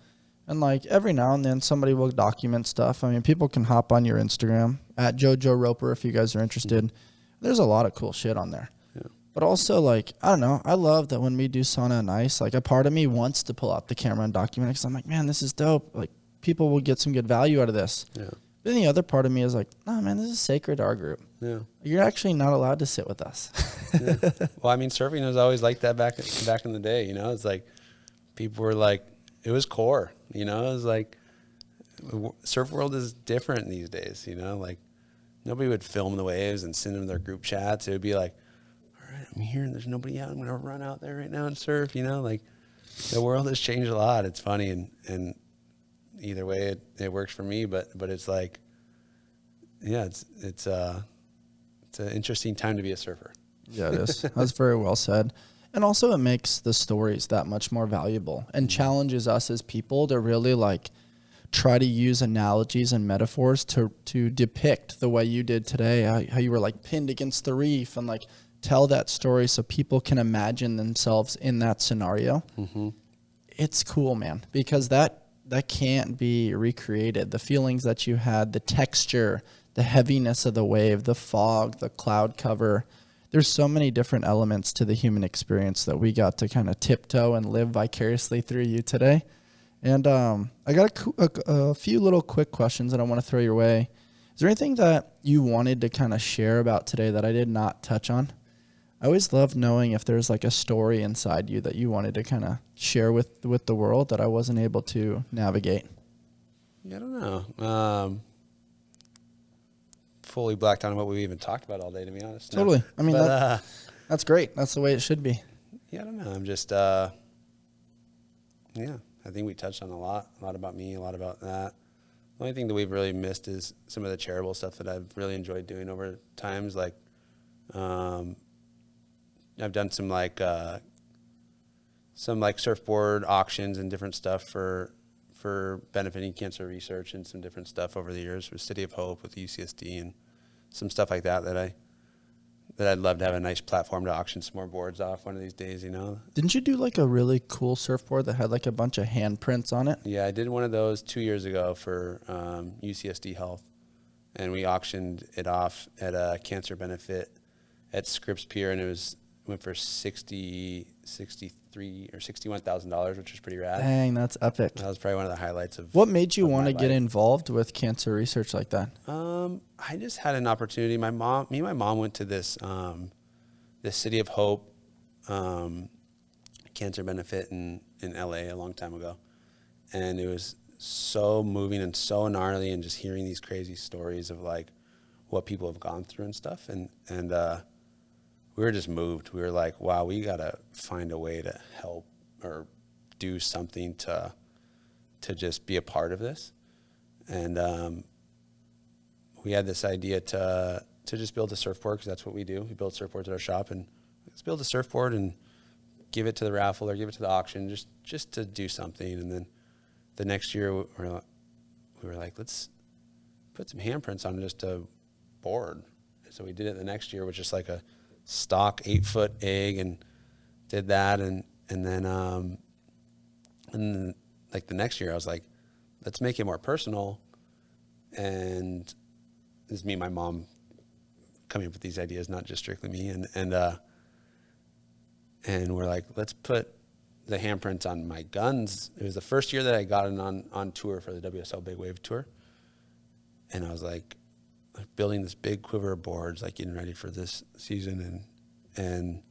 And like every now and then somebody will document stuff. I mean, people can hop on your Instagram at Jojo Roper if you guys are interested. There's a lot of cool shit on there. Yeah. But also like, I don't know, I love that when we do sauna and ice, like a part of me wants to pull out the camera and document it because I'm like, man, this is dope. Like people will get some good value out of this. Yeah. Then the other part of me is like, no, man, this is sacred to our group. Yeah. You're actually not allowed to sit with us. Yeah. Well, I mean, surfing was always like that back in the day, you know? It's like people were like, it was core, you know? It was like surf world is different these days, you know? Like nobody would film the waves and send them their group chats. It would be like, all right, I'm here and there's nobody out. I'm going to run out there right now and surf, you know? Like the world has changed a lot. It's funny and either way it works for me, but it's like, yeah, it's an interesting time to be a surfer. Yeah, it is. That's very well said. And also it makes the stories that much more valuable and challenges us as people to really like try to use analogies and metaphors to depict the way you did today, how you were like pinned against the reef and like tell that story so people can imagine themselves in that scenario. It's cool, man, because that can't be recreated. The feelings that you had, the texture, the heaviness of the wave, the fog, the cloud cover. There's so many different elements to the human experience that we got to kind of tiptoe and live vicariously through you today. And I got a few little quick questions that I want to throw your way. Is there anything that you wanted to kind of share about today that I did not touch on? I always love knowing if there's like a story inside you that you wanted to kind of share with the world that I wasn't able to navigate. Yeah, I don't know. Fully blacked out on what we even talked about all day, to be honest. Totally. I mean, that's great. That's the way it should be. Yeah, I don't know. I'm just, yeah, I think we touched on a lot about me, a lot about that. The only thing that we've really missed is some of the charitable stuff that I've really enjoyed doing over times. Like, I've done some surfboard auctions and different stuff for benefiting cancer research and some different stuff over the years with City of Hope, with UCSD and some stuff like that that I'd love to have a nice platform to auction some more boards off one of these days, you know. Didn't you do like a really cool surfboard that had like a bunch of handprints on it? Yeah, I did one of those 2 years ago for UCSD Health, and we auctioned it off at a cancer benefit at Scripps Pier, and went for $61,000, which was pretty rad. Dang, that's epic. That was probably one of the highlights of. What made you of want my to get life. involved with cancer research like that? I just had an opportunity. Me and my mom went to this City of Hope cancer benefit in LA a long time ago, and it was so moving and so gnarly, and just hearing these crazy stories of like what people have gone through and stuff, and we were just moved. We were like, wow, we gotta find a way to help or do something to just be a part of this, and we had this idea to just build a surfboard, because that's what we do. We build surfboards at our shop, and let's build a surfboard and give it to the raffle or give it to the auction, just to do something. And then the next year we were like, let's put some handprints on just a board. And so we did it the next year with just like a stock 8-foot egg, and did that. And then like the next year I was like, let's make it more personal. And this is me and my mom coming up with these ideas, not just strictly me. And we're like, let's put the handprints on my guns. It was the first year that I got on tour for the WSL Big Wave Tour. And I was like building this big quiver of boards, like getting ready for this season. And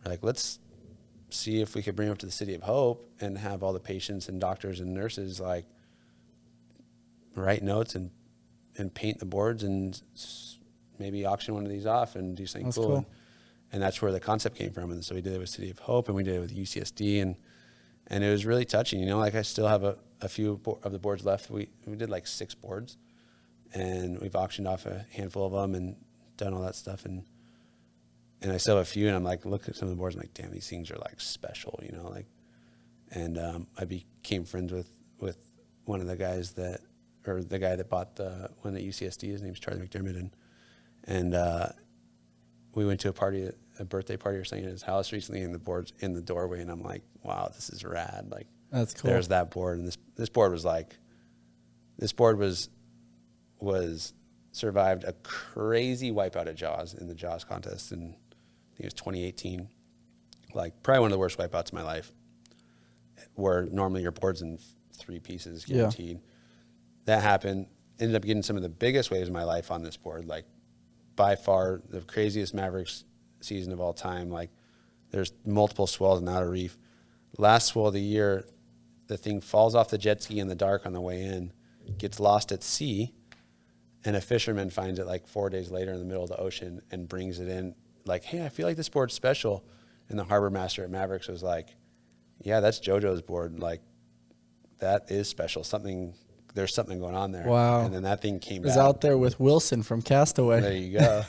we're like, let's see if we could bring them up to the City of Hope and have all the patients and doctors and nurses like write notes and paint the boards, and maybe auction one of these off and do something cool. And that's where the concept came from. And so we did it with City of Hope, and we did it with UCSD, and it was really touching. You know, like I still have a few of the boards left. We did like 6 boards, and we've auctioned off a handful of them and done all that stuff. And I still have a few, and I'm like, look at some of the boards, I'm like, damn, these things are like special, you know, like. And I became friends with one of the guys the guy that bought the one at UCSD. His name's Charlie McDermott, and we went to a birthday party or something at his house recently, and the board's in the doorway, and I'm like, wow, this is rad. Like, that's cool. There's that board, and this board was survived a crazy wipeout at Jaws in the Jaws contest, and I think it was 2018. Like, probably one of the worst wipeouts of my life, where normally your board's in 3 pieces guaranteed. Yeah. That happened. Ended up getting some of the biggest waves of my life on this board, like by far the craziest Mavericks season of all time. Like, there's multiple swells in the outer reef. Last swell of the year, the thing falls off the jet ski in the dark on the way in, gets lost at sea, and a fisherman finds it like 4 days later in the middle of the ocean and brings it in like, hey, I feel like this board's special. And the harbor master at Mavericks was like, yeah, that's Jojo's board. Like, that is special. There's something going on there. Wow. And then that thing came back. It was out there with Wilson from Castaway. There you go.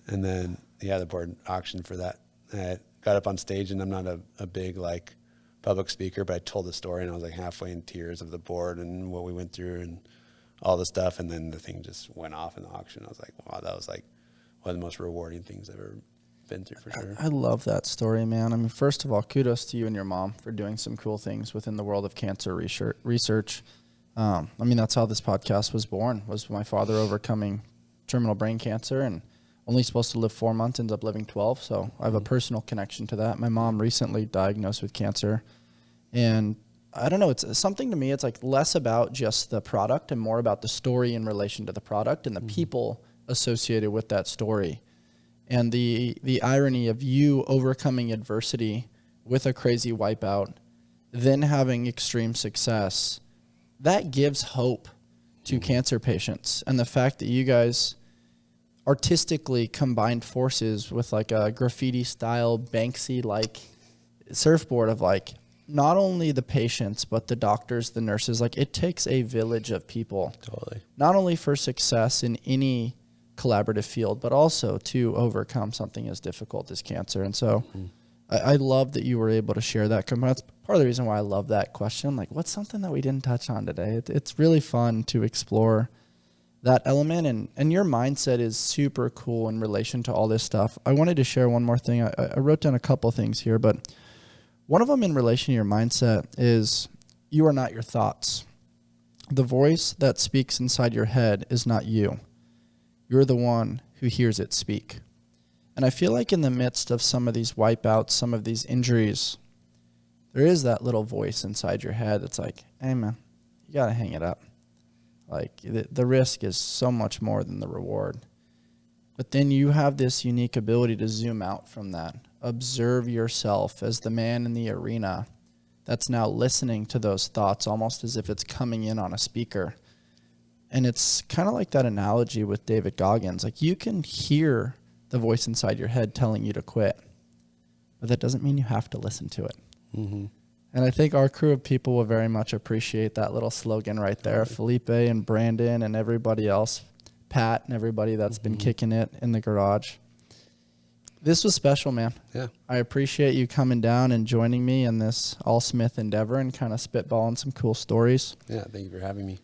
And then, yeah, the board auctioned for that. I got up on stage, and I'm not a big, like, public speaker, but I told the story, and I was, like, halfway in tears of the board and what we went through and all the stuff. And then the thing just went off in the auction. I was like, wow, that was, like, one of the most rewarding things I've ever been through, for sure. I love that story, man. I mean, first of all, kudos to you and your mom for doing some cool things within the world of cancer research. I mean, that's how this podcast was born, was my father overcoming terminal brain cancer and only supposed to live 4 months, ends up living 12. So I have a personal connection to that. My mom recently diagnosed with cancer, and I don't know, it's something to me. It's like less about just the product and more about the story in relation to the product and the people associated with that story. And the irony of you overcoming adversity with a crazy wipeout, then having extreme success, that gives hope to cancer patients. And the fact that you guys artistically combined forces with like a graffiti style Banksy-like surfboard of like not only the patients, but the doctors, the nurses, like it takes a village of people. Totally. Not only for success in any collaborative field, but also to overcome something as difficult as cancer. And so I love that you were able to share that. That's part of the reason why I love that question. Like, what's something that we didn't touch on today? It's really fun to explore that element and your mindset is super cool in relation to all this stuff. I wanted to share one more thing. I wrote down a couple things here, but one of them in relation to your mindset is you are not your thoughts. The voice that speaks inside your head is not you. You're the one who hears it speak. And I feel like in the midst of some of these wipeouts, some of these injuries, there is that little voice inside your head that's like, hey man, you got to hang it up. Like the risk is so much more than the reward. But then you have this unique ability to zoom out from that. Observe yourself as the man in the arena that's now listening to those thoughts almost as if it's coming in on a speaker. And it's kind of like that analogy with David Goggins. Like you can hear the voice inside your head telling you to quit, but that doesn't mean you have to listen to it. Mm-hmm. And I think our crew of people will very much appreciate that little slogan right there. Felipe and Brandon and everybody else, Pat and everybody that's been kicking it in the garage. This was special, man. Yeah. I appreciate you coming down and joining me in this all-Smith endeavor and kind of spitballing some cool stories. Yeah, thank you for having me.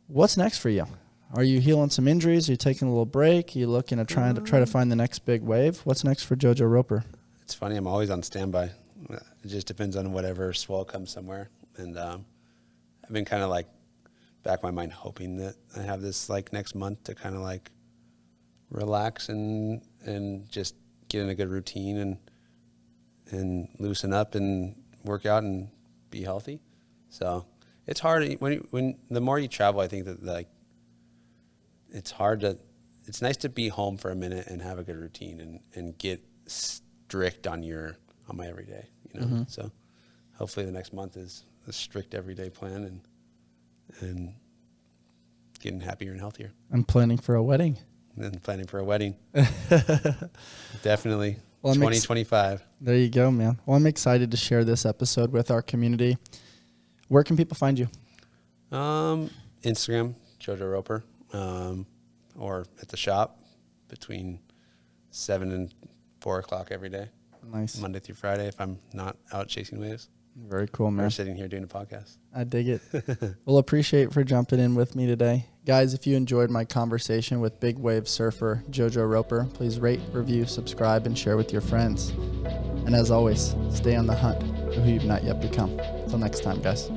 What's next for you? Are you healing some injuries? Are you taking a little break? Are you looking at try to find the next big wave? What's next for Jojo Roper? It's funny, I'm always on standby. It just depends on whatever swell comes somewhere. And I've been kind of like back my mind hoping that I have this like next month to kind of like relax and just get in a good routine and loosen up and work out and be healthy. So it's hard when the more you travel, I think that like it's nice to be home for a minute and have a good routine and get strict on my everyday, you know. So hopefully the next month is a strict everyday plan and getting happier and healthier. I'm planning for a wedding. And planning for a wedding. Definitely. Well, 2025. There you go, man. Well, I'm excited to share this episode with our community. Where can people find you? Instagram, Jojo Roper, or at the shop between 7 and 4 o'clock every day. Nice. Monday through Friday if I'm not out chasing waves. Very cool, man. Or sitting here doing a podcast. I dig it. Well, appreciate for jumping in with me today. Guys, if you enjoyed my conversation with big wave surfer Jojo Roper, please rate, review, subscribe, and share with your friends. And as always, stay on the hunt for who you've not yet become. Until next time, guys.